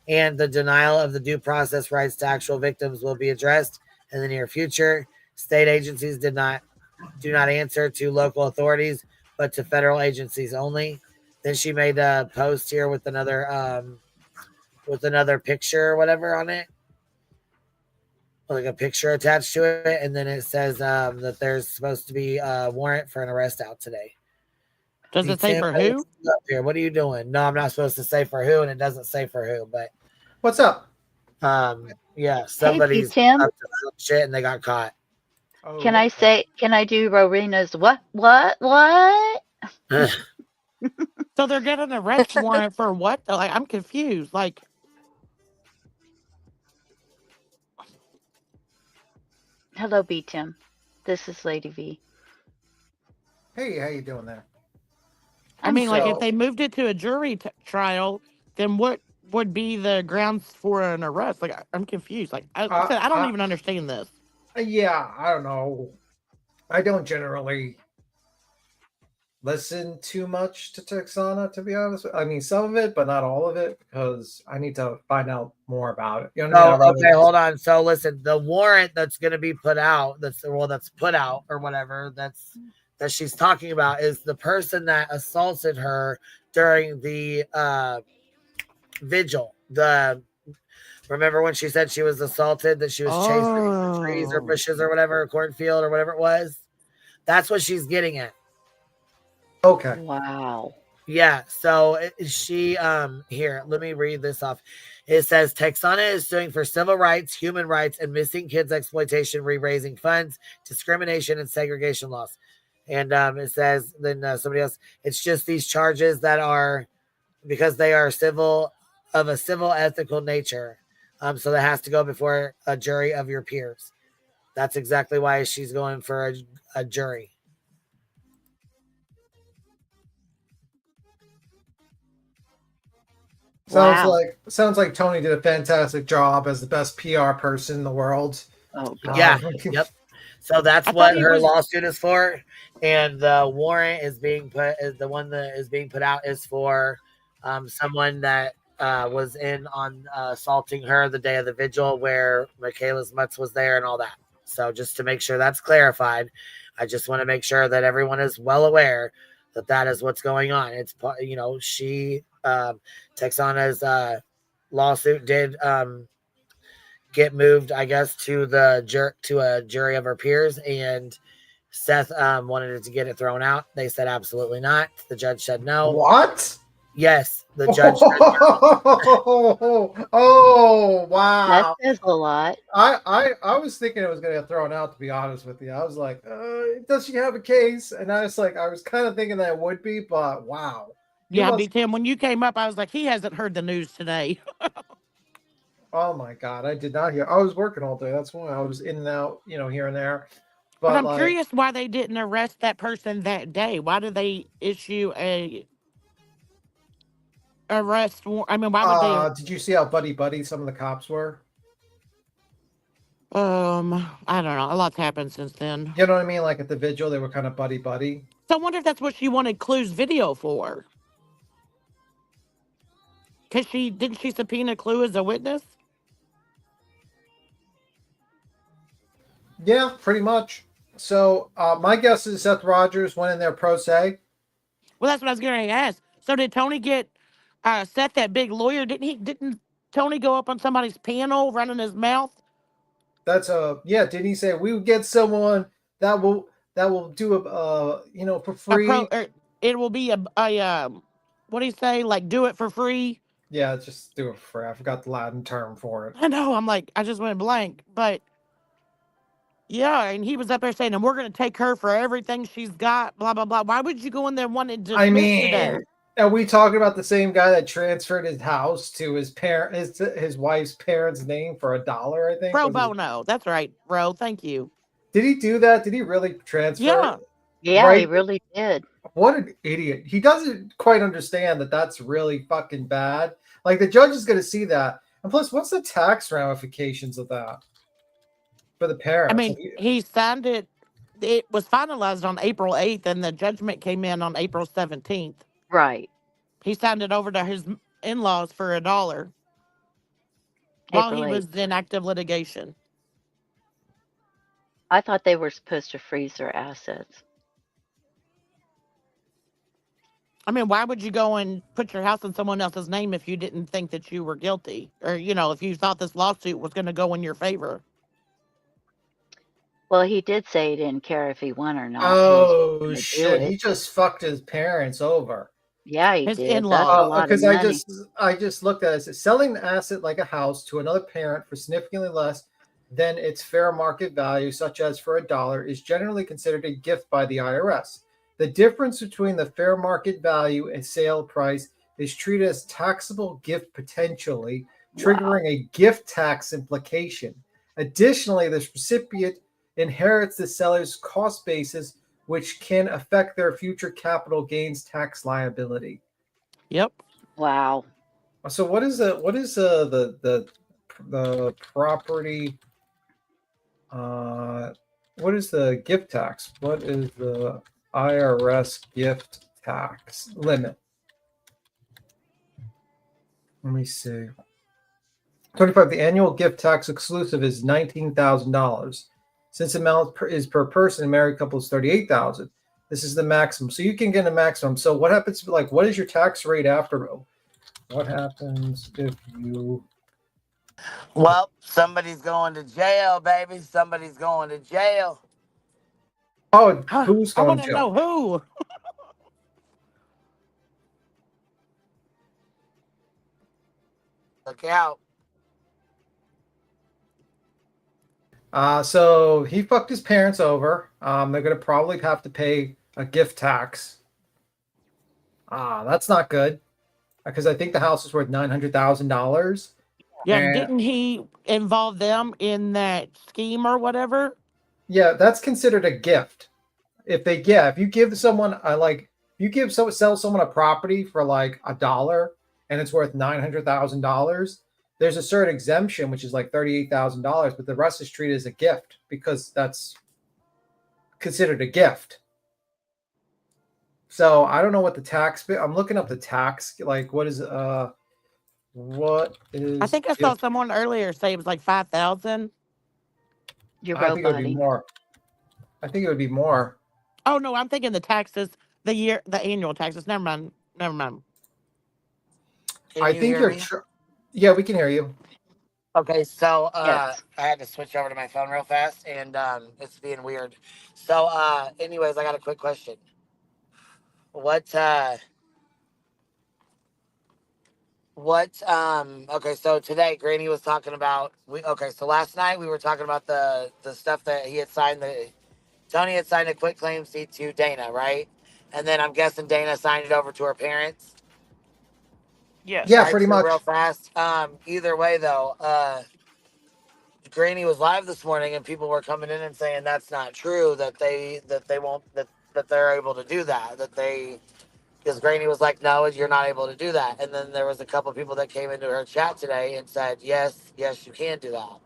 and the denial of the due process rights to actual victims will be addressed in the near future. State agencies do not answer to local authorities, but to federal agencies only." Then she made a post here with another picture or whatever on it, like a picture attached to it, and then it says that there's supposed to be a warrant for an arrest out today. Does it say for who? Up here, what are you doing? No, I'm not supposed to say for who, and it doesn't say for who. But what's up? Yeah, somebody's Tim. up to some shit, and they got caught. Oh, Can I say? Can I do Rorena's what? So they're getting an arrest warrant for what? Like, I'm confused. Like, Hello, B Tim. This is Lady V. Hey, how you doing there? I mean, like, if they moved it to a jury trial, then what would be the grounds for an arrest? Like, I'm confused. Like, I don't even understand this. Yeah, I don't know. I don't generally listen too much to Texana, to be honest. I mean, some of it, but not all of it, because I need to find out more about it. You know what I mean? Okay, hold on. So listen, the warrant that's going to be put out, that's put out or whatever, that she's talking about is the person that assaulted her during the vigil. Remember when she said she was assaulted, that she was chasing through trees or bushes or whatever, a cornfield or whatever it was? That's what she's getting at. Okay. Wow. Yeah. So she here, let me read this off. It says Texana is suing for civil rights, human rights, and missing kids exploitation, re-raising funds, discrimination, and segregation laws. And it says then somebody else. It's just these charges that are because they are of a civil ethical nature. So that has to go before a jury of your peers. That's exactly why she's going for a jury. Sounds like Tony did a fantastic job as the best PR person in the world. Oh God. Yeah. Yep. So that's I thought what he her was. lawsuit is for, and the warrant is being put is the one that is being put out is for someone that was in on assaulting her the day of the vigil where Michaela's Mutz was there and all that. So just to make sure that's clarified, I just want to make sure that everyone is well aware that that is what's going on. It's she Texana's lawsuit did get moved, I guess, to a jury of her peers, and Seth wanted to get it thrown out. They said absolutely not. The judge said no. What? Yes, the judge said no. Oh wow! That says a lot. I was thinking it was going to get thrown out. To be honest with you, I was like, does she have a case? And I was kind of thinking that it would be, but wow. Yeah, Tim, when you came up, I was like, he hasn't heard the news today. Oh my God, I did not hear. I was working all day. That's why I was in and out, here and there. But I'm curious why they didn't arrest that person that day. Why did they issue a arrest warrant? I mean, why would they? Did you see how buddy some of the cops were? I don't know. A lot's happened since then. You know what I mean? Like at the vigil, they were kind of buddy. So I wonder if that's what she wanted Clue's video for. Because didn't she subpoena Clue as a witness? Yeah, pretty much. So my guess is Seth Rogers went in there pro se. Well, that's what I was going to ask. So did Tony get Seth, that big lawyer? Didn't Tony go up on somebody's panel running his mouth? That's didn't he say we would get someone that will do for free? It will be a what do you say? Like do it for free? Yeah, just do it for free. I forgot the Latin term for it. I know. I'm like, I just went blank, but yeah, and he was up there saying, and we're going to take her for everything she's got, blah, blah, blah. Why would you go in there wanting to today? Are we talking about the same guy that transferred his house to his wife's parents' name for $1, I think? Pro bono. That's right, bro. Thank you. Did he do that? Did he really transfer? Yeah. Yeah, right? he really did. What an idiot. He doesn't quite understand that that's really fucking bad. Like, the judge is going to see that. And plus, what's the tax ramifications of that for the parents? I mean, he signed it. It was finalized on April 8th, and the judgment came in on April 17th. Right. He signed it over to his in-laws for $1 while he was in active litigation. I thought they were supposed to freeze their assets. I mean, why would you go and put your house in someone else's name if you didn't think that you were guilty? Or, if you thought this lawsuit was going to go in your favor? Well, he did say he didn't care if he won or not. Oh, shit. He just fucked his parents over. Yeah, he His did. in-laws. Because I just looked at it. It says, selling an asset like a house to another parent for significantly less than its fair market value, such as for $1, is generally considered a gift by the IRS. The difference between the fair market value and sale price is treated as taxable gift potentially, triggering a gift tax implication. Additionally, the recipient inherits the seller's cost basis, which can affect their future capital gains tax liability. Yep. Wow. So what is the property? What is the gift tax? What is the IRS gift tax limit? Let me see. 25. The annual gift tax exclusive is $19,000. Since the amount is per person, a married couple is $38,000. This is the maximum. So you can get a maximum. So what happens? Like, what is your tax rate after? What happens if you? Well, somebody's going to jail, baby. Somebody's going to jail. Oh, who's I going want to to jail? know who. Look out. So he fucked his parents over. They're going to probably have to pay a gift tax. That's not good. Because I think the house is worth $900,000. Yeah, didn't he involve them in that scheme or whatever? Yeah, that's considered a gift. If you give someone sell someone a property for like $1 and it's worth $900,000, there's a certain exemption which is like $38,000, but the rest is treated as a gift because that's considered a gift. So I don't know what the tax. I'm looking up the tax. Like, what is what is? I think I saw someone earlier say it was like 5,000. Your I think it would be more. I think it would be more. Oh no, I'm thinking the taxes, the annual taxes. Never mind. Never mind. Can I you think hear you're. me? Yeah, we can hear you. Okay, so Yes. I had to switch over to my phone real fast, and it's being weird. So, anyways, I got a quick question. Okay, so today Granny was talking about so last night we were talking about the stuff that he had signed. Tony had signed a quit claim deed to Dana, right? And then I'm guessing Dana signed it over to her parents. Yes. Yeah, Right, pretty so much. real fast. Either way though, Granny was live this morning, and people were coming in and saying that's not true. That they're able to do that. Because Granny was like, no, you're not able to do that. And then there was a couple of people that came into her chat today and said, yes, you can do that.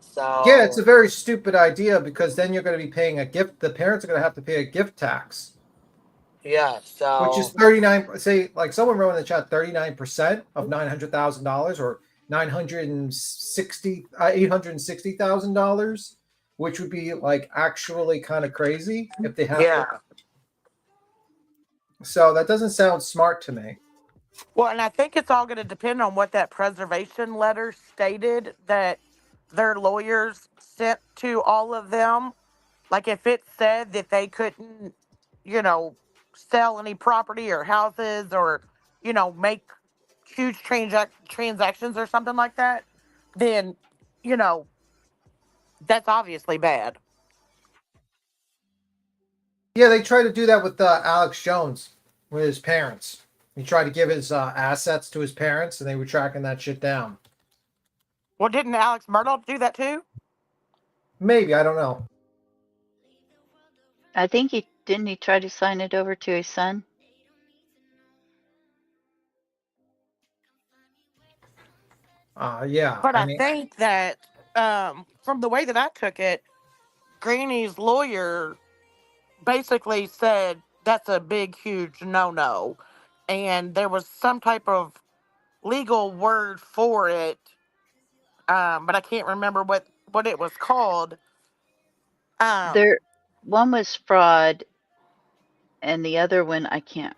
So Yeah, it's a very stupid idea because then you're going to be paying a gift. The parents are going to have to pay a gift tax. Yeah, so which is 39. Say, like someone wrote in the chat, 39% of $900,000 or $860,000, which would be like actually kind of crazy if they have. Yeah. So that doesn't sound smart to me. Well, and I think it's all going to depend on what that preservation letter stated that their lawyers sent to all of them. Like if it said that they couldn't, sell any property or houses or, make huge transactions or something like that, then, that's obviously bad. Yeah, they tried to do that with Alex Jones with his parents. He tried to give his assets to his parents, and they were tracking that shit down. Well, didn't Alex Murdaugh do that too? Maybe, I don't know. I think he try to sign it over to his son. Yeah. But I think that from the way that I took it, Granny's lawyer basically said that's a big, huge no-no. And there was some type of legal word for it, but I can't remember what it was called. One was fraud, and the other one I can't.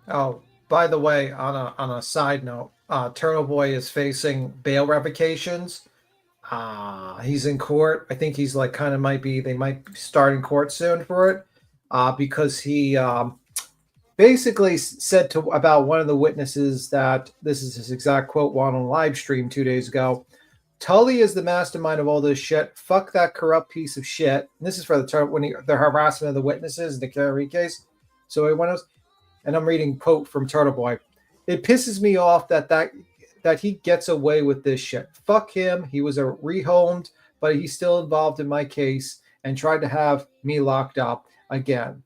Oh, by the way, on a side note, Turtle Boy is facing bail revocations. He's in court. I think he's like they might start in court soon for it, because he basically said about one of the witnesses that this is his exact quote while on a live stream 2 days ago. Tully is the mastermind of all this shit. Fuck that corrupt piece of shit. And this is for the harassment of the witnesses in the Kerry case. So everyone else. And I'm reading quote from Turtle Boy. It pisses me off that he gets away with this shit. Fuck him. He was a rehomed, but he's still involved in my case and tried to have me locked up again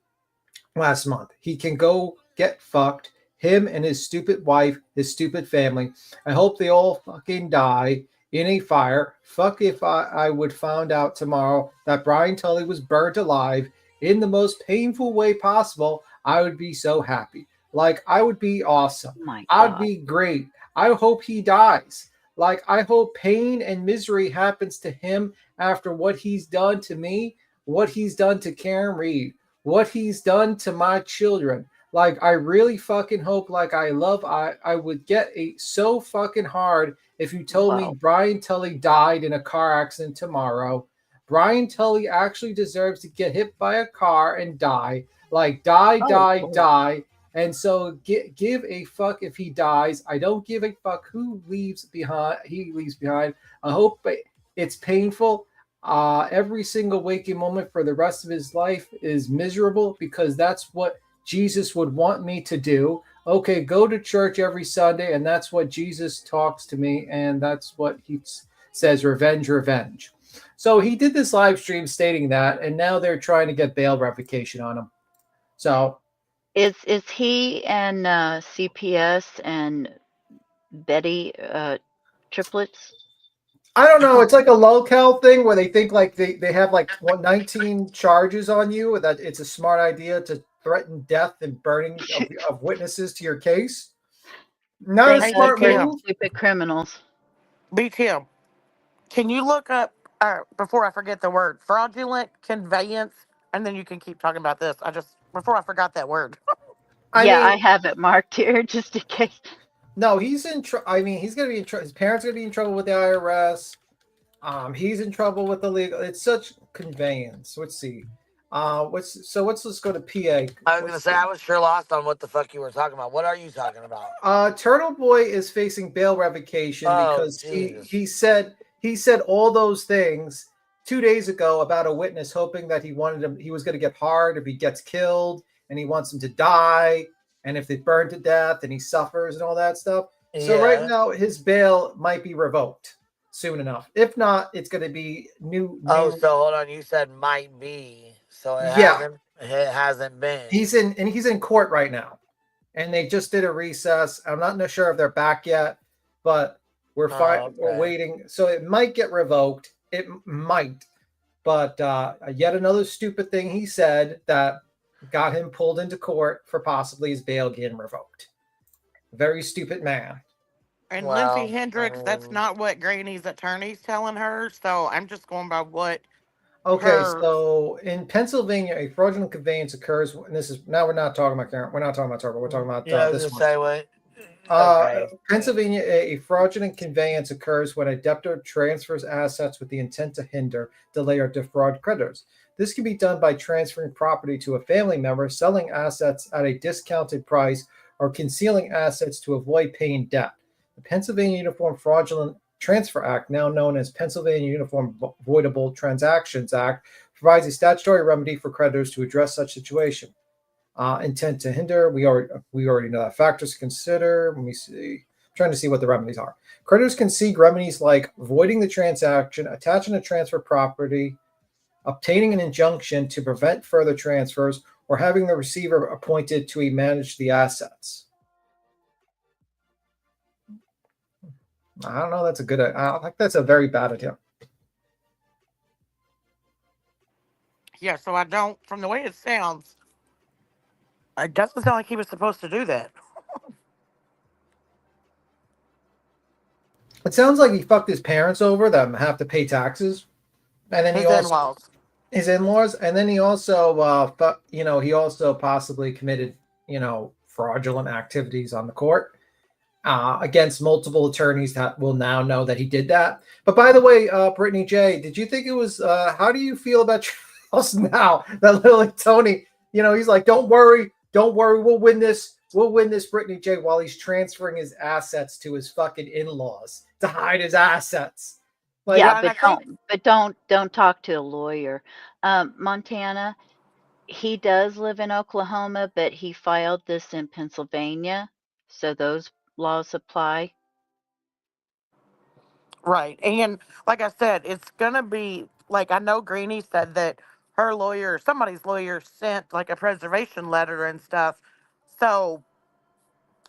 last month. He can go get fucked. Him and his stupid wife, his stupid family. I hope they all fucking die in a fire. Fuck if I would find out tomorrow that Brian Tully was burnt alive in the most painful way possible. I would be so happy. Like, I would be awesome. I'd be great. I hope he dies. Like, I hope pain and misery happens to him after what he's done to me, what he's done to Karen Reed, what he's done to my children. Like, I really fucking hope, I would get so fucking hard if you told me Brian Tully died in a car accident tomorrow. Brian Tully actually deserves to get hit by a car and die. Like, die. And so give a fuck if he dies. I don't give a fuck who he leaves behind. I hope it's painful. Every single waking moment for the rest of his life is miserable because that's what Jesus would want me to do. Okay, go to church every Sunday, and that's what Jesus talks to me, and that's what he says, revenge, revenge. So he did this live stream stating that, and now they're trying to get bail revocation on him. So is he and CPS and Betty triplets? I don't know. It's like a locale thing where they think like they have like 19 charges on you. That it's a smart idea to threaten death and burning of witnesses to your case. Not a Thank smart God for move. Stupid criminals. BTM, can you look up, before I forget the word, fraudulent conveyance, and then you can keep talking about this. Before I forgot that word. I Yeah, I mean, have it marked here just in case. no, he's in trouble. I mean, he's gonna be in trouble. His parents are gonna be in trouble with the IRS. He's in trouble with the legal. It's such conveyance. Let's see. Let's go to PA. I was gonna say I was sure lost on what the fuck you were talking about. What are you talking about? Turtle Boy is facing bail revocation because he said all those things 2 days ago about a witness, hoping that he was going to get hard if he gets killed, and he wants him to die, and if they burn to death and he suffers and all that stuff. So right now his bail might be revoked soon enough. If not, it's going to be new. Oh, so hold on. You said might be. So it hasn't been. He's in court right now, and they just did a recess. I'm not sure if they're back yet, but we're waiting. So it might get revoked. It might, but yet another stupid thing he said that got him pulled into court for possibly his bail getting revoked. Very stupid man. And Lindsay Hendricks, that's not what Granny's attorney's telling her. So I'm just going by what. Okay, so in Pennsylvania, a fraudulent conveyance occurs. And this is now we're not talking about Karen. We're not talking about Turbo. We're talking about this one. Pennsylvania, a fraudulent conveyance occurs when a debtor transfers assets with the intent to hinder, delay, or defraud creditors. This can be done by transferring property to a family member, selling assets at a discounted price, or concealing assets to avoid paying debt. The Pennsylvania Uniform Fraudulent Transfer Act, now known as Pennsylvania Uniform Voidable Transactions Act, provides a statutory remedy for creditors to address such situation. Intent to hinder, we already know that. Factors to consider. Let me see. I'm trying to see what the remedies are. Creditors can seek remedies like voiding the transaction, attaching a transfer property, obtaining an injunction to prevent further transfers, or having the receiver appointed to manage the assets. I don't know. That's a good. I think that's a very bad idea. Yeah, so I don't. From the way it sounds, it doesn't sound like he was supposed to do that. It sounds like he fucked his parents over that have to pay taxes, and then his in-laws, and then he also, he also possibly committed, fraudulent activities on the court. Against multiple attorneys that will now know that he did that. But by the way, Brittany J, did you think it was, how do you feel about Charles now? That little Tony, he's like, don't worry, we'll win this, Brittany J, while he's transferring his assets to his fucking in-laws to hide his assets. Like, yeah, but don't talk to a lawyer. Montana, he does live in Oklahoma, but he filed this in Pennsylvania, so those laws apply. Right. And like I said, it's going to be, like, I know Greenie said that her lawyer, somebody's lawyer sent like a preservation letter and stuff. So,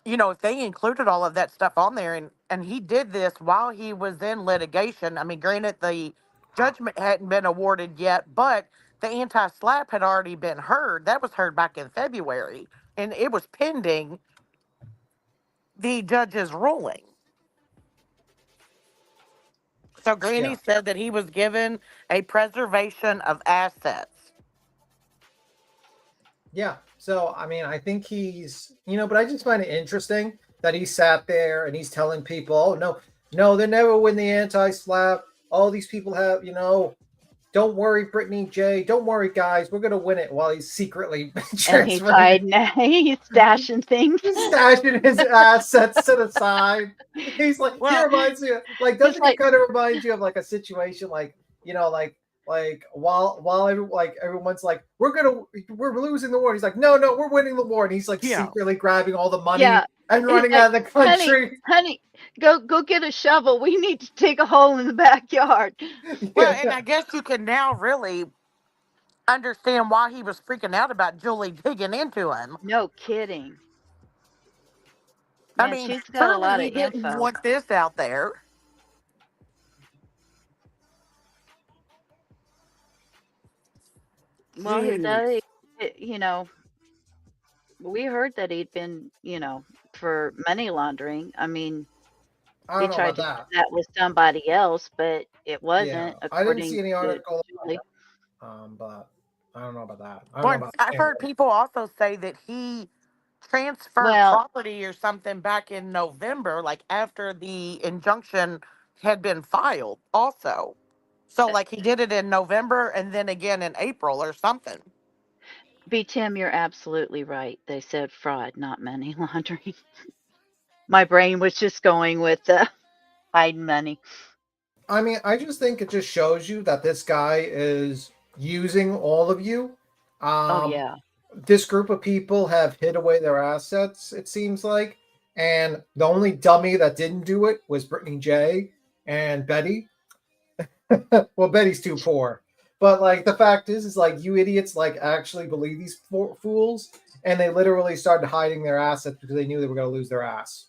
if they included all of that stuff on there and he did this while he was in litigation, I mean, granted, the judgment hadn't been awarded yet, but the anti-SLAPP had already been heard. That was heard back in February, and it was pending the judge's ruling. So Granny said that he was given a preservation of assets. Yeah. So, I mean, I think he's, but I just find it interesting that he sat there and he's telling people, oh, no, they never win the anti-SLAPP. All these people have, don't worry, Brittany J. Don't worry, guys. We're going to win it, while he's secretly And he's hiding, he's stashing things. Stashing his assets to the side. He's like, he reminds me of, like, doesn't it kind of remind you of like a situation like, while everyone's like, we're losing the war. He's like, no, we're winning the war. And he's like secretly grabbing all the money and running out of the country. Honey, go get a shovel. We need to dig a hole in the backyard. Well, and I guess you can now really understand why he was freaking out about Julie digging into him. No kidding. I mean, she's got a lot he of didn't info. want this out there. Well, you know, we heard that he'd been, you know, for money laundering. I mean, I he don't know tried about to say that. that was somebody else, but it Yeah, wasn't, I didn't see according any to article, Julie. but I don't know about that. I don't know But about I've heard Stanford. people also say that he transferred Well, property or something back in November, like after the injunction had been filed, also. So, like, he did it in November and then again in April or something. B. Tim, you're absolutely right. They said fraud, not money laundering. My brain was just going with hiding money. I mean, I just think it just shows you that this guy is using all of you. Oh, yeah. This group of people have hid away their assets, it seems like. And the only dummy that didn't do it was Brittany J and Betty. Well, Betty's too poor. But like the fact is like you idiots like actually believe these fools, and they literally started hiding their assets because they knew they were going to lose their ass.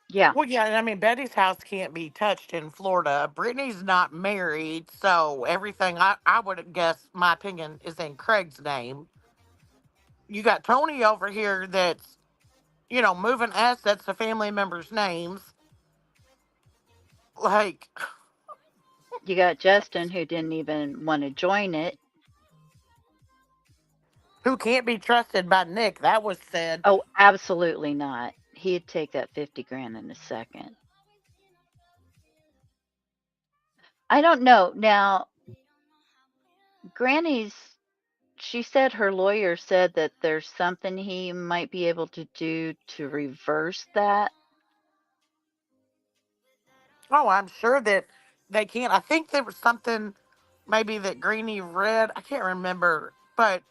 Yeah. Well, yeah, and I mean, Betty's house can't be touched in Florida. Brittany's not married, so everything I would guess, my opinion, is in Craig's name. You got Tony over here that's, you know, moving assets to family members' names. Like, You got Justin, who didn't even want to join it. who can't be trusted by Nick, that was said. Oh, absolutely not. He'd take that 50 grand in a second. I don't know. Now, Granny's, she said her lawyer said that there's something he might be able to do to reverse that. Oh, I'm sure that they can. I think there was something maybe that Greenie read. I can't remember, but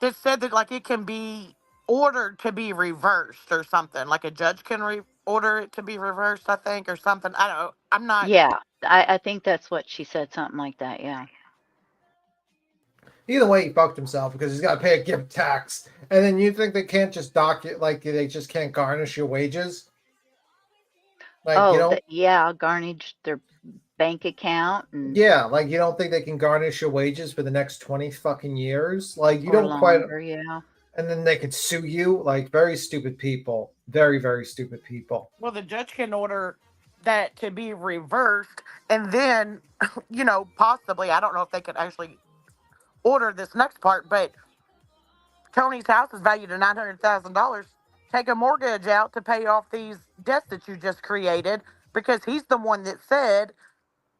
that said that like it can be ordered to be reversed or something. Like a judge can order it to be reversed, I think, or something. I don't know. I'm not. Yeah, I think that's what she said, something like that. Yeah. Either way, he fucked himself because he's got to pay a gift tax. And then you think they can't just dock it, like they just can't garnish your wages? Like, you Oh, know, yeah, garnish their bank account and yeah, like you don't think they can garnish your wages for the next 20 fucking years? Like you or don't quite, longer. Yeah. and then they could sue you. Like very stupid people, very, very stupid people. Well, the judge can order that to be reversed, and then, you know, possibly, I don't know if they could actually order this next part, but Tony's house is valued at $900,000. Take a mortgage out to pay off these debts that you just created, because he's the one that said,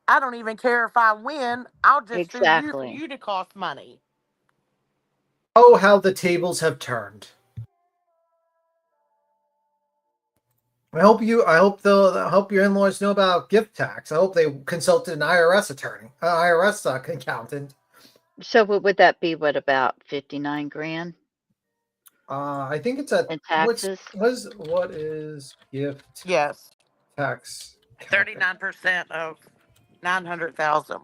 I don't even care if I win. I'll just sue you for Exactly. you to cost money. Oh, how the tables have turned. I hope your in-laws know about gift tax. I hope they consulted an IRS attorney, IRS accountant. So what would that be? What, about 59 grand I think it's a in taxes? what is gift Yes, tax? 39% of 900,000.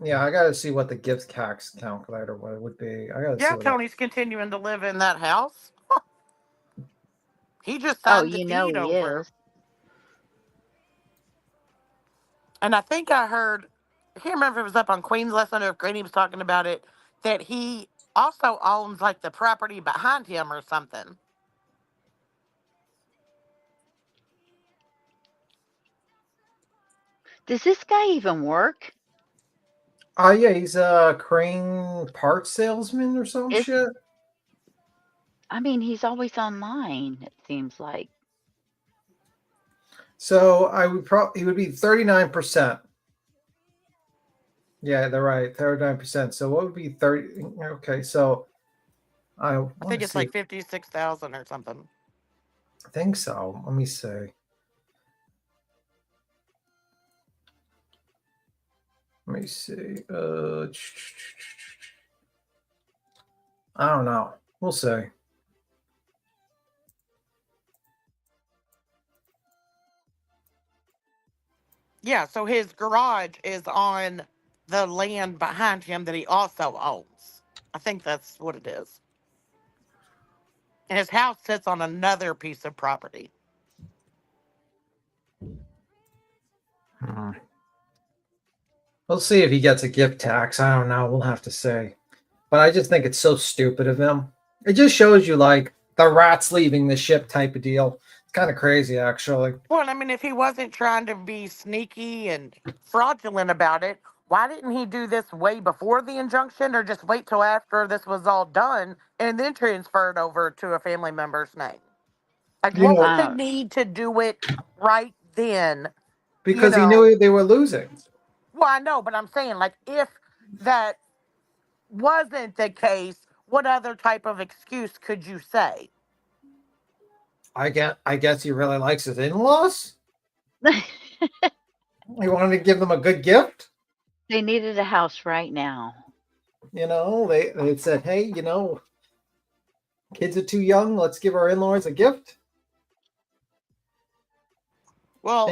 Yeah, I gotta see what the gift tax calculator would be. I gotta see Yeah, what Tony's continuing to live in that house. He just Oh, signed the you know deed he over. is. And I think I heard, I can't remember if it was up on Queen's Lesson or if Granny was talking about it, that he also owns like the property behind him or something. Does this guy even work? yeah, he's a crane part salesman or some Is shit. I mean, he's always online, it seems like. So I would he would be 39%. Yeah, they're right, 39%. So what would be 30? Okay, so I I want think to it's see. like 56,000 or something. I think so. Let me see. Let me see. I don't know. We'll see. Yeah, so his garage is on the land behind him that he also owns. I think that's what it is. And his house sits on another piece of property. We'll see if he gets a gift tax. I don't know. We'll have to see. But I just think it's so stupid of him. It just shows you like the rat's leaving the ship type of deal. It's kind of crazy, actually. Well, I mean, if he wasn't trying to be sneaky and fraudulent about it, why didn't he do this way before the injunction, or just wait till after this was all done and then transfer it over to a family member's name? Like, You what know, was the need to do it right then? because he knew they were losing. Well, I know, but I'm saying, like, if that wasn't the case, what other type of excuse could you say? I guess he really likes his in-laws. He wanted to give them a good gift. They needed a house right now. You know, they said, hey, kids are too young. Let's give our in-laws a gift. Well,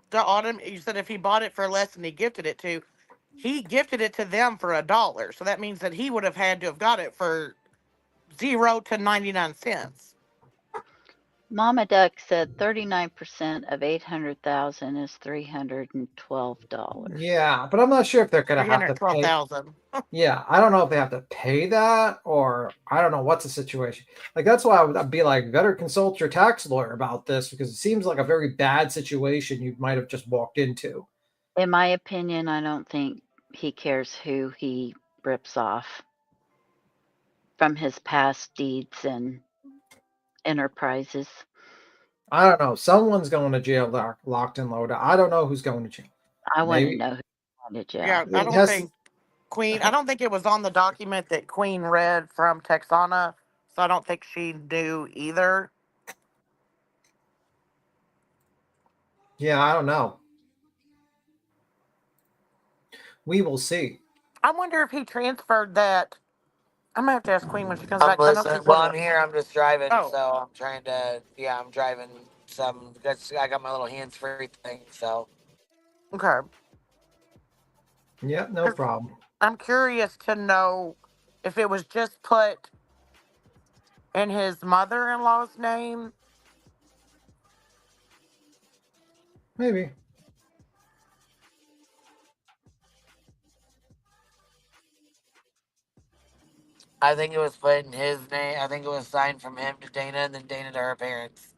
the autumn, you said if he bought it for less than he gifted it to, he gifted it to them for $1. So that means that he would have had to have got it for 0 to 99 cents. Mama Duck said 39% of 800,000 is $312. Yeah, but I'm not sure if they're going to have to pay. 312,000. Yeah, I don't know if they have to pay that, or I don't know what's the situation. Like, that's why I'd be like, better consult your tax lawyer about this, because it seems like a very bad situation you might have just walked into. In my opinion, I don't think he cares who he rips off from his past deeds and enterprises. I don't know. Someone's going to jail, locked and loaded. I don't know who's going to jail. I want to Maybe- know who's going to jail. Yeah, I don't think Queen, I don't think it was on the document that Queen read from Texana, so I don't think she knew either. Yeah, I don't know. We will see. I wonder if he transferred that. I'm gonna have to ask Queen when she comes I'm back. 'cause I know listening. she's Well, gonna- I'm here. I'm just driving, Oh. so I'm trying to. Yeah, I'm driving some. I got my little hands-free thing, so. Okay. Yeah, no problem. I'm curious to know if it was just put in his mother-in-law's name. Maybe. I think it was put in his name. I think it was signed from him to Dana, and then Dana to her parents.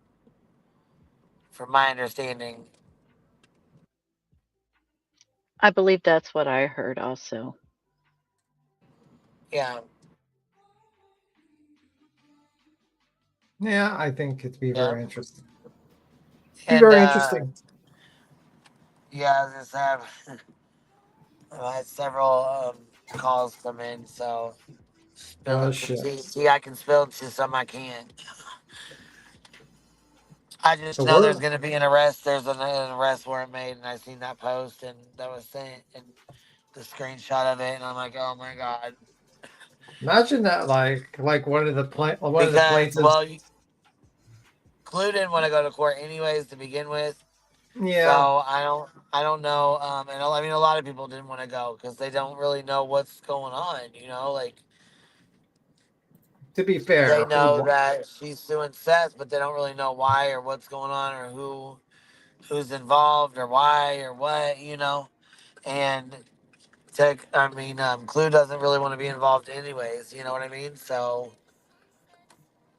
From my understanding. I believe that's what I heard also. Yeah. Yeah, I think it'd be very interesting. And, very interesting. Yeah, I just have. I had several calls come in, so. Oh, shit. See, I can spill to some I can't. I just So know there's we're- going to be an arrest. There's an arrest warrant made, and I seen that post, and that was sent, and the screenshot of it, and I'm like, oh my god. Imagine that, like one of the plaintiffs. Well, Clue didn't want to go to court anyways to begin with. Yeah. So I don't know. And I mean, a lot of people didn't want to go because they don't really know what's going on. Like. To be fair, They know that she's suing Seth, but they don't really know why or what's going on or who's involved or why or what, And Clue doesn't really want to be involved anyways, you know what I mean? So,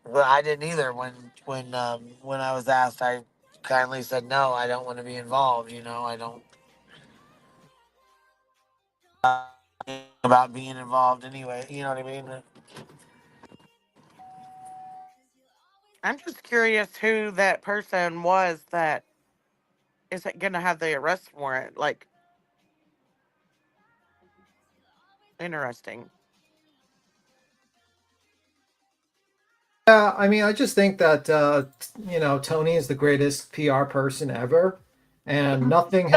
but I didn't either when I was asked. I kindly said no, I don't want to be involved. I don't about being involved anyway. You know what I mean? I'm just curious who that person was that isn't gonna have the arrest warrant. Like, interesting. Yeah, I mean, I just think that Tony is the greatest PR person ever, and nothing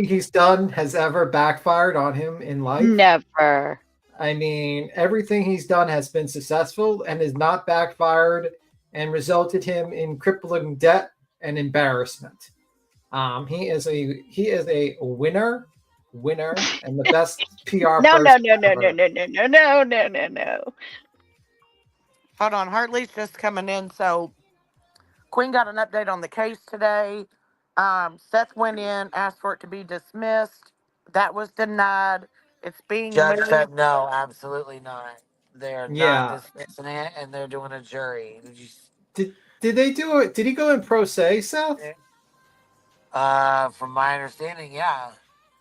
he's done has ever backfired on him in life. Never. I mean, everything he's done has been successful and has not backfired and resulted him in crippling debt and embarrassment. He is a winner, and the best PR No. person ever. No. Hold on, Hartley's just coming in. So Queen got an update on the case today. Seth went in, asked for it to be dismissed. That was denied. It's being Judge moved. said no, absolutely not. They're not Yeah. dismissing it, and they're doing a jury. Did you? Did they do it? Did he go in pro se, Seth? From my understanding, yeah.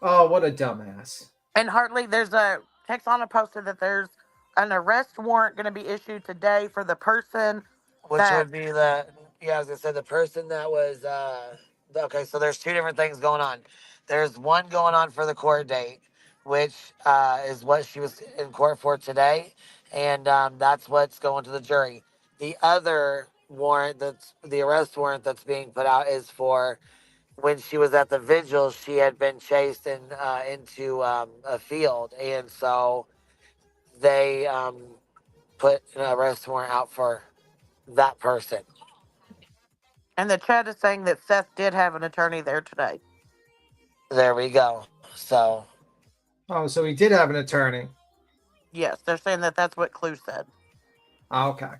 Oh, what a dumbass. And Hartley, there's a Texana posted that there's an arrest warrant going to be issued today for the person Which that would be as I said, the person that was, okay, so there's two different things going on. There's one going on for the court date, which is what she was in court for today, and that's what's going to the jury. The other warrant, that's the arrest warrant that's being put out, is for when she was at the vigil, she had been chased into a field, and so they put an arrest warrant out for that person. and the chat is saying that Seth did have an attorney there today. There we go. So. Oh, so he did have an attorney. Yes, they're saying that that's what Clue said. Okay.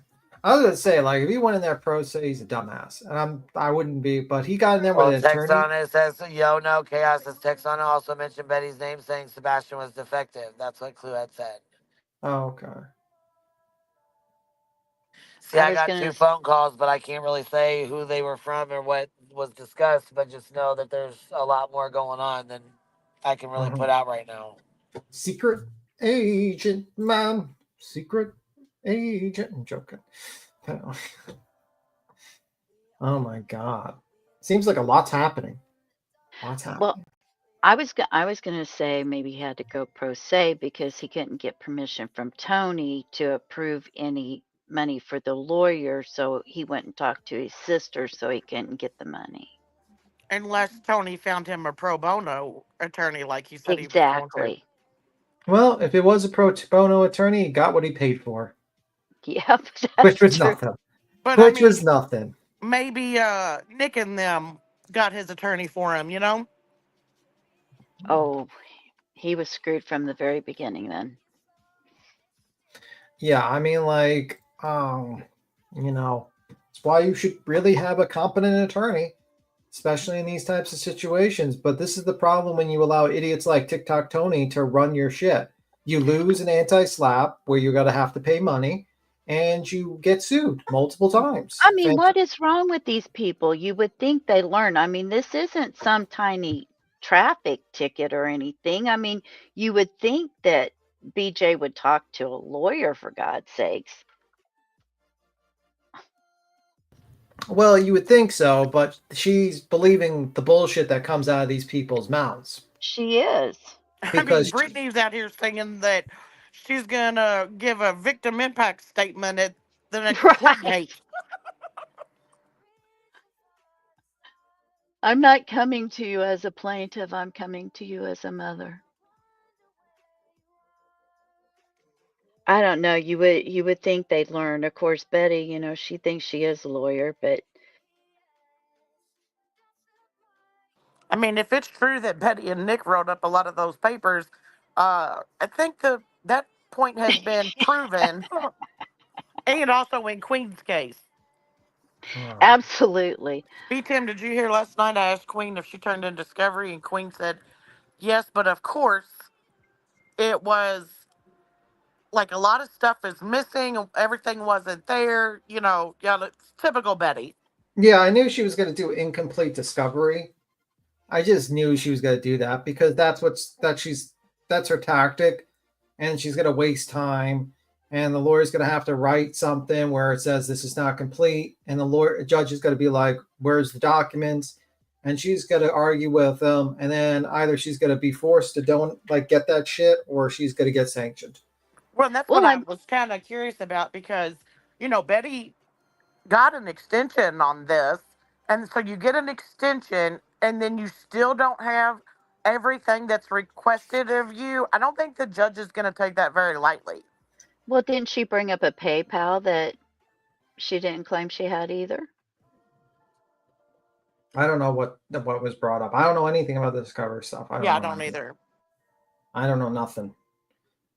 I was gonna say, like, if he went in there pro se, he's a dumbass, and I wouldn't be. But he got in there with Well, an text attorney. on it says, yo, no, Chaos says text on it also mentioned Betty's name saying Sebastian was defective. That's what Clue had said. Oh, okay. See, I got two phone calls, but I can't really say who they were from or what was discussed, but just know that there's a lot more going on than I can really put out right now. Secret agent, man. Secret agent. I'm joking. Oh my god. Seems like a lot's happening. Lots happening. Well, I was gonna say maybe he had to go pro se because he couldn't get permission from Tony to approve any money for the lawyer, so he went and talked to his sister so he couldn't get the money. Unless Tony found him a pro bono attorney like he said he was going to. Exactly. Well, if it was a pro bono attorney, he got what he paid for. Yep. Which was true. nothing. But Which was nothing. Maybe Nick and them got his attorney for him, you know? Oh, he was screwed from the very beginning then. Yeah, I mean, like, you know, it's why you should really have a competent attorney, especially in these types of situations. But this is the problem when you allow idiots like TikTok Tony to run your shit. You lose an anti-slap where you're going to have to pay money, and you get sued multiple times. I mean, what is wrong with these people? You would think they learn. I mean, this isn't some tiny traffic ticket or anything. I mean, you would think that BJ would talk to a lawyer, for God's sakes. Well, you would think so, but she's believing the bullshit that comes out of these people's mouths. She is. Because Brittany's out here saying that she's going to give a victim impact statement at the next court date. I'm not coming to you as a plaintiff. I'm coming to you as a mother. I don't know. You would think they'd learn. Of course, Betty, you know, she thinks she is a lawyer, but I mean, if it's true that Betty and Nick wrote up a lot of those papers, I think that point has been proven. And also in Queen's case. absolutely. Tim, did you hear last night I asked Queen if she turned in discovery, and Queen said yes, but of course it was like a lot of stuff is missing, everything wasn't there, you know, yeah, it's typical Betty. Yeah, I knew she was going to do incomplete discovery. I just knew she was going to do that because that's her tactic, and she's going to waste time. And the lawyer's going to have to write something where it says this is not complete, and the judge is going to be like, "Where's the documents?" And she's going to argue with them, and then either she's going to be forced to get that shit, or she's going to get sanctioned. Well, that's what I was kind of curious about because, you know, Betty got an extension on this. And so you get an extension and then you still don't have everything that's requested of you. I don't think the judge is going to take that very lightly. Well, didn't she bring up a PayPal that she didn't claim she had either? I don't know what was brought up. I don't know anything about the discovery stuff. I don't either. I don't know nothing.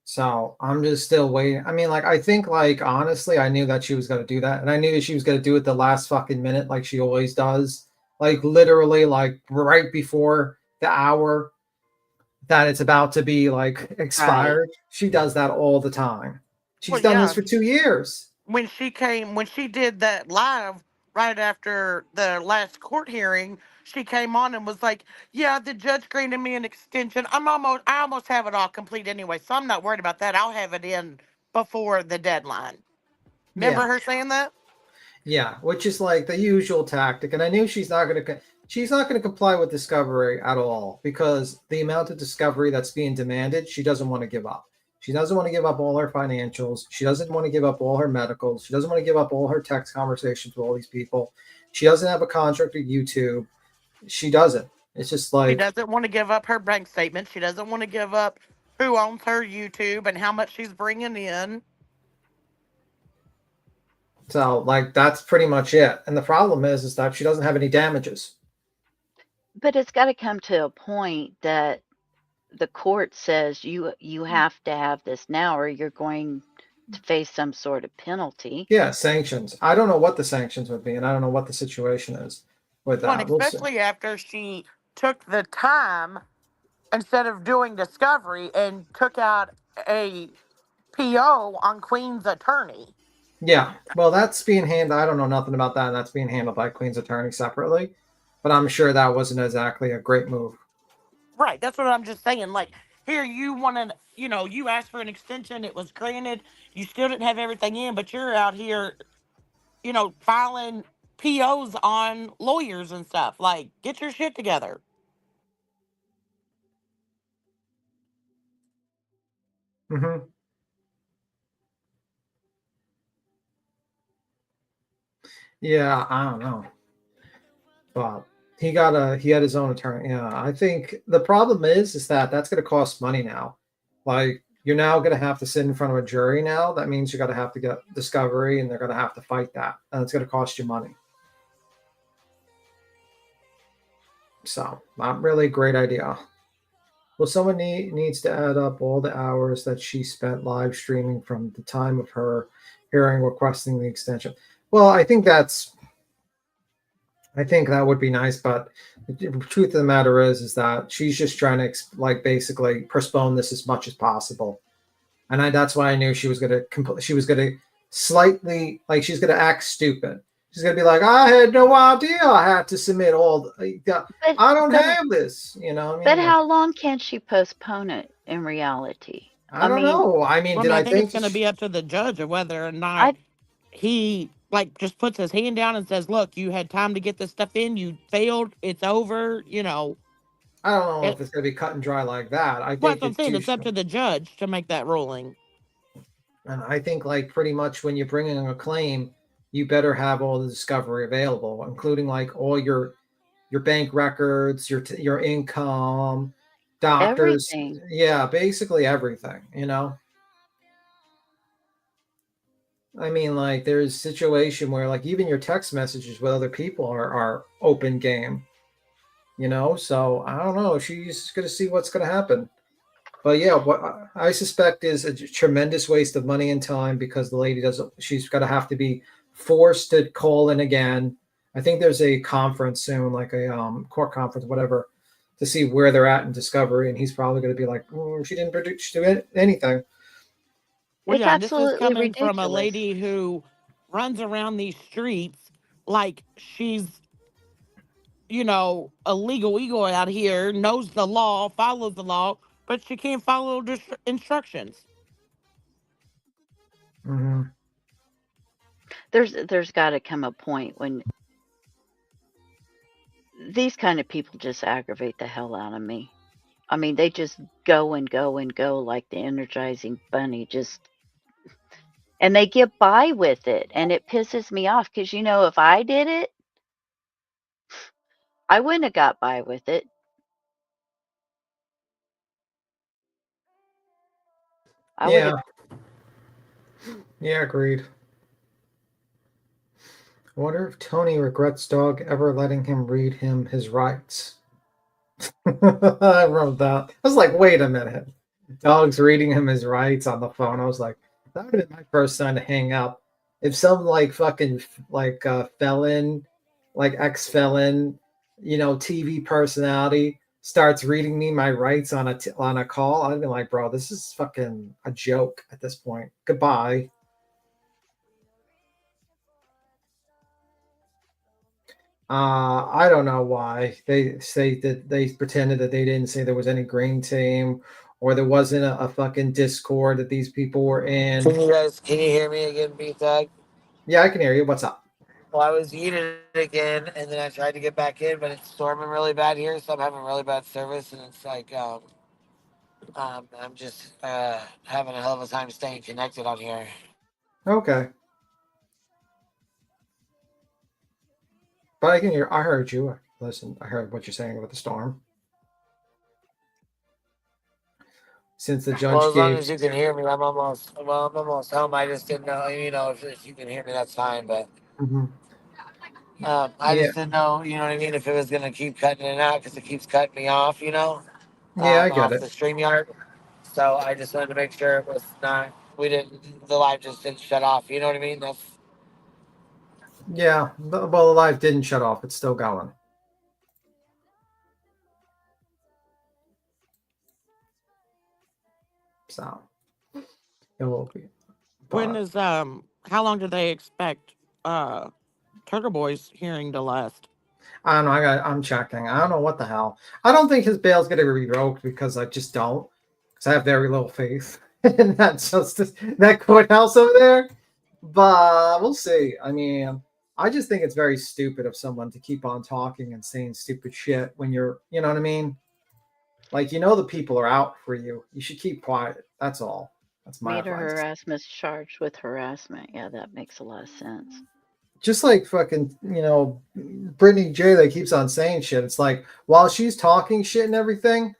So I'm just still waiting. I mean, like, I think, like, honestly, I knew that she was going to do that. And I knew that she was going to do it the last fucking minute, like she always does. Like, literally, like, right before the hour. that it's about to be like expired. She does that all the time. She's Well, done yeah. this for 2 years. When she did that live right after the last court hearing, she came on and was like, "Yeah, the judge granted me an extension. I almost have it all complete anyway, so I'm not worried about that. I'll have it in before the deadline." Remember Yeah. her saying that? Yeah, which is like the usual tactic. And I knew she's not going to comply with discovery at all, because the amount of discovery that's being demanded, she doesn't want to give up. She doesn't want to give up all her financials. She doesn't want to give up all her medicals. She doesn't want to give up all her text conversations with all these people. She doesn't have a contract with YouTube. She doesn't. It's just She like, doesn't want to give up her bank statement. She doesn't want to give up who owns her YouTube and how much she's bringing in. so like that's pretty much it. And the problem is that she doesn't have any damages. But it's got to come to a point that the court says you have to have this now, or you're going to face some sort of penalty. Yeah, sanctions. I don't know what the sanctions would be, and I don't know what the situation is with Well, that. and We'll see. especially after she took the time instead of doing discovery and took out a PO on Queen's attorney. Yeah, well, that's being handled. I don't know nothing about that, and that's being handled by Queen's attorney separately. But I'm sure that wasn't exactly a great move. Right, that's what I'm just saying. Like, here you wanted, you asked for an extension, it was granted, you still didn't have everything in, but you're out here, filing POs on lawyers and stuff. Like, get your shit together. Mm-hmm. Yeah, I don't know. But he had his own attorney. Yeah, I think the problem is that that's going to cost money now. Like, you're now going to have to sit in front of a jury now. That means you're going to have to get discovery, and they're going to have to fight that, and it's going to cost you money. So, not really a great idea. Well, someone needs to add up all the hours that she spent live streaming from the time of her hearing requesting the extension. Well, I think that would be nice, but the truth of the matter is that she's just trying to basically postpone this as much as possible, and that's why I knew she was going to slightly, like, she's going to act stupid. She's going to be like, I had no idea I had to submit all. I don't have this, you know. But how long can she postpone it in reality? I don't know. I mean, I think it's going to be up to the judge of whether or not he just puts his hand down and says, "Look, you had time to get this stuff in. You failed. It's over." I don't know if it's going to be cut and dry like that. I think that's what I'm saying. It's up to the judge to make that ruling. And I think, like, pretty much when you're bringing a claim, you better have all the discovery available, including like all your bank records, your income, doctors. Everything. Yeah, basically everything, I mean, like, there's a situation where, like, even your text messages with other people are open game, so I don't know. She's going to see what's going to happen. But yeah, what I suspect is a tremendous waste of money and time, because the lady she's going to have to be forced to call in again. I think there's a conference soon, like a court conference, whatever, to see where they're at in discovery. And he's probably going to be like, she didn't do anything. Well, yeah, this is coming from a lady who runs around these streets like she's, a legal eagle out here, knows the law, follows the law, but she can't follow the instructions. Mm-hmm. There's got to come a point when these kind of people just aggravate the hell out of me. I mean, they just go and go and go like the Energizing Bunny, and they get by with it, and it pisses me off, because if I did it, I wouldn't have got by with it. Yeah, agreed. I wonder if Tony regrets dog ever letting him read him his rights. I wrote that. I was like, wait a minute. Dog's reading him his rights on the phone. I was like, that would have been my first time to hang up. If some fucking felon, ex-felon, TV personality starts reading me my rights on a call, I'd be like, bro, this is fucking a joke at this point. Goodbye. I don't know why they say that they pretended that they didn't say there was any green team or there wasn't a fucking Discord that these people were in. Can you hear me again, B-Tag? Yeah, I can hear you. What's up? Well, I was eating again, and then I tried to get back in, but it's storming really bad here, so I'm having really bad service, and it's like, I'm just having a hell of a time staying connected on here. Okay. But I can hear. I heard you. Listen, I heard what you're saying about the storm. Since the judge Well, as long gave. as you can hear me, I'm almost home. I just didn't know, if you can hear me, that's fine, but Mhm. I just didn't know, you know what I mean, if it was going to keep cutting it out because it keeps cutting me off, Yeah, I get off it. the StreamYard. So I just wanted to make sure it was not, the live just didn't shut off, you know what I mean? That's. Yeah, well, the live didn't shut off. It's still going. So it will be. When is how long do they expect Turtle Boy's hearing to last? I don't know. I'm checking. I don't know what the hell. I don't think his bail's going to be revoked because I just don't. Because I have very little faith in that courthouse over there. But we'll see. I mean, I just think it's very stupid of someone to keep on talking and saying stupid shit when you're, you know what I mean? Like, the people are out for you. You should keep quiet. That's all. That's my Meter advice. harassment charged with harassment. Yeah, that makes a lot of sense. Just like fucking, Brittany J that keeps on saying shit. It's like, while she's talking shit and everything,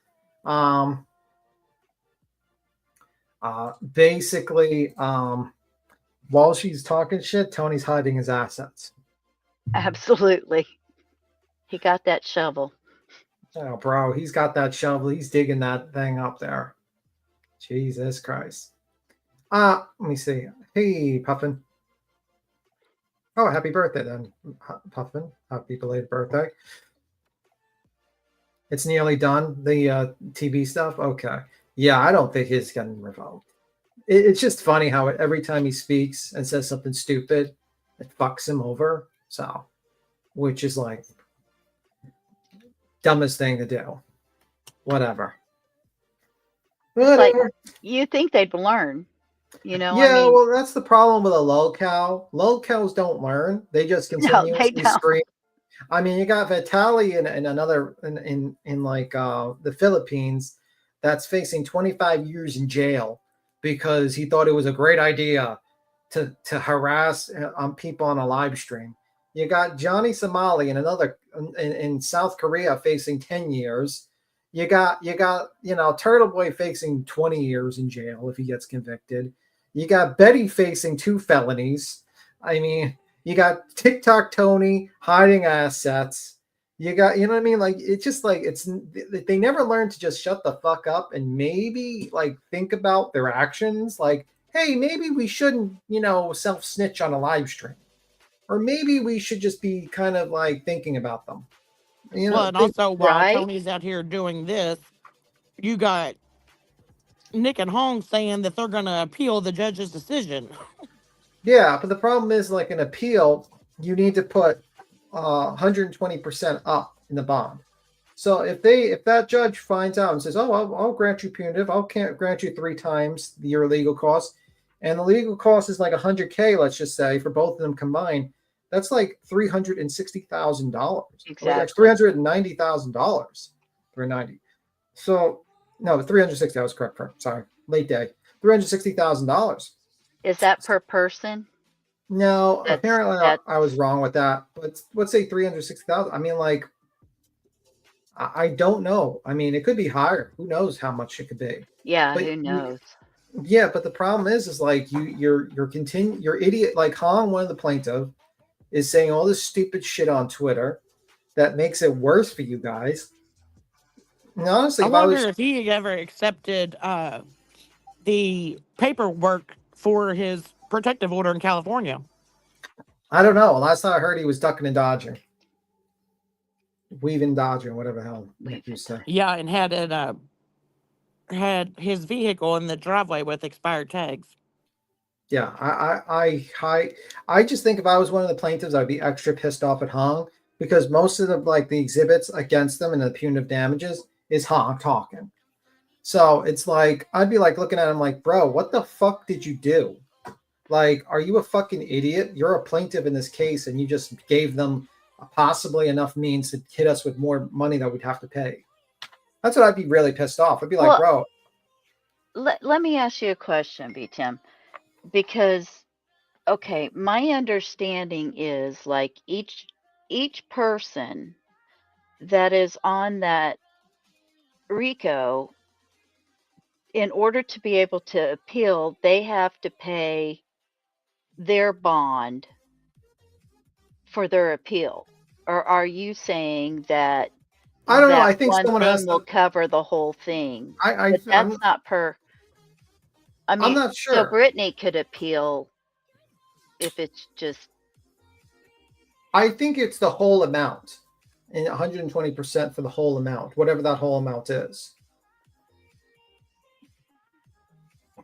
basically, while she's talking shit, Tony's hiding his assets. Absolutely. He got that shovel. Oh, bro, he's got that shovel. He's digging that thing up there. Jesus Christ. Let me see. Hey, Puffin. Oh, happy birthday then, Puffin. Happy belated birthday. It's nearly done, the TV stuff? Okay. Yeah, I don't think he's getting revoked. It's just funny how every time he speaks and says something stupid, it fucks him over. So, which is like dumbest thing to do. Whatever. Like, you think they'd learn, Yeah, I mean, well, that's the problem with a lolcow. Lolcows don't learn; they just no, continuously they don't. scream. I mean, you got Vitali in another in like the Philippines that's facing 25 years in jail because he thought it was a great idea to harass people on a live stream. You got Johnny Somali in another in South Korea facing 10 years. You got Turtle Boy facing 20 years in jail if he gets convicted. You got Betty facing 2 felonies. I mean, you got TikTok Tony hiding assets. You got, you know what I mean? Like, it's just like, they never learn to just shut the fuck up and maybe like think about their actions. Like, hey, maybe we shouldn't, self snitch on a live stream, or maybe we should just be kind of like thinking about them. Well, and also while Tony's out here doing this, you got Nick and Hong saying that they're going to appeal the judge's decision. Yeah, but the problem is, like an appeal, you need to put 120% up in the bond. So if that judge finds out and says, "Oh, I'll grant you punitive, can't grant you 3 times your legal costs," and the legal cost is like $100K, let's just say, for both of them combined, that's like $360,000. Exactly. $390,000. $390. So no, 360. I was correct. Sorry, late day. $360,000. Is that per person? No, apparently I was wrong with that. But let's say 360,000. I mean, like, I don't know. I mean, it could be higher. Who knows how much it could be? Yeah, But who knows? Yeah, but the problem is like you're idiot. Like Hong, one of the plaintiff, is saying all this stupid shit on Twitter that makes it worse for you guys. And honestly, I wonder if he ever accepted the paperwork for his protective order in California. I don't know. Last time I heard, he was ducking and dodging. weaving, dodging, whatever the hell Nick used to say. Yeah, and had his vehicle in the driveway with expired tags. Yeah, I just think if I was one of the plaintiffs, I'd be extra pissed off at Hong because most of the exhibits against them and the punitive damages is Hong talking. So it's like I'd be like looking at him like, bro, what the fuck did you do? Like, are you a fucking idiot? You're a plaintiff in this case, and you just gave them possibly enough means to hit us with more money that we'd have to pay. That's what I'd be really pissed off. I'd be like, bro. Let me ask you a question, B. Tim, because okay, my understanding is like each person that is on that RICO, in order to be able to appeal, they have to pay their bond for their appeal. Or are you saying that I don't know. I that think one someone thing has will to. cover the whole thing? But I'm that's not per. I mean, not so sure. Brittany could appeal if it's just. I think it's the whole amount, and 120% for the whole amount, whatever that whole amount is.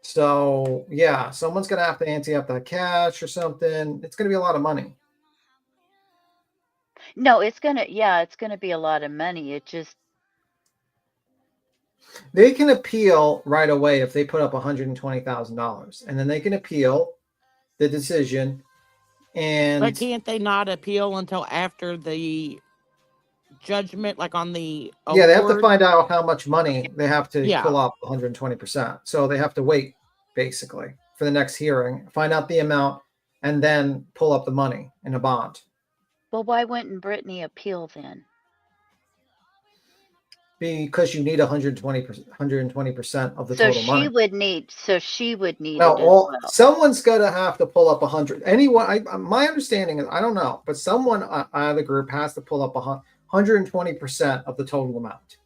So yeah, someone's gonna have to ante up that cash or something. It's gonna be a lot of money. No, it's gonna be a lot of money. It just They can appeal right away if they put up $120,000, and then they can appeal the decision. And But can't they not appeal until after the judgment, like on the yeah, they have to award? find out how much money they have to Yeah. pull off 120%. So they have to wait basically for the next hearing, find out the amount, and then pull up the money in a bond. well, why wouldn't Brittany appeal then? Because you need 120% of the So total money. she would need No, it as well. someone's gonna have to pull up 100. Anyone, my understanding is, I don't know, but someone out of the group has to pull up 120% of the total amount,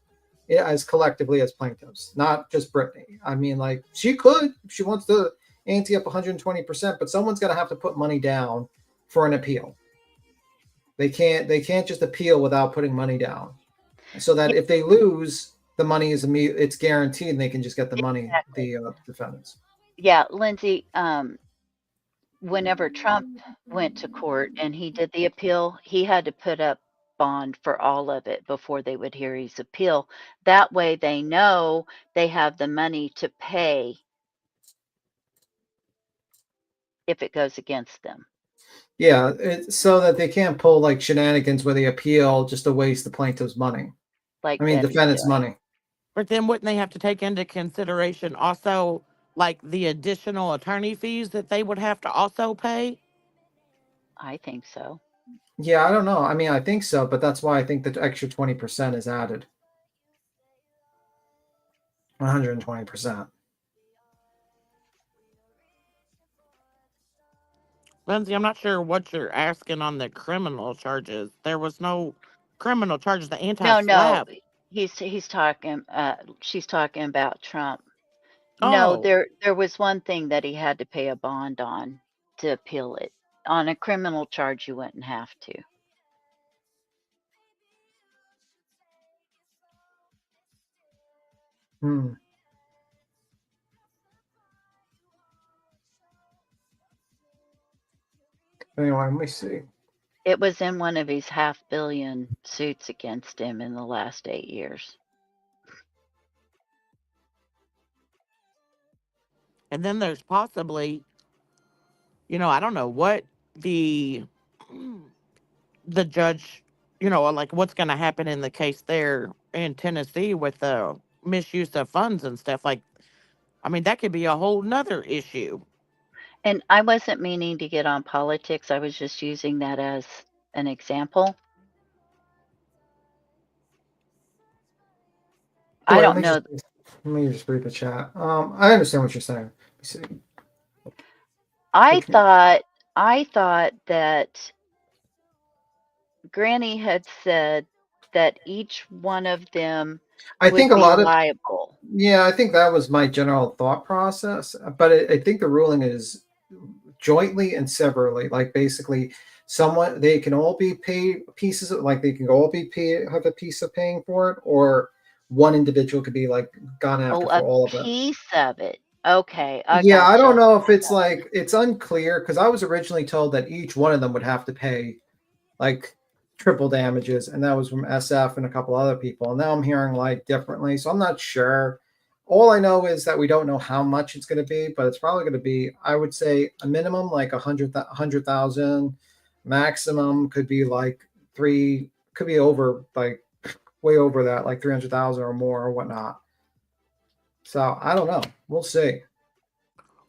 as collectively as plaintiffs, not just Brittany. I mean, like she could, if she wants to ante up 120%, but someone's gonna have to put money down for an appeal. They can't just appeal without putting money down, so that if they lose, the money is it's guaranteed, and they can just get the money. Exactly. The defendants. Yeah, Lindsay, whenever Trump went to court and he did the appeal, he had to put up bond for all of it before they would hear his appeal. That way they know they have the money to pay if it goes against them. Yeah, so that they can't pull like shenanigans where they appeal just to waste the plaintiff's money. Like I mean, Betty's defendant's doing. money. But then wouldn't they have to take into consideration also like the additional attorney fees that they would have to also pay? I think so. Yeah, I don't know. I mean, I think so, but that's why I think the extra 20% is added. 120%. Lindsay, I'm not sure what you're asking on the criminal charges. There was no criminal charges. The No, anti-SLAPP. he's talking. She's talking about Trump. Oh. No, there was one thing that he had to pay a bond on to appeal it. On a criminal charge, you wouldn't have to. Anyway, let me see. It was in one of his $500 million suits against him in the last 8 years. And then there's possibly, I don't know what the judge, like what's going to happen in the case there in Tennessee with the misuse of funds and stuff. Like, I mean, that could be a whole nother issue. And I wasn't meaning to get on politics. I was just using that as an example. I don't know. Let me just read the chat. I understand what you're saying. Let me see. I thought that Granny had said that each one of them I would think a be lot of liable. Yeah, I think that was my general thought process. But I think the ruling is jointly and severally. Like basically, someone, they can all be paid pieces of, like they can all be paid, have a piece of paying for it, or one individual could be like gone after Oh, for a all of it. piece of it. Okay, I Yeah, I don't gotcha. know if it's like, it's unclear because I was originally told that each one of them would have to pay like triple damages, and that was from SF and a couple other people. And now I'm hearing like differently, so I'm not sure. All I know is that we don't know how much it's going to be, but it's probably going to be, I would say, a minimum like 100,000. Maximum could be like could be over, like way over that, like 300,000 or more or whatnot. So I don't know. We'll see.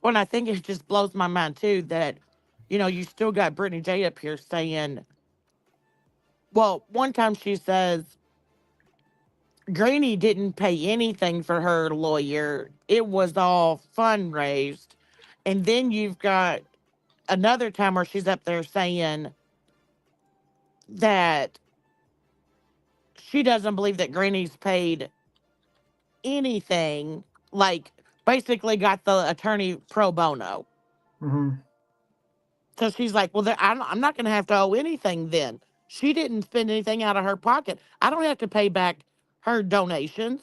Well, and I think it just blows my mind too that, you know, you still got Brittany J up here saying, well, one time she says Greenie didn't pay anything for her lawyer. It was all fundraised. And then you've got another time where she's up there saying that she doesn't believe that Greenie's paid anything, like basically got the attorney pro bono. Mm-hmm. So she's like, well, I'm not going to have to owe anything then. She didn't spend anything out of her pocket. I don't have to pay back her donations.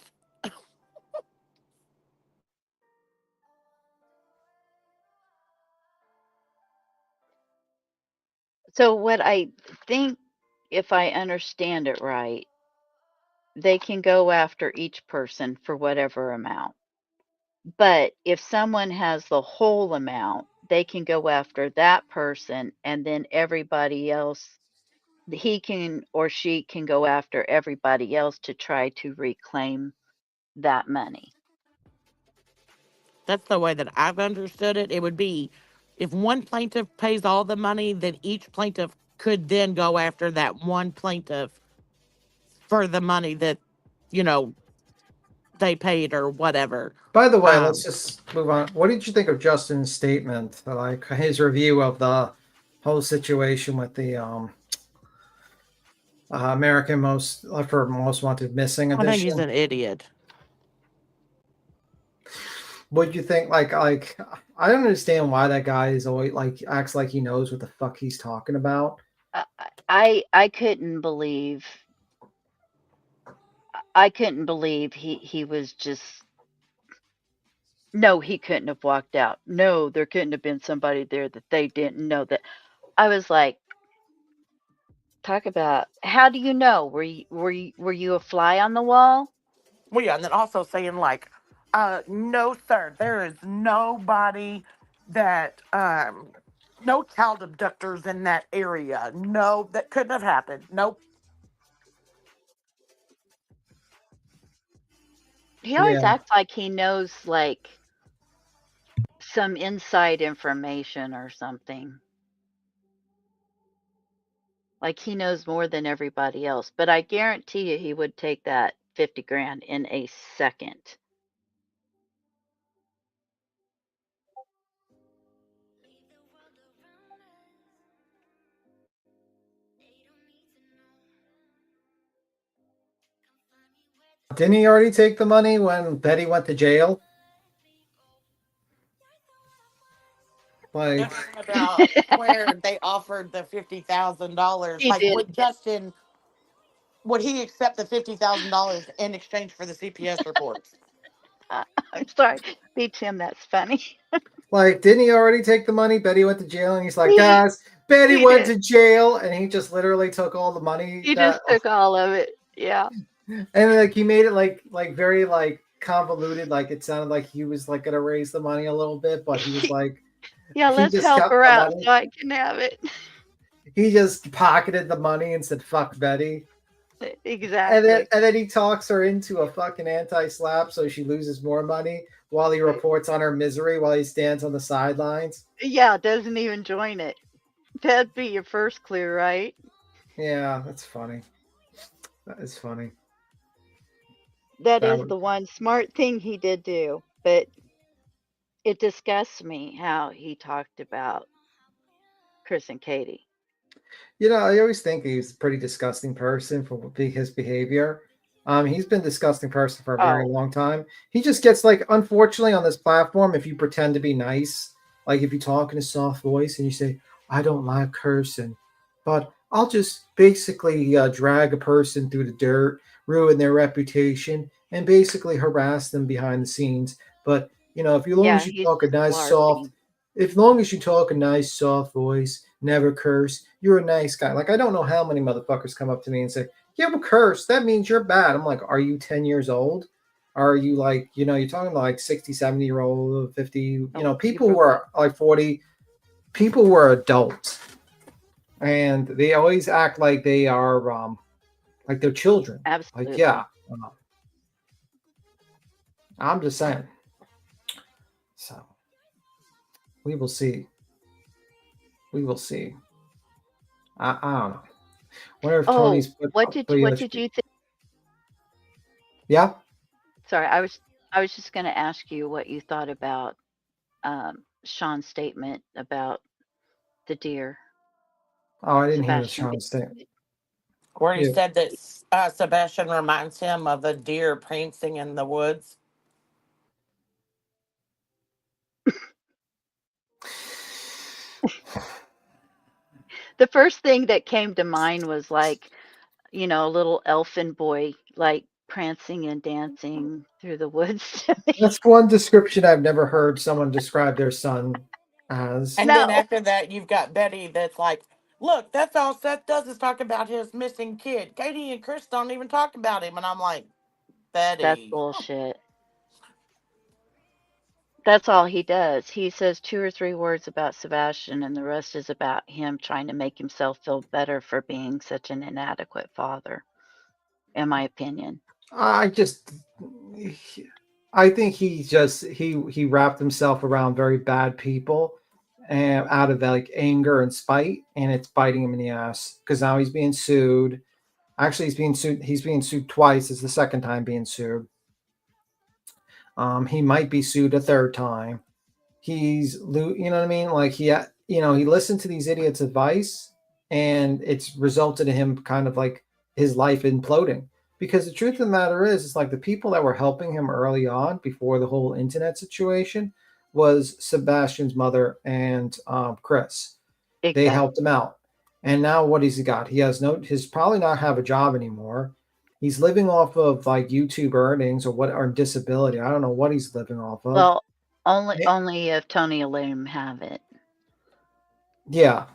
So what I think, if I understand it right, they can go after each person for whatever amount. But if someone has the whole amount, they can go after that person, and then everybody else, he can or she can go after everybody else to try to reclaim that money. That's the way that I've understood it. It would be if one plaintiff pays all the money, then each plaintiff could then go after that one plaintiff for the money that, you know, they paid or whatever. By the way, let's just move on. What did you think of Justin's statement, like his review of the whole situation with the American Most Wanted Missing I think he's edition? an idiot. What do you think? Like I don't understand why that guy is always like acts like he knows what the fuck he's talking about. I couldn't believe he was just, no, he couldn't have walked out. No, there couldn't have been somebody there that they didn't know. That I was like, talk about, how do you know? Were you a fly on the wall? Well, yeah, and then also saying like, no, sir, there is nobody that, no child abductors in that area. No, that couldn't have happened. Nope. He always Yeah. acts like he knows like some inside information or something. Like he knows more than everybody else. But I guarantee you he would take that 50 grand in a second. Didn't he already take the money when Betty went to jail? Like About where they offered the $50,000. He Like, did. would Justin, would he accept the $50,000 in exchange for the CPS reports? I'm sorry. Be Tim, that's funny. Like, didn't he already take the money? Betty went to jail, and he's like, He- guys, Betty he went did. to jail, and he just literally took all the money. He just took all of it. Yeah. And like he made it like very like convoluted, like it sounded like he was like gonna raise the money a little bit, but he was like, Yeah, he let's just help kept her the out money. so I can have it. He just pocketed the money and said, "Fuck Betty." Exactly. And then he talks her into a fucking anti-slap, so she loses more money while he reports on her misery while he stands on the sidelines. Yeah, doesn't even join it. That'd be your first clue, right? Yeah, that's funny. That is funny. That That is would- the one smart thing he did do, but it disgusts me how he talked about Chris and Katie. You know, I always think he's a pretty disgusting person for his behavior. He's been a disgusting person for a very long time. He just gets like, unfortunately, on this platform, if you pretend to be nice, like if you talk in a soft voice and you say, "I don't like cursing," but I'll just basically drag a person through the dirt, ruin their reputation, and basically harass them behind the scenes. But if you long Yeah, as you he's talk a just nice soft, LARPing. if long as you talk a nice soft voice, never curse, you're a nice guy. Like I don't know how many motherfuckers come up to me and say, "You have a curse, that means you're bad." I'm like, "Are you 10 years old? Are you like, you're talking like 60, 70-year-old, 50, people who are like 40, people who are adults, and they always act like they are like they're children." Like, Absolutely. yeah, I'm just saying. So we will see. We will see. I don't know. Wonder if Tony's Oh, what did you think? Yeah. Sorry, I was just going to ask you what you thought about Sean's statement about the deer. Oh, I didn't hear the Sebastian. Sean statement. Where he Yeah. said that Sebastian reminds him of a deer prancing in the woods. The first thing that came to mind was like, a little elfin boy like prancing and dancing through the woods to me. That's one description I've never heard someone describe their son as. And then after that, you've got Betty that's like, look, that's all Seth does is talk about his missing kid. Katie and Chris don't even talk about him. And I'm like, That's Betty. bullshit. That's all he does. He says 2 or 3 words about Sebastian, and the rest is about him trying to make himself feel better for being such an inadequate father, in my opinion. I think he wrapped himself around very bad people, and out of like anger and spite, and it's biting him in the ass because now he's being sued. Actually, he's being sued. He's being sued twice. It's the second time being sued. He might be sued a third time. You know what I mean? Like he listened to these idiots' advice, and it's resulted in him kind of like his life imploding. Because the truth of the matter is, it's like the people that were helping him early on, before the whole internet situation, was Sebastian's mother and Chris. They helped him out, and now what has he got? He has he's probably not have a job anymore. He's living off of like YouTube earnings or disability. I don't know what he's living off of. Well, only if Tony will let him have it. Yeah.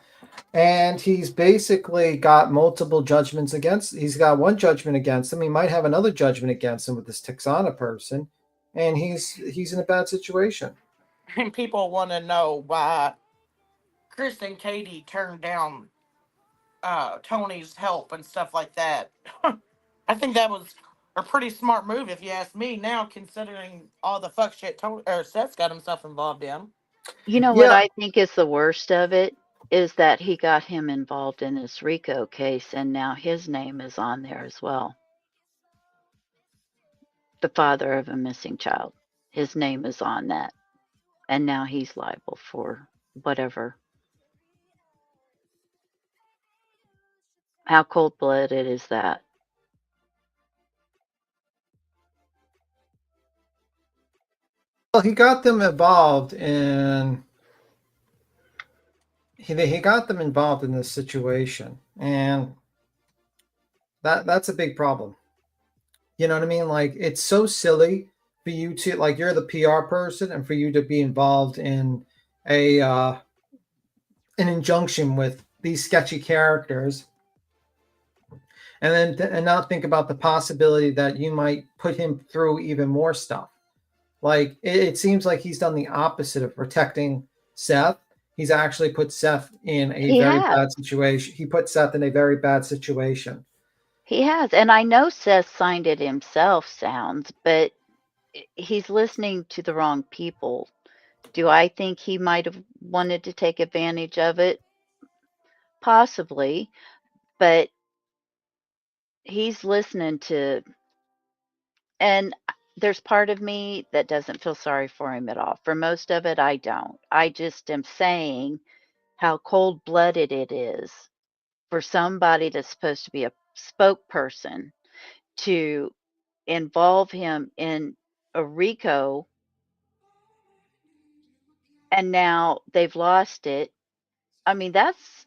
And he's basically got multiple judgments he's got one judgment against him. He might have another judgment against him with this Texana person. And he's in a bad situation. And people want to know why Chris and Katie turned down Tony's help and stuff like that. I think that was a pretty smart move, if you ask me. Now, considering all the fuck shit Seth's got himself involved in. You know what I think is the worst of it is that he got him involved in this RICO case, and now his name is on there as well. The father of a missing child. His name is on that. And now he's liable for whatever. How cold-blooded is that? Well, he got them involved in he got them involved in this situation, and that's a big problem. You know what I mean? Like, it's so silly for you to, like, you're the PR person, and for you to be involved in an injunction with these sketchy characters, and then and not think about the possibility that you might put him through even more stuff. Like, it seems like he's done the opposite of protecting Seth. He's actually put Seth in a very bad situation. He put Seth in a very bad situation. He has. And I know Seth signed it himself, sounds, but he's listening to the wrong people. Do I think he might have wanted to take advantage of it? Possibly. But he's listening to, and there's part of me that doesn't feel sorry for him at all. For most of it, I don't. I just am saying how cold-blooded it is for somebody that's supposed to be a spokesperson to involve him in a RICO, and now they've lost it. I mean, that's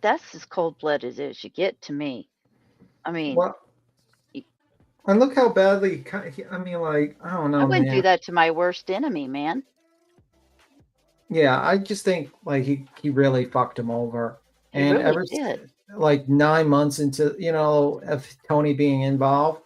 That's as cold-blooded as you get to me. I mean, Well, and look how badly. I mean, like, I don't I know, wouldn't do man. that to my worst enemy, man. Yeah, I just think like he really fucked him over. He And really ever did. like 9 months into of Tony being involved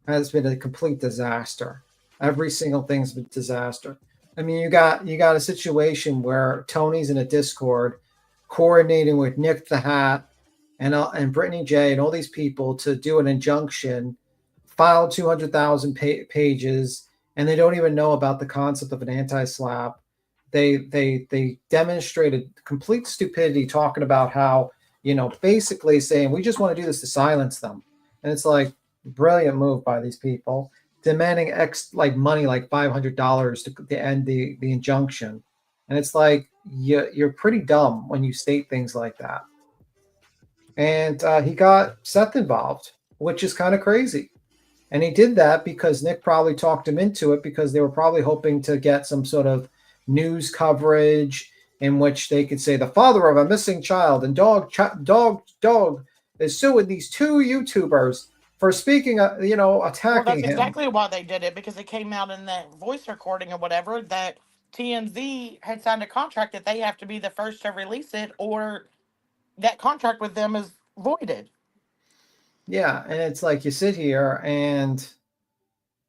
has been a complete disaster. Every single thing's been disaster. I mean, you got a situation where Tony's in a Discord coordinating with Nick the Hat and Brittany J and all these people to do an injunction, file 200,000 pages, and they don't even know about the concept of an anti-SLAPP. They demonstrated complete stupidity talking about how, basically saying we just want to do this to silence them. And it's like brilliant move by these people, demanding money like $500 to end the injunction. And it's like you're pretty dumb when you state things like that. And he got Seth involved, which is kind of crazy. And he did that because Nick probably talked him into it because they were probably hoping to get some sort of news coverage in which they could say the father of a missing child and dog is suing these two YouTubers for speaking, attacking Well, that's him. exactly why they did it, because it came out in that voice recording or whatever that TMZ had signed a contract that they have to be the first to release it, or that contract with them is voided. Yeah, and it's like you sit here and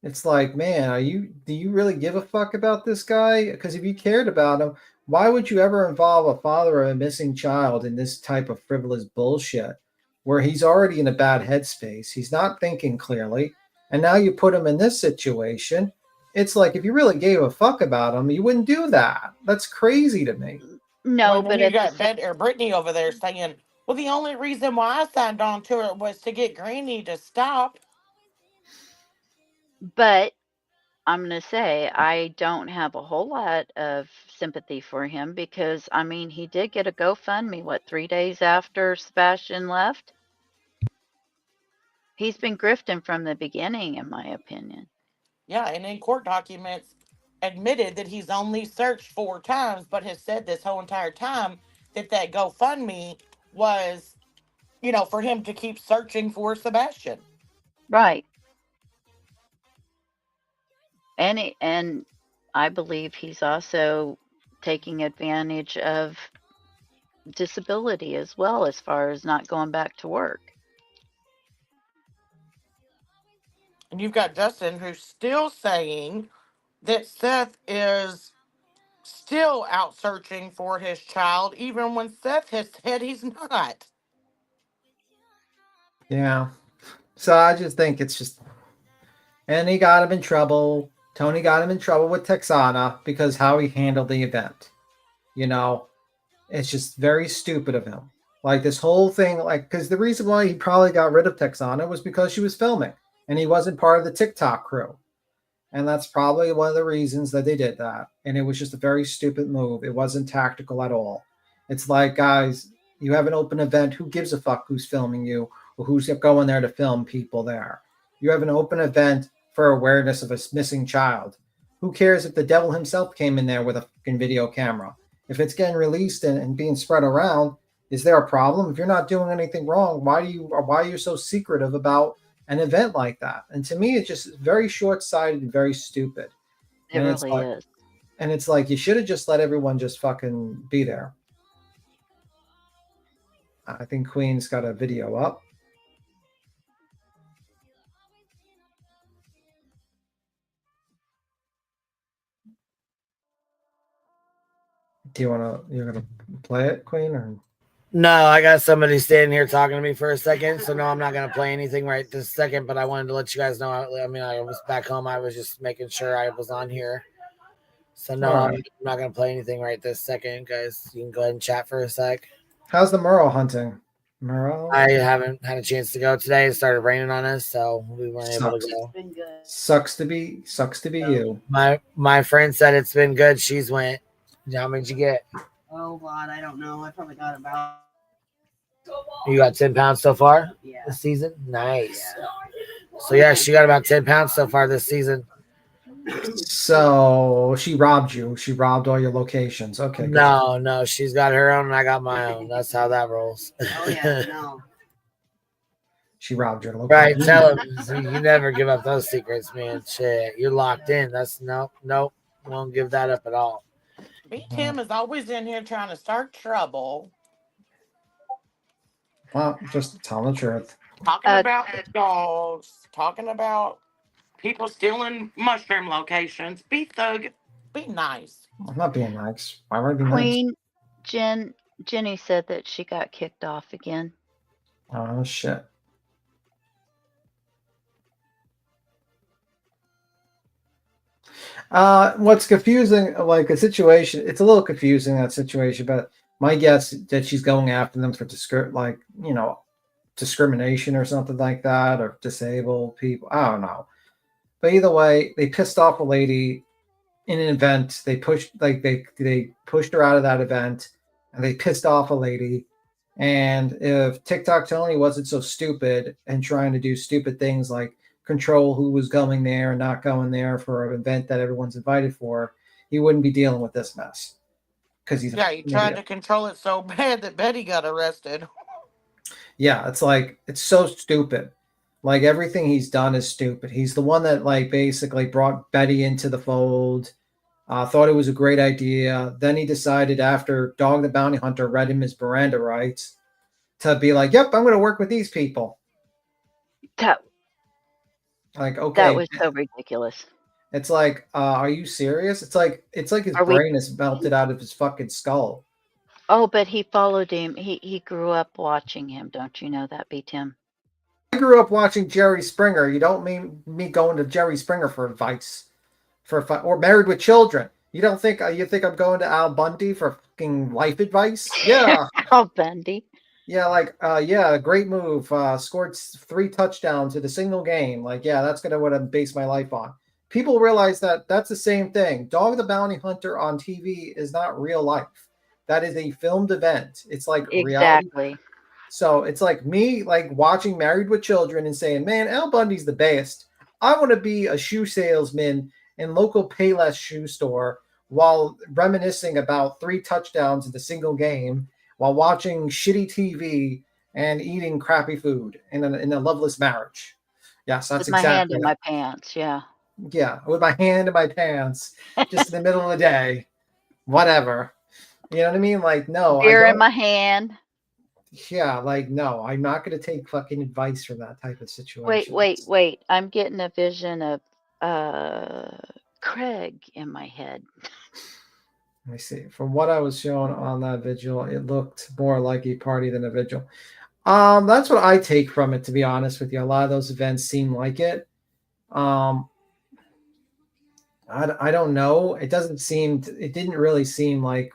it's like, man, do you really give a fuck about this guy? Because if you cared about him, why would you ever involve a father of a missing child in this type of frivolous bullshit where he's already in a bad headspace? He's not thinking clearly. And now you put him in this situation. It's like, if you really gave a fuck about him, you wouldn't do that. That's crazy to me. No, Well, but you at the got Bet or Brittany over there saying, well, the only reason why I signed on to it was to get Granny to stop. But I'm going to say I don't have a whole lot of sympathy for him because, I mean, he did get a GoFundMe, 3 days after Sebastian left? He's been grifting from the beginning, in my opinion. Yeah, and in court documents admitted that he's only searched 4 times, but has said this whole entire time that GoFundMe was, for him to keep searching for Sebastian. Right. And I believe he's also taking advantage of disability as well, as far as not going back to work. And you've got Justin, who's still saying that Seth is still out searching for his child, even when Seth has said he's not. Yeah. So I just think it's just, and he got him in trouble. Tony got him in trouble with Texana because how he handled the event. It's just very stupid of him. Like this whole thing, because the reason why he probably got rid of Texana was because she was filming and he wasn't part of the TikTok crew. And that's probably one of the reasons that they did that. And it was just a very stupid move. It wasn't tactical at all. It's like, guys, you have an open event. Who gives a fuck who's filming you or who's going there to film people there? You have an open event for awareness of a missing child. Who cares if the devil himself came in there with a fucking video camera? If it's getting released and being spread around, is there a problem? If you're not doing anything wrong, why are you so secretive about an event like that? And to me, it's just very short-sighted and very stupid. It really is. And it's like, you should have just let everyone just fucking be there. I think Queen's got a video up. You're gonna play it, Queen, or? No, I got somebody standing here talking to me for a second, so no, I'm not gonna play anything right this second. But I wanted to let you guys know. I mean, I was back home. I was just making sure I was on here. So no, Right. I'm not gonna play anything right this second, guys. You can go ahead and chat for a sec. How's the Merle hunting? Merle? I haven't had a chance to go today. It started raining on us, so we weren't able to go. Sucks to be you. My friend said it's been good. She's went. How many did you get? Oh God, I don't know. I probably got about. You got 10 pounds so far? Yeah. This season? Nice. So yeah, she got about 10 pounds so far this season. So she robbed you. She robbed all your locations. Okay. Good. No, she's got her own and I got my own. That's how that rolls. Oh yeah, no. She robbed your Right, location. tell him you never give up those secrets, man. Shit, you're locked in. That's nope, won't give that up at all. B Tim is always in here trying to start trouble. Well, just tell the truth. Talking about the dogs, talking about people stealing mushroom locations. Be thug, be nice. I'm not being nice. Why would I be nice? Queen Jenny said that she got kicked off again. Oh shit. What's confusing, like a situation, it's a little confusing, that situation, but my guess that she's going after them for discrimination or something like that, or disabled people. I don't know. But either way, they pissed off a lady in an event. They pushed they pushed her out of that event, and they pissed off a lady. And if TikTok Tony wasn't so stupid and trying to do stupid things like control who was going there and not going there for an event that everyone's invited for, he wouldn't be dealing with this mess. Because he tried to control it so bad that Betty got arrested. Yeah, it's so stupid. Like everything he's done is stupid. He's the one that like basically brought Betty into the fold. Thought it was a great idea. Then he decided after Dog the Bounty Hunter read him his Miranda rights to be like, "Yep, I'm going to work with these people." Like, okay, that was so ridiculous. It's like, are you serious? It's like his brain is melted out of his fucking skull. Oh, but he followed him. He grew up watching him. Don't you know that, B Tim? I grew up watching Jerry Springer. You don't mean me going to Jerry Springer for advice, or Married with Children. You don't think you think I'm going to Al Bundy for fucking life advice? Yeah, Al Bundy. Yeah, like yeah, great move. Scored 3 touchdowns in a single game. Like, yeah, that's gonna what I base my life on. People realize that that's the same thing. Dog the Bounty Hunter on TV is not real life. That is a filmed event. It's like reality. Exactly. So it's like me like watching Married with Children and saying, man, Al Bundy's the best. I want to be a shoe salesman in local Payless shoe store while reminiscing about 3 touchdowns in a single game while watching shitty TV and eating crappy food in a loveless marriage. Yes, that's with my hand exactly in it. my pants. Yeah. Yeah, with my hand in my pants, just in the middle of the day. Whatever. You know what I mean? Like, no. Beer in my hand. Yeah, like, no, I'm not going to take fucking advice from that type of situation. Wait. I'm getting a vision of Craig in my head. Let me see. From what I was shown on that vigil, it looked more like a party than a vigil. That's what I take from it, to be honest with you. A lot of those events seem like it. I don't know. It didn't really seem like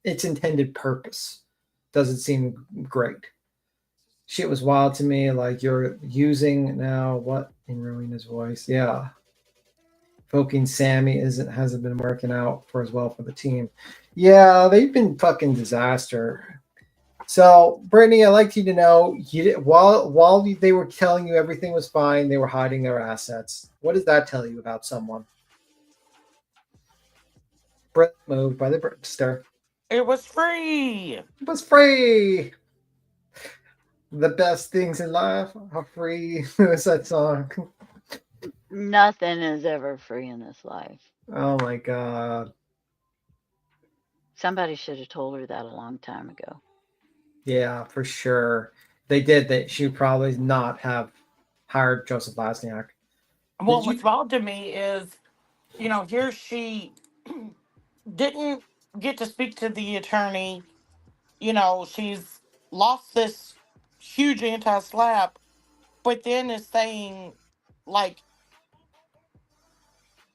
its intended purpose. Doesn't seem great. Shit was wild to me. Like, you're using now what in Rowena's voice? Yeah. Poking Sammy hasn't been working out for as well for the team. Yeah, they've been fucking disaster. So, Brittany, I'd like you to know, while they were telling you everything was fine, they were hiding their assets. What does that tell you about someone? Brett moved by the Britster. It was free. It was free. The best things in life are free. What's that song? Nothing is ever free in this life. Oh my God. Somebody should have told her that a long time ago. Yeah, for sure. They did that. She would probably not have hired Joseph Lasniak. What was wild to me is, here she didn't get to speak to the attorney. She's lost this huge anti-slap, but then is saying, like,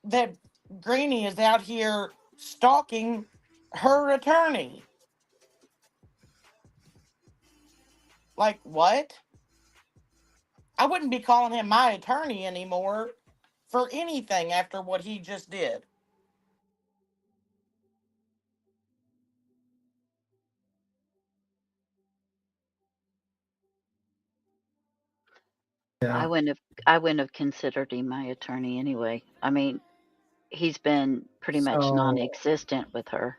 that Greenie is out here stalking her attorney. Like, what? I wouldn't be calling him my attorney anymore for anything after what he just did. I wouldn't have considered him my attorney anyway. I mean, he's been pretty much So- non-existent with her.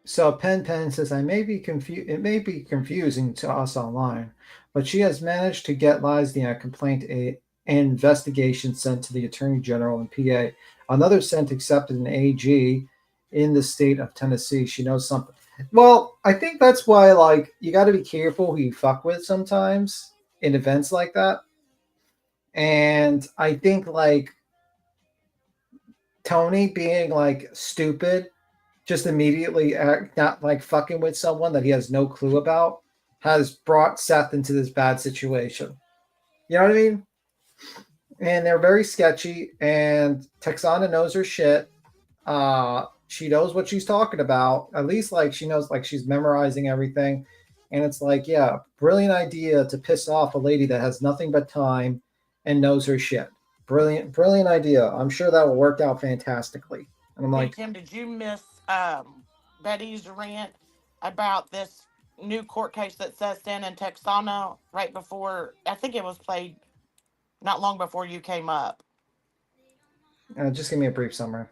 So Pen says, it may be confusing to us online, but she has managed to get Liesny a complaint, an investigation sent to the Attorney General in PA. Another sent accepted an AG in the state of Tennessee. She knows something. Well, I think that's why, like, you got to be careful who you fuck with sometimes in events like that. And I think, like, Tony being, like, stupid, just immediately not like fucking with someone that he has no clue about, has brought Seth into this bad situation. You know what I mean? And they're very sketchy, and Texana knows her shit. She knows what she's talking about. At least, like, she knows, like, she's memorizing everything. And it's like, yeah, brilliant idea to piss off a lady that has nothing but time and knows her shit. Brilliant idea. I'm sure that will work out fantastically. And I'm Hey, like, Tim, did you miss Betty's rant about this new court case that Seth's in Texana right before, I think it was played not long before you came up? just give me a brief summary.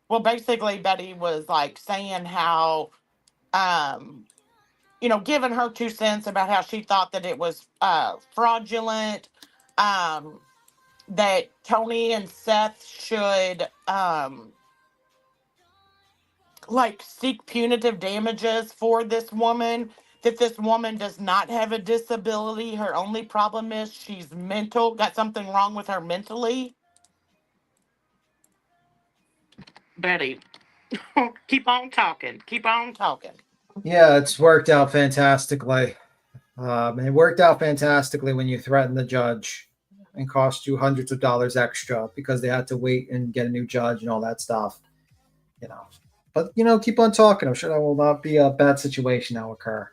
Well, basically, Betty was like saying how, giving her 2 cents about how she thought that it was fraudulent, that Tony and Seth should seek punitive damages for this woman, that this woman does not have a disability. Her only problem is she's got something wrong with her mentally. Betty, keep on talking. Yeah, it's worked out fantastically. It worked out fantastically when you threatened the judge and cost you hundreds of dollars extra because they had to wait and get a new judge and all that stuff. But keep on talking. I'm sure that will not be a bad situation that will occur.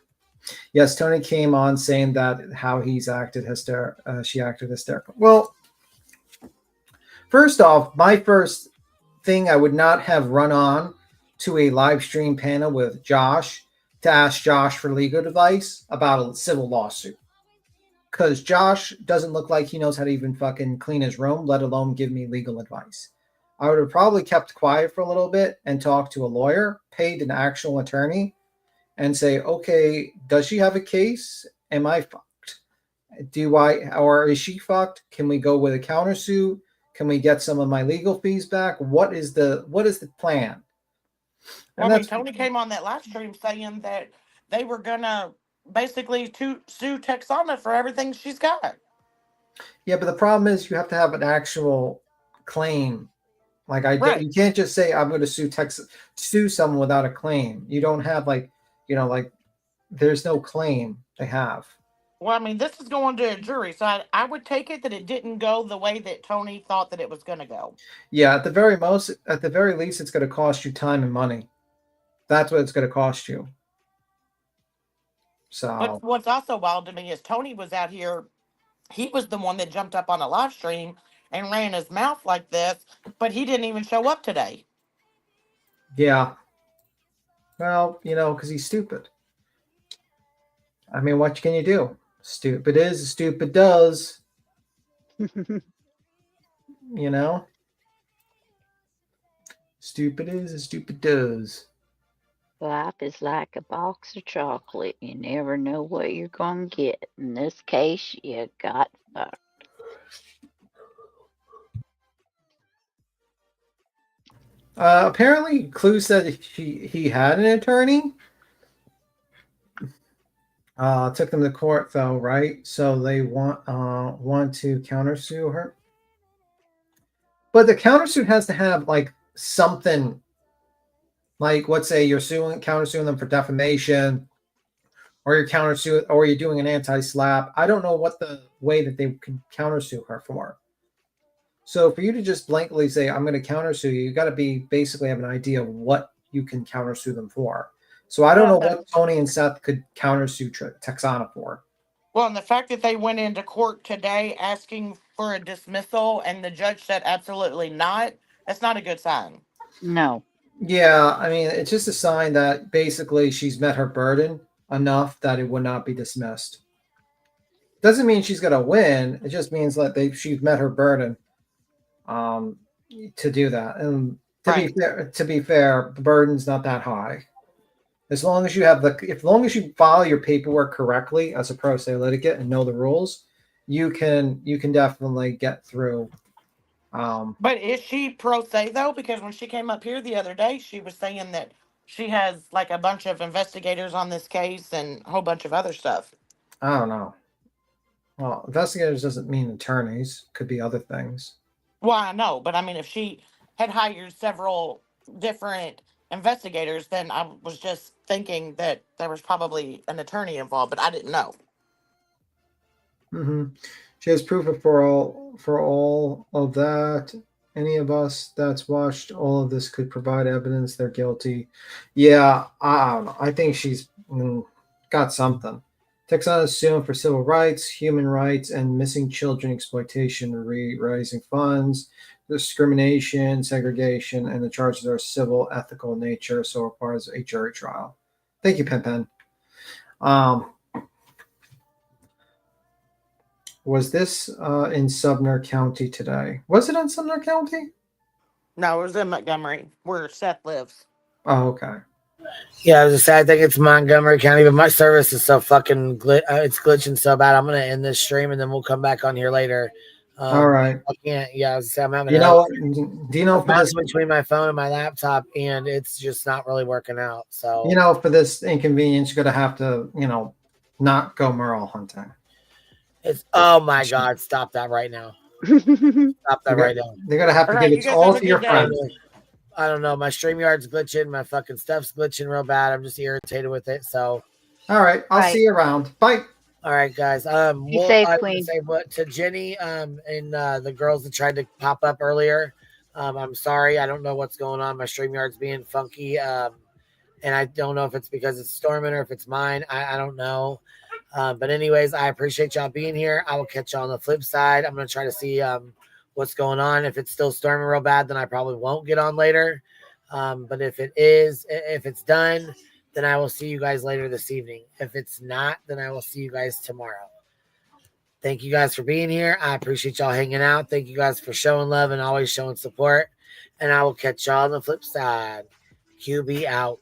Yes, Tony came on saying that how he's acted she acted hysterical. Well, first off, my first thing, I would not have run on to a live stream panel with Josh to ask Josh for legal advice about a civil lawsuit. Because Josh doesn't look like he knows how to even fucking clean his room, let alone give me legal advice. I would have probably kept quiet for a little bit and talked to a lawyer, paid an actual attorney, and say, okay, does she have a case? Am I fucked? Or is she fucked? Can we go with a countersuit? Can we get some of my legal fees back? What is the plan? Well, I mean, Tony came on that live stream saying that they were gonna basically sue Texana for everything she's got. Yeah, but the problem is you have to have an actual claim. Like you can't just say I'm going to sue someone without a claim. You don't have there's no claim they have. Well, I mean, this is going to a jury, so I would take it that it didn't go the way that Tony thought that it was going to go. Yeah, at the very least, it's going to cost you time and money. That's what it's going to cost you. So, but what's also wild to me is Tony was out here. He was the one that jumped up on a live stream and ran his mouth like this, but he didn't even show up today. Yeah. Well, because he's stupid. I mean, what can you do? Stupid is, stupid does. Stupid is, stupid does. Life is like a box of chocolate. You never know what you're going to get. In this case, you got fucked. Apparently, Clue said he had an attorney. Took them to court, though, right? So they want to countersue her. But the countersuit has to have something. Let's say you're countersuing them for defamation, or you're doing an anti-slap. I don't know what the way that they could countersue her for. So for you to just blankly say, I'm going to countersue you got to basically have an idea of what you can countersue them for. So I don't know what Tony and Seth could countersue Texana for. Well, and the fact that they went into court today asking for a dismissal and the judge said absolutely not, that's not a good sign. No. Yeah, I mean, it's just a sign that basically she's met her burden enough that it would not be dismissed. Doesn't mean she's gonna win. It just means that she's met her burden to do that. And to be fair, the burden's not that high. As long as you have as long as you file your paperwork correctly as a pro se litigant and know the rules, you can definitely get through. But is she pro se though? Because when she came up here the other day, she was saying that she has like a bunch of investigators on this case and a whole bunch of other stuff. I don't know. Well, investigators doesn't mean attorneys. Could be other things. Well, I know, but I mean, if she had hired several different investigators, then I was just thinking that there was probably an attorney involved, but I didn't know. Mm-hmm. She has proof for all of that. Any of us that's watched all of this could provide evidence they're guilty. Yeah, I don't know. I think she's got something. Texas is suing for civil rights, human rights, and missing children exploitation, raising funds, discrimination, segregation, and the charges are civil, ethical in nature, so requires a jury trial. Thank you, Pen. Was this in Sumner County today? Was it in Sumner County? No, it was in Montgomery, where Seth lives. Oh, okay. Yeah, I was just saying, I think it's Montgomery County, but my service is so fucking it's glitching so bad. I'm gonna end this stream and then we'll come back on here later. All right. I can't. Yeah, I was saying, I'm having. Do you know for this between my phone and my laptop, and it's just not really working out. So for this inconvenience, you're gonna have to not go Merle hunting. It's oh my god! Stop that right now! Stop that right now! They're gonna have to give it all to your friends. I don't know. My StreamYard's glitching. My fucking stuff's glitching real bad. I'm just irritated with it. So, all right, I'll see you around. Bye. All right, guys. Be safe, Queen. Say what to Jenny and the girls that tried to pop up earlier. I'm sorry. I don't know what's going on. My StreamYard's being funky, and I don't know if it's because it's storming or if it's mine. I don't know. But anyways, I appreciate y'all being here. I will catch y'all on the flip side. I'm gonna try to see what's going on. If it's still storming real bad, then I probably won't get on later. But if it's done, then I will see you guys later this evening. If it's not, then I will see you guys tomorrow. Thank you guys for being here. I appreciate y'all hanging out. Thank you guys for showing love and always showing support. And I will catch y'all on the flip side. QB out.